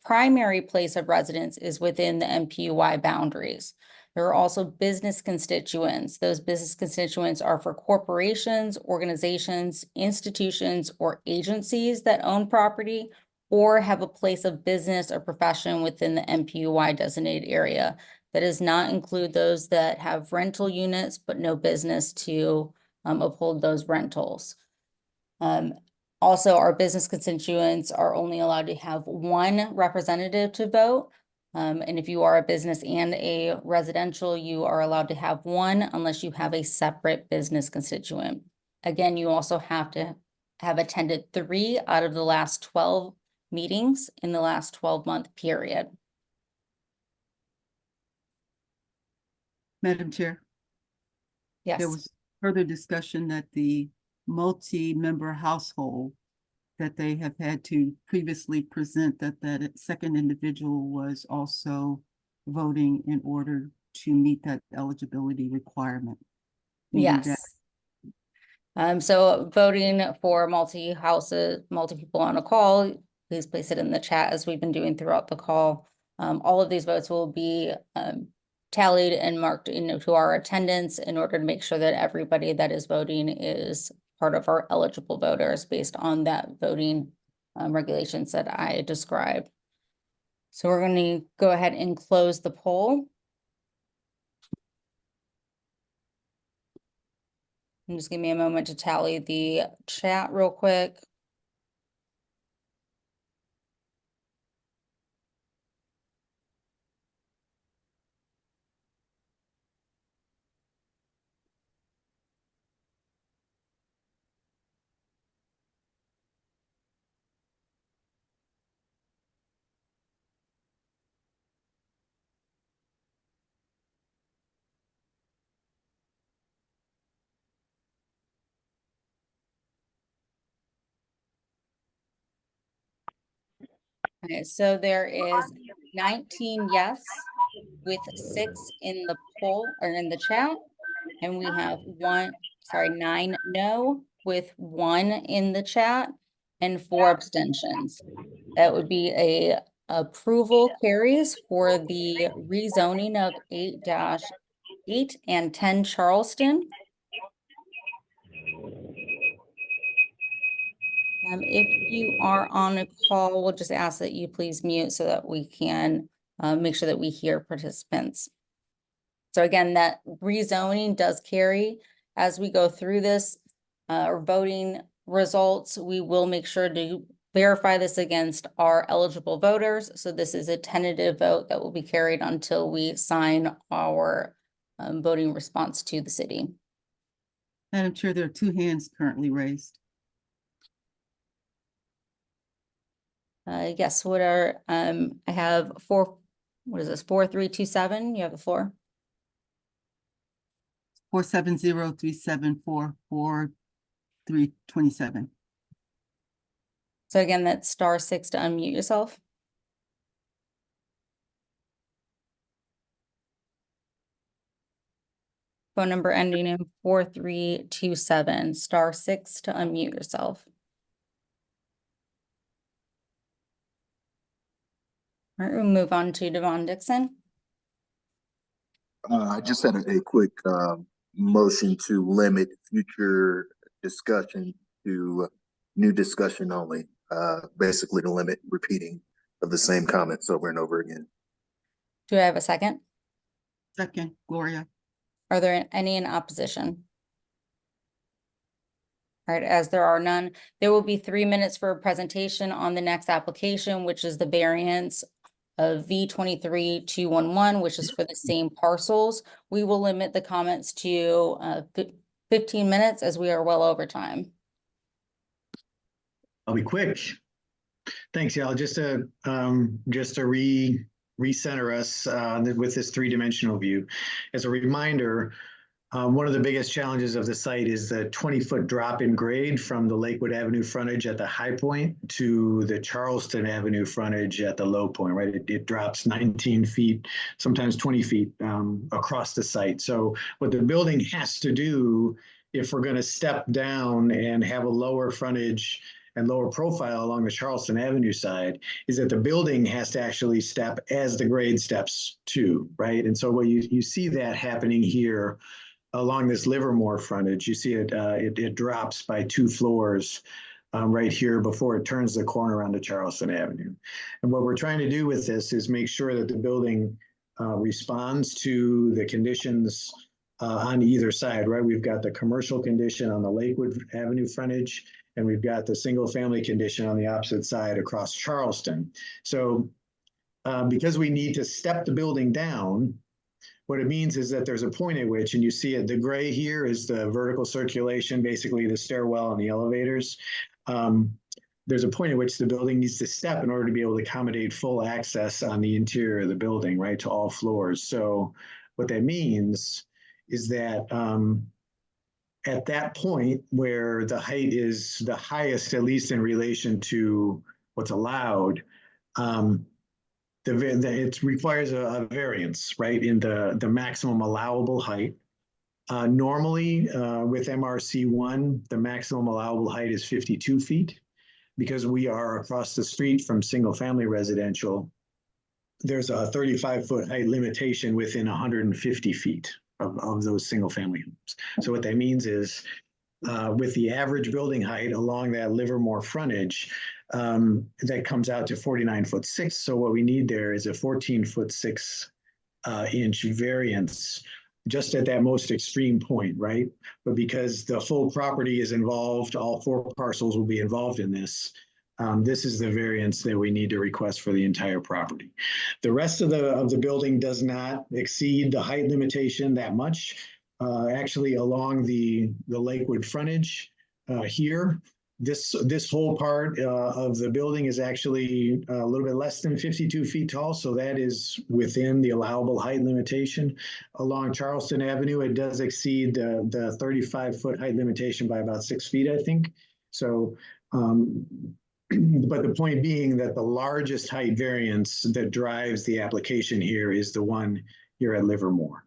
primary place of residence is within the NPU-Y boundaries. There are also business constituents. Those business constituents are for corporations, organizations, institutions, or agencies that own property or have a place of business or profession within the NPU-Y designated area. That does not include those that have rental units, but no business to uphold those rentals. Also, our business constituents are only allowed to have 1 representative to vote. And if you are a business and a residential, you are allowed to have 1 unless you have a separate business constituent. Again, you also have to have attended 3 out of the last 12 meetings in the last 12-month period. Madam Chair. Yes. There was further discussion that the multi-member household that they have had to previously present that second individual was also voting in order to meet that eligibility requirement. Yes. So voting for multi people on a call, please place it in the chat as we've been doing throughout the call. All of these votes will be tallied and marked into our attendance in order to make sure that everybody that is voting is part of our eligible voters based on that voting regulations that I described. So we're going to go ahead and close the poll. And just give me a moment to tally the chat real quick. Okay, so there is 19 yes with 6 in the poll or in the chat. And we have 9 no with 1 in the chat and 4 abstentions. That would be a approval carries for the rezoning of 8-8 and 10 Charleston. If you are on a call, we'll just ask that you please mute so that we can make sure that we hear participants. So again, that rezoning does carry as we go through this voting results. We will make sure to verify this against our eligible voters. So this is a tentative vote that will be carried until we sign our voting response to the city. Madam Chair, there are 2 hands currently raised. Yes, what are, I have 4327, you have the floor. 470-374-4327. So again, that's *6 to unmute yourself. Phone number ending in 4327, *6 to unmute yourself. All right, we'll move on to Devon Dixon. I just had a quick motion to limit future discussion to new discussion only, basically to limit repeating of the same comments over and over again. Do I have a second? Second, Gloria. Are there any in opposition? All right, as there are none, there will be 3 minutes for a presentation on the next application, which is the variance of V23-211, which is for the same parcels. We will limit the comments to 15 minutes as we are well over time. I'll be quick. Thanks, y'all. Just to recenter us with this 3-dimensional view. As a reminder, one of the biggest challenges of the site is the 20-foot drop in grade from the Lakewood Avenue frontage at the high point to the Charleston Avenue frontage at the low point, right? It drops 19 feet, sometimes 20 feet across the site. So what the building has to do, if we're going to step down and have a lower frontage and lower profile along the Charleston Avenue side, is that the building has to actually step as the grade steps too, right? And so what you see that happening here along this Livermore frontage, you see it drops by 2 floors right here before it turns the corner onto Charleston Avenue. And what we're trying to do with this is make sure that the building responds to the conditions on either side, right? We've got the commercial condition on the Lakewood Avenue frontage, and we've got the single family condition on the opposite side across Charleston. So because we need to step the building down, what it means is that there's a point at which, and you see it, the gray here is the vertical circulation, basically the stairwell and the elevators. There's a point at which the building needs to step in order to be able to accommodate full access on the interior of the building, right, to all floors. So what that means is that at that point where the height is the highest, at least in relation to what's allowed, it requires a variance, right, in the maximum allowable height. Normally, with MRC1, the maximum allowable height is 52 feet. Because we are across the street from single-family residential, there's a 35-foot height limitation within 150 feet of those single-family homes. So what that means is, with the average building height along that Livermore frontage, that comes out to 49'6". So what we need there is a 14'6" inch variance just at that most extreme point, right? But because the full property is involved, all 4 parcels will be involved in this. This is the variance that we need to request for the entire property. The rest of the building does not exceed the height limitation that much. Actually, along the Lakewood frontage here, this whole part of the building is actually a little bit less than 52 feet tall, so that is within the allowable height limitation. Along Charleston Avenue, it does exceed the 35-foot height limitation by about 6 feet, I think. So But the point being that the largest height variance that drives the application here is the one here at Livermore.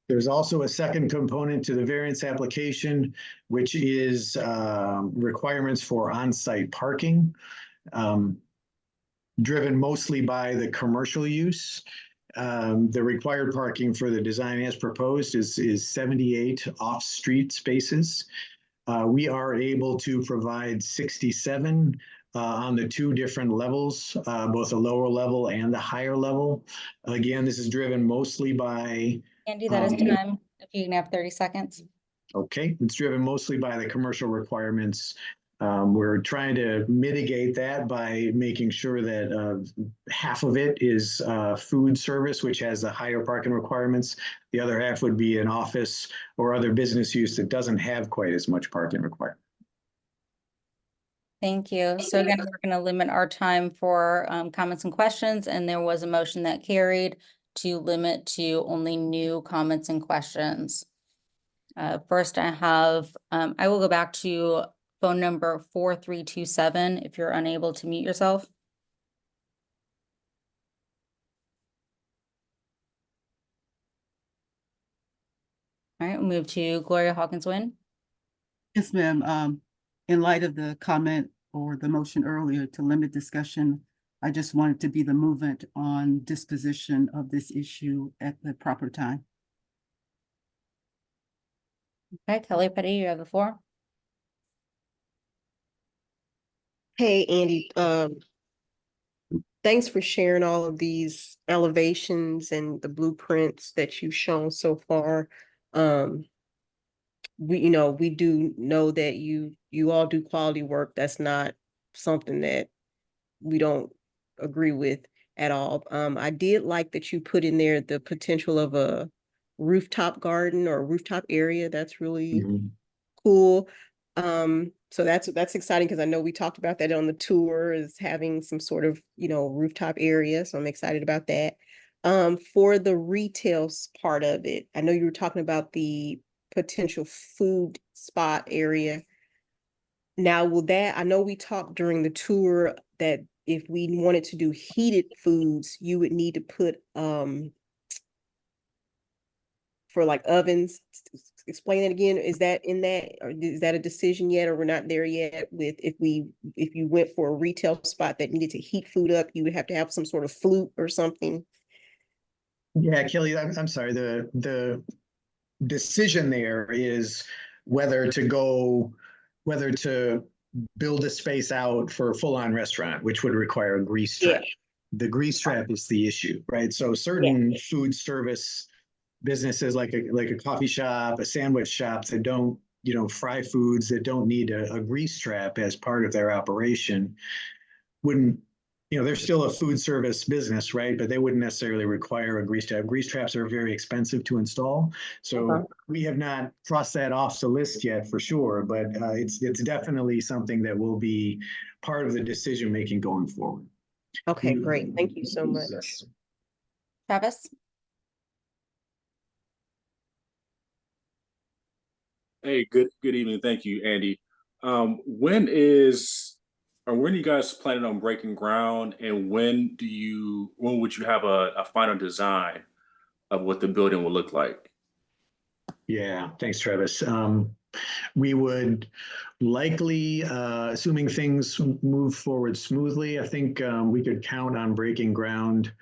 There's also a second component to the variance application, which is requirements for on-site parking, driven mostly by the commercial use. The required parking for the design as proposed is 78 off-street spaces. We are able to provide 67 on the two different levels, both the lower level and the higher level. Again, this is driven mostly by. Andy, that is time. If you can have 30 seconds. Okay, it's driven mostly by the commercial requirements. We're trying to mitigate that by making sure that half of it is food service, which has the higher parking requirements. The other half would be an office or other business use that doesn't have quite as much parking requirement. Thank you. So again, we're going to limit our time for comments and questions, and there was a motion that carried to limit to only new comments and questions. First, I will go back to phone number 4327 if you're unable to mute yourself. All right, we'll move to Gloria Hawkins-Wynn. Yes, ma'am. In light of the comment or the motion earlier to limit discussion, I just wanted to be the movement on disposition of this issue at the proper time. Okay, Kelly Petty, you have the floor. Hey, Andy, thanks for sharing all of these elevations and the blueprints that you've shown so far. We do know that you all do quality work. That's not something that we don't agree with at all. I did like that you put in there the potential of a rooftop garden or rooftop area. That's really cool. So that's exciting because I know we talked about that on the tour, is having some sort of, rooftop area. So I'm excited about that. For the retail part of it, I know you were talking about the potential food spot area. Now, I know we talked during the tour that if we wanted to do heated foods, you would need to put, for like ovens. Explain that again. Is that in that, or is that a decision yet, or we're not there yet with if you went for a retail spot that needed to heat food up, you would have to have some sort of flute or something? Yeah, Kelly, I'm sorry. The decision there is whether to build a space out for a full-on restaurant, which would require a grease trap. The grease trap is the issue, right? So certain food service businesses like a coffee shop, a sandwich shop that don't, fry foods, that don't need a grease trap as part of their operation wouldn't, they're still a food service business, right? But they wouldn't necessarily require a grease trap. Grease traps are very expensive to install. So we have not crossed that off the list yet for sure, but it's definitely something that will be part of the decision-making going forward. Okay, great. Thank you so much. Travis? Hey, good evening. Thank you, Andy. When are you guys planning on breaking ground, and when would you have a final design of what the building will look like? Yeah, thanks, Travis. We would likely, assuming things move forward smoothly, I think we could count on breaking ground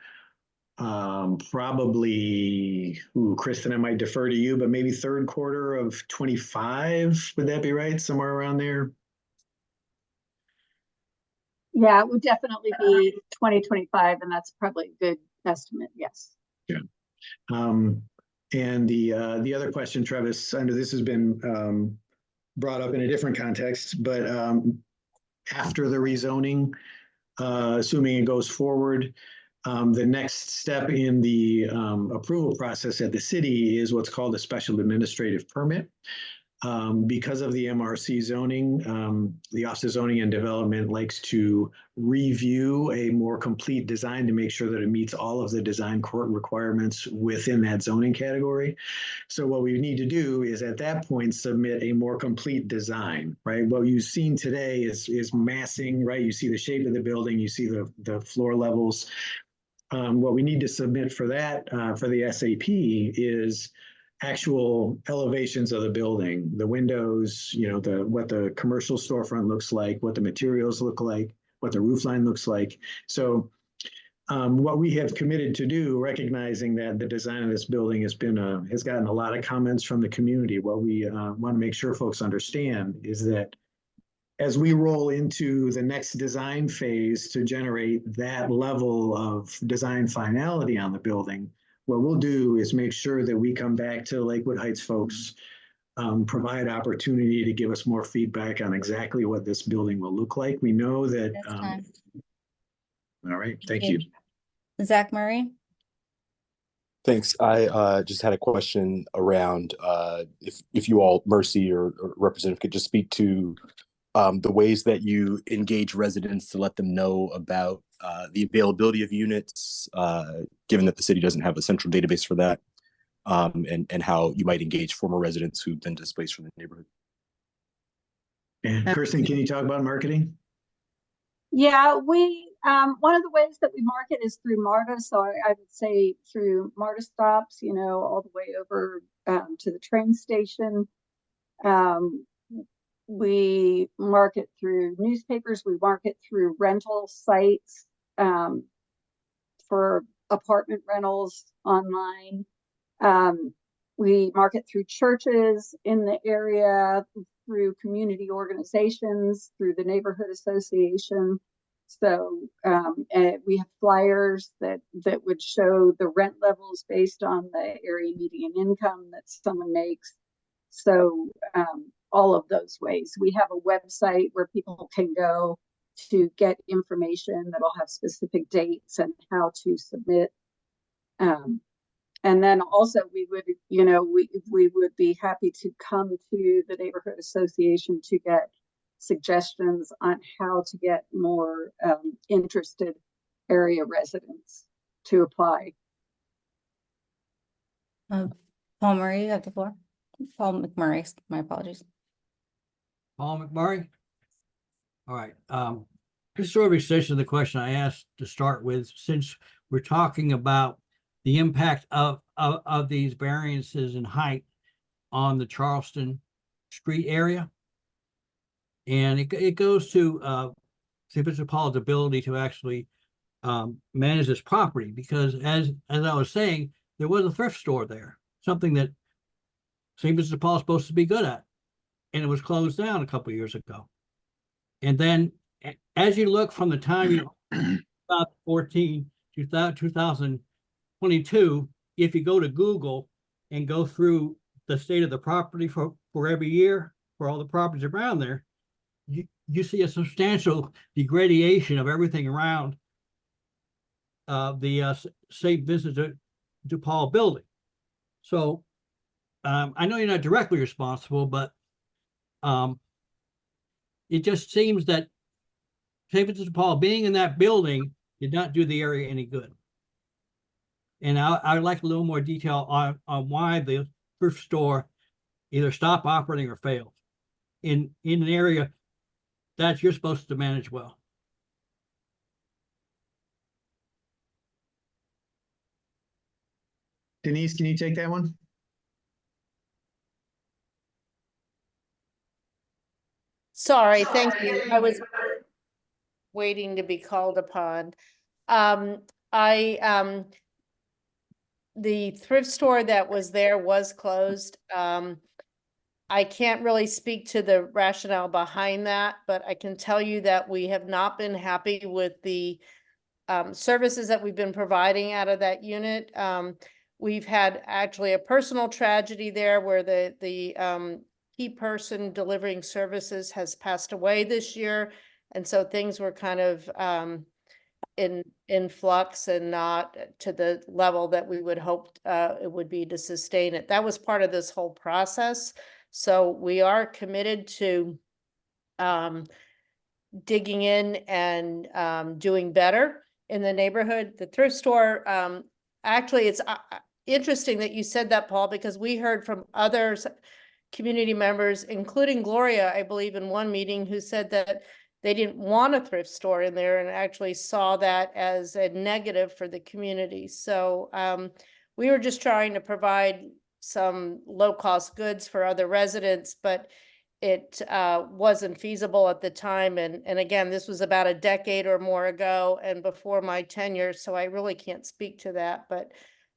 probably, Kristen, I might defer to you, but maybe third quarter of 25. Would that be right? Somewhere around there? Yeah, it would definitely be 2025, and that's probably a good estimate. Yes. Yeah. And the other question, Travis, I know this has been brought up in a different context, but after the rezoning, assuming it goes forward, the next step in the approval process at the city is what's called a special administrative permit. Because of the MRC zoning, the Office of Zoning and Development likes to review a more complete design to make sure that it meets all of the design court requirements within that zoning category. So what we need to do is at that point submit a more complete design, right? What you've seen today is massing, right? You see the shape of the building, you see the floor levels. What we need to submit for that, for the SAP, is actual elevations of the building, the windows, what the commercial storefront looks like, what the materials look like, what the roof line looks like. So what we have committed to do, recognizing that the design of this building has gotten a lot of comments from the community, what we want to make sure folks understand is that as we roll into the next design phase to generate that level of design finality on the building, what we'll do is make sure that we come back to Lakewood Heights folks, provide opportunity to give us more feedback on exactly what this building will look like. We know that. All right, thank you. Zach Murray. Thanks. I just had a question around if you all, Mercy or Representative, could just speak to the ways that you engage residents to let them know about the availability of units, given that the city doesn't have a central database for that, and how you might engage former residents who've been displaced from the neighborhood. And Kirsten, can you talk about marketing? Yeah, one of the ways that we market is through MARTA. So I would say through MARTA stops, all the way over to the train station. We market through newspapers. We market through rental sites for apartment rentals online. We market through churches in the area, through community organizations, through the neighborhood association. So we have flyers that would show the rent levels based on the area median income that someone makes. So all of those ways. We have a website where people can go to get information that'll have specific dates and how to submit. And then also we would be happy to come to the neighborhood association to get suggestions on how to get more interested area residents to apply. Paul Murray, you have the floor. Paul McMurray, my apologies. Paul McMurray? All right. This sort of extension of the question I asked to start with, since we're talking about the impact of these variances in height on the Charleston Street area. And it goes to St. Vincent de Paul's ability to actually manage this property, because as I was saying, there was a thrift store there, something that St. Vincent de Paul is supposed to be good at, and it was closed down a couple of years ago. And then as you look from the time 2014 to 2022, if you go to Google and go through the state of the property for every year for all the properties around there, you see a substantial degradation of everything around the St. Vincent de Paul building. So I know you're not directly responsible, but it just seems that St. Vincent de Paul being in that building did not do the area any good. And I'd like a little more detail on why the thrift store either stopped operating or failed in an area that you're supposed to manage well. Denise, can you take that one? Sorry, thank you. I was waiting to be called upon. The thrift store that was there was closed. I can't really speak to the rationale behind that, but I can tell you that we have not been happy with the services that we've been providing out of that unit. We've had actually a personal tragedy there where the key person delivering services has passed away this year. And so things were kind of in flux and not to the level that we would hope it would be to sustain it. That was part of this whole process. So we are committed to digging in and doing better in the neighborhood. The thrift store, actually, it's interesting that you said that, Paul, because we heard from others, community members, including Gloria, I believe, in one meeting, who said that they didn't want a thrift store in there and actually saw that as a negative for the community. So we were just trying to provide some low-cost goods for other residents, but it wasn't feasible at the time. And again, this was about a decade or more ago and before my tenure, so I really can't speak to that. But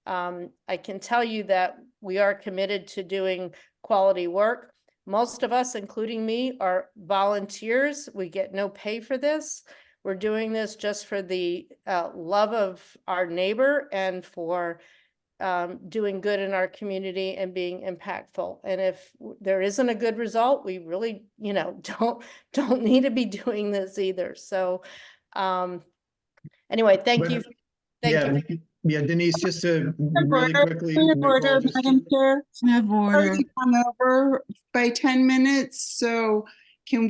I can tell you that we are committed to doing quality work. Most of us, including me, are volunteers. We get no pay for this. We're doing this just for the love of our neighbor and for doing good in our community and being impactful. And if there isn't a good result, we really, don't need to be doing this either. So anyway, thank you. Thank you. Yeah, Denise, just to really quickly. Point of Nicole, order, just to- Madam Chair. Point of order. Already gone over by 10 minutes, so can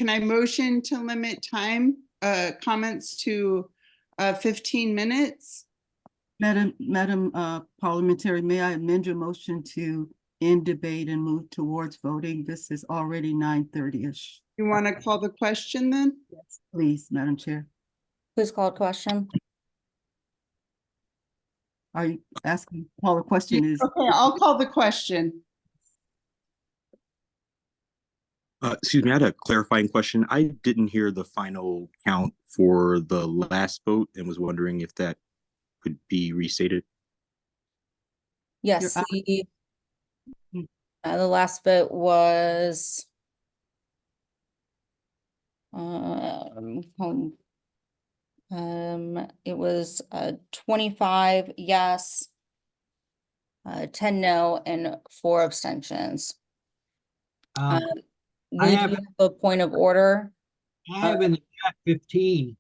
I motion to limit time, comments to 15 minutes? Madam Parliamentary, may I amend your motion to end debate and move towards voting? This is already 9:30-ish. You want to call the question then? Yes, please, Madam Chair. Who's called question? Are you asking, Paul, the question is? Okay, I'll call the question. Excuse me, I had a clarifying question. I didn't hear the final count for the last vote and was wondering if that could be restated. Yes, the last vote was it was 25 yes, 10 no, and 4 abstentions. I We do have- have a point of order. I have in the chat 15.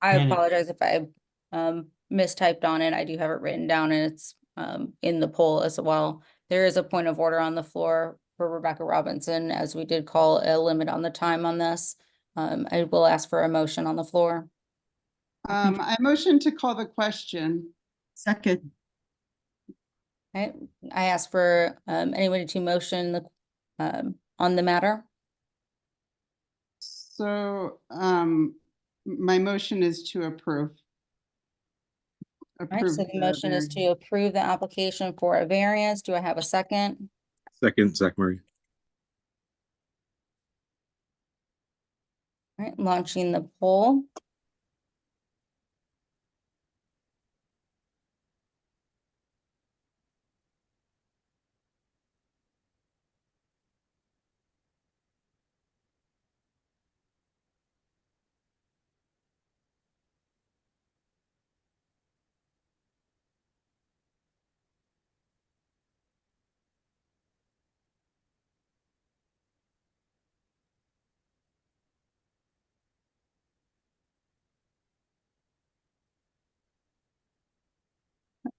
I And- apologize if I mistyped on it. I do have it written down and it's in the poll as well. There is a point of order on the floor for Rebecca Robinson, as we did call a limit on the time on this. I will ask for a motion on the floor. I motion to call the question. Second. Okay, I ask for anybody to motion the on the matter. So my motion is to approve. All right, so the motion is to approve the application for a variance. Do I have a second? Second, Zach Murray. All right, launching the poll.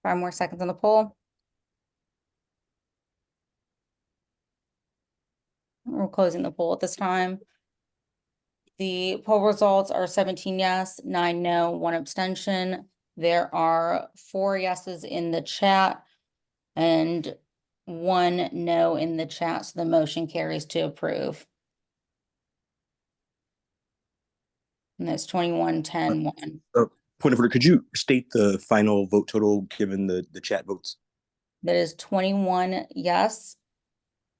Five more seconds on the poll. We're closing the poll at this time. The poll results are 17 yes, 9 no, 1 abstention. There are 4 yeses in the chat and 1 no in the chat, so the motion carries to approve. And that's 21, 10, 1. Point of order, could you state the final vote total given the chat votes? That is 21 yes,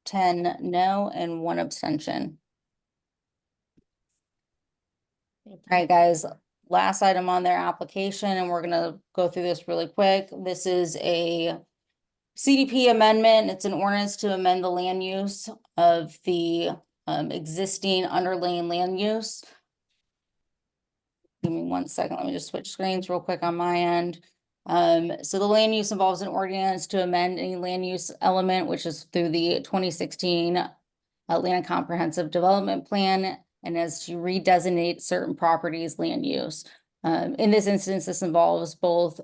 10 no, and 1 abstention. All right, guys, last item on their application, and we're gonna go through this really quick. This is a CDP amendment. It's an ordinance to amend the land use of the existing underlying land use. Give me 1 second. Let me just switch screens real quick on my end. So the land use involves an ordinance to amend any land use element, which is through the 2016 Land Comprehensive Development Plan, and as to redesignate certain properties land use. In this instance, this involves both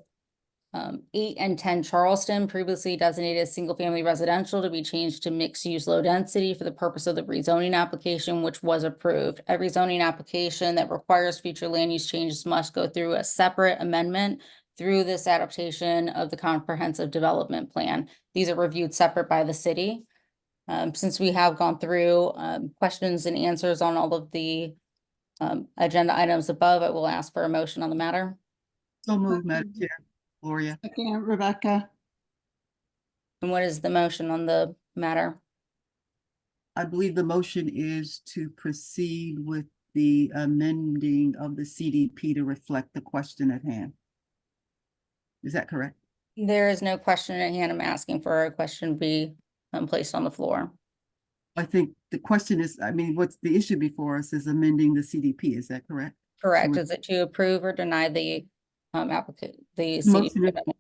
8 and 10 Charleston, previously designated as single-family residential, to be changed to mixed-use low density for the purpose of the rezoning application, which was approved. Every zoning application that requires future land use changes must go through a separate amendment through this adaptation of the comprehensive development plan. These are reviewed separate by the city. Since we have gone through questions and answers on all of the agenda items above, I will ask for a motion on the matter. So moved, Madam Chair. Gloria. Second, Rebecca. And what is the motion on the matter? I believe the motion is to proceed with the amending of the CDP to reflect the question at hand. Is that correct? There is no question at hand. I'm asking for a question be placed on the floor. I think the question is, I mean, what's the issue before us is amending the CDP. Is that correct? Correct. So Is it to approve or deny the applicant, the Motion CDP?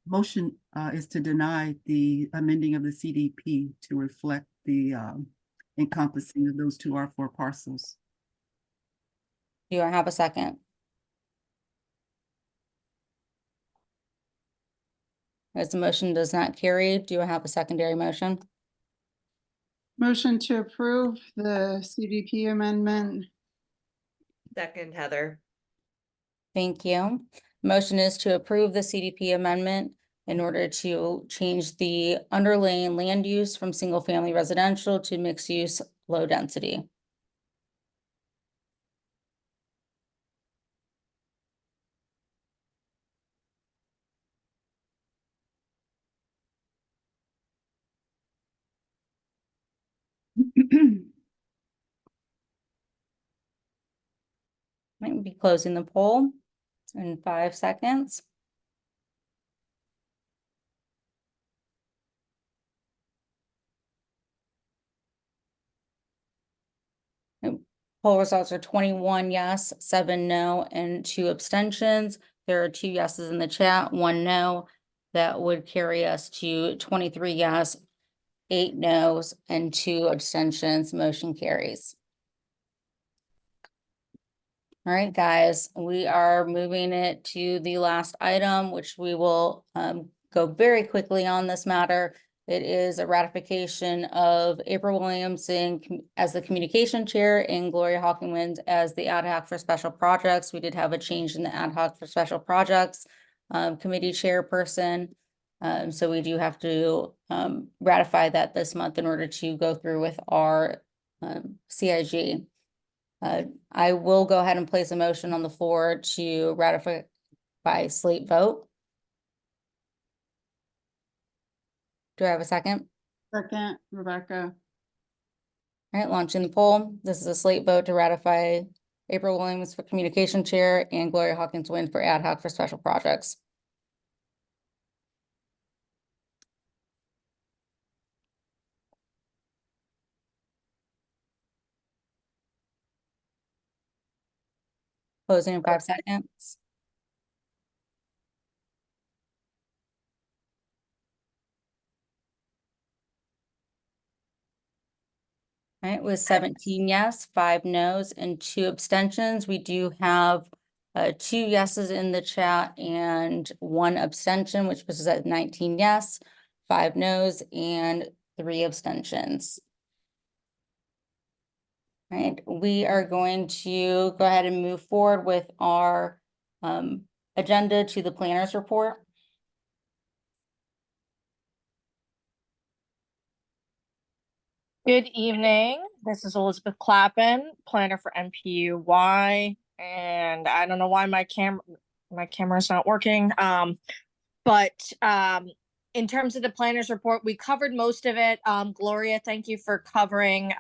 motion is to deny the amending of the CDP to reflect the encompassing of those two R4 parcels. Do I have a second? As the motion does not carry, do I have a secondary motion? Motion to approve the CDP amendment. Second, Heather. Thank you. Motion is to approve the CDP amendment in order to change the underlying land use from single-family residential to mixed-use low density. Might be closing the poll in 5 seconds. Poll results are 21 yes, 7 no, and 2 abstentions. There are 2 yeses in the chat, 1 no. That would carry us to 23 yes, 8 no's, and 2 abstentions. Motion carries. All right, guys, we are moving it to the last item, which we will go very quickly on this matter. It is a ratification of April Williamson as the communication chair and Gloria Hawkins as the ad hoc for special projects. We did have a change in the ad hoc for special projects committee chairperson. So we do have to ratify that this month in order to go through with our CIG. I will go ahead and place a motion on the floor to ratify by slate vote. Do I have a second? Second, Rebecca. All right, launching the poll. This is a slate vote to ratify April Williams for communication chair and Gloria Hawkins Wind for ad hoc for special projects. Closing in 5 seconds. All right, with 17 yes, 5 no's, and 2 abstentions. We do have 2 yeses in the chat and 1 abstention, which puts us at 19 yes, 5 no's, and 3 abstentions. All right, we are going to go ahead and move forward with our agenda to the planners report. Good evening. This is Elizabeth Clappin, planner for NPU-Y, and I don't know why my camera's not working. But in terms of the planners report, we covered most of it. Gloria, thank you for covering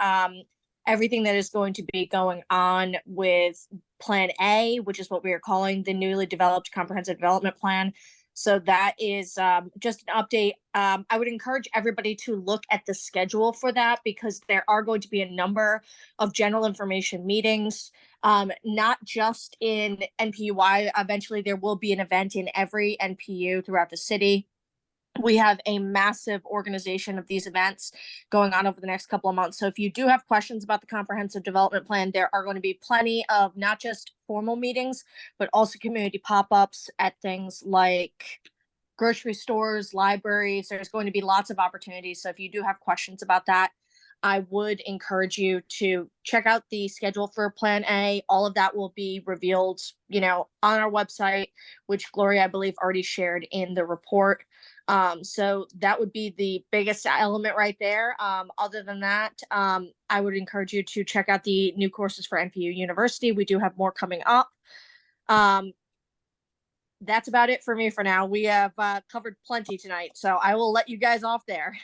everything that is going to be going on with Plan A, which is what we are calling the newly developed comprehensive development plan. So that is just an update. I would encourage everybody to look at the schedule for that because there are going to be a number of general information meetings, not just in NPU-Y. Eventually, there will be an event in every NPU throughout the city. We have a massive organization of these events going on over the next couple of months. So if you do have questions about the comprehensive development plan, there are going to be plenty of not just formal meetings, but also community pop-ups at things like grocery stores, libraries. There's going to be lots of opportunities. So if you do have questions about that, I would encourage you to check out the schedule for Plan A. All of that will be revealed, on our website, which Gloria, I believe, already shared in the report. So that would be the biggest element right there. Other than that, I would encourage you to check out the new courses for NPU University. We do have more coming up. That's about it for me for now. We have covered plenty tonight, so I will let you guys off there.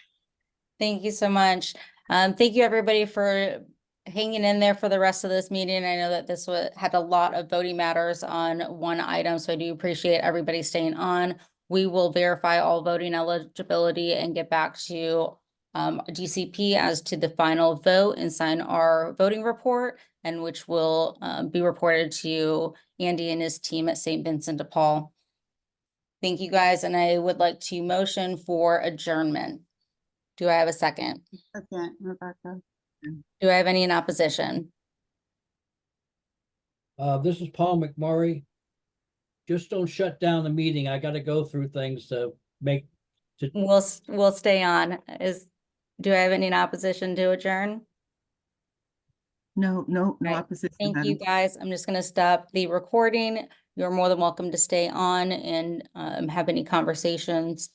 Thank you so much. Thank you, everybody, for hanging in there for the rest of this meeting. I know that this had a lot of voting matters on one item, so I do appreciate everybody staying on. We will verify all voting eligibility and get back to DCP as to the final vote and sign our voting report, and which will be reported to Andy and his team at St. Vincent de Paul. Thank you, guys, and I would like to motion for adjournment. Do I have a second? Second, Rebecca. Do I have any in opposition? This is Paul McMurray. Just don't shut down the meeting. I gotta go through things to make. We'll stay on. Do I have any in opposition to adjourn? No Right. opposition. Thank Madam you, guys. I'm just gonna stop the recording. You're more than welcome to stay on and have any conversations.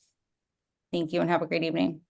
Thank you and have a great evening.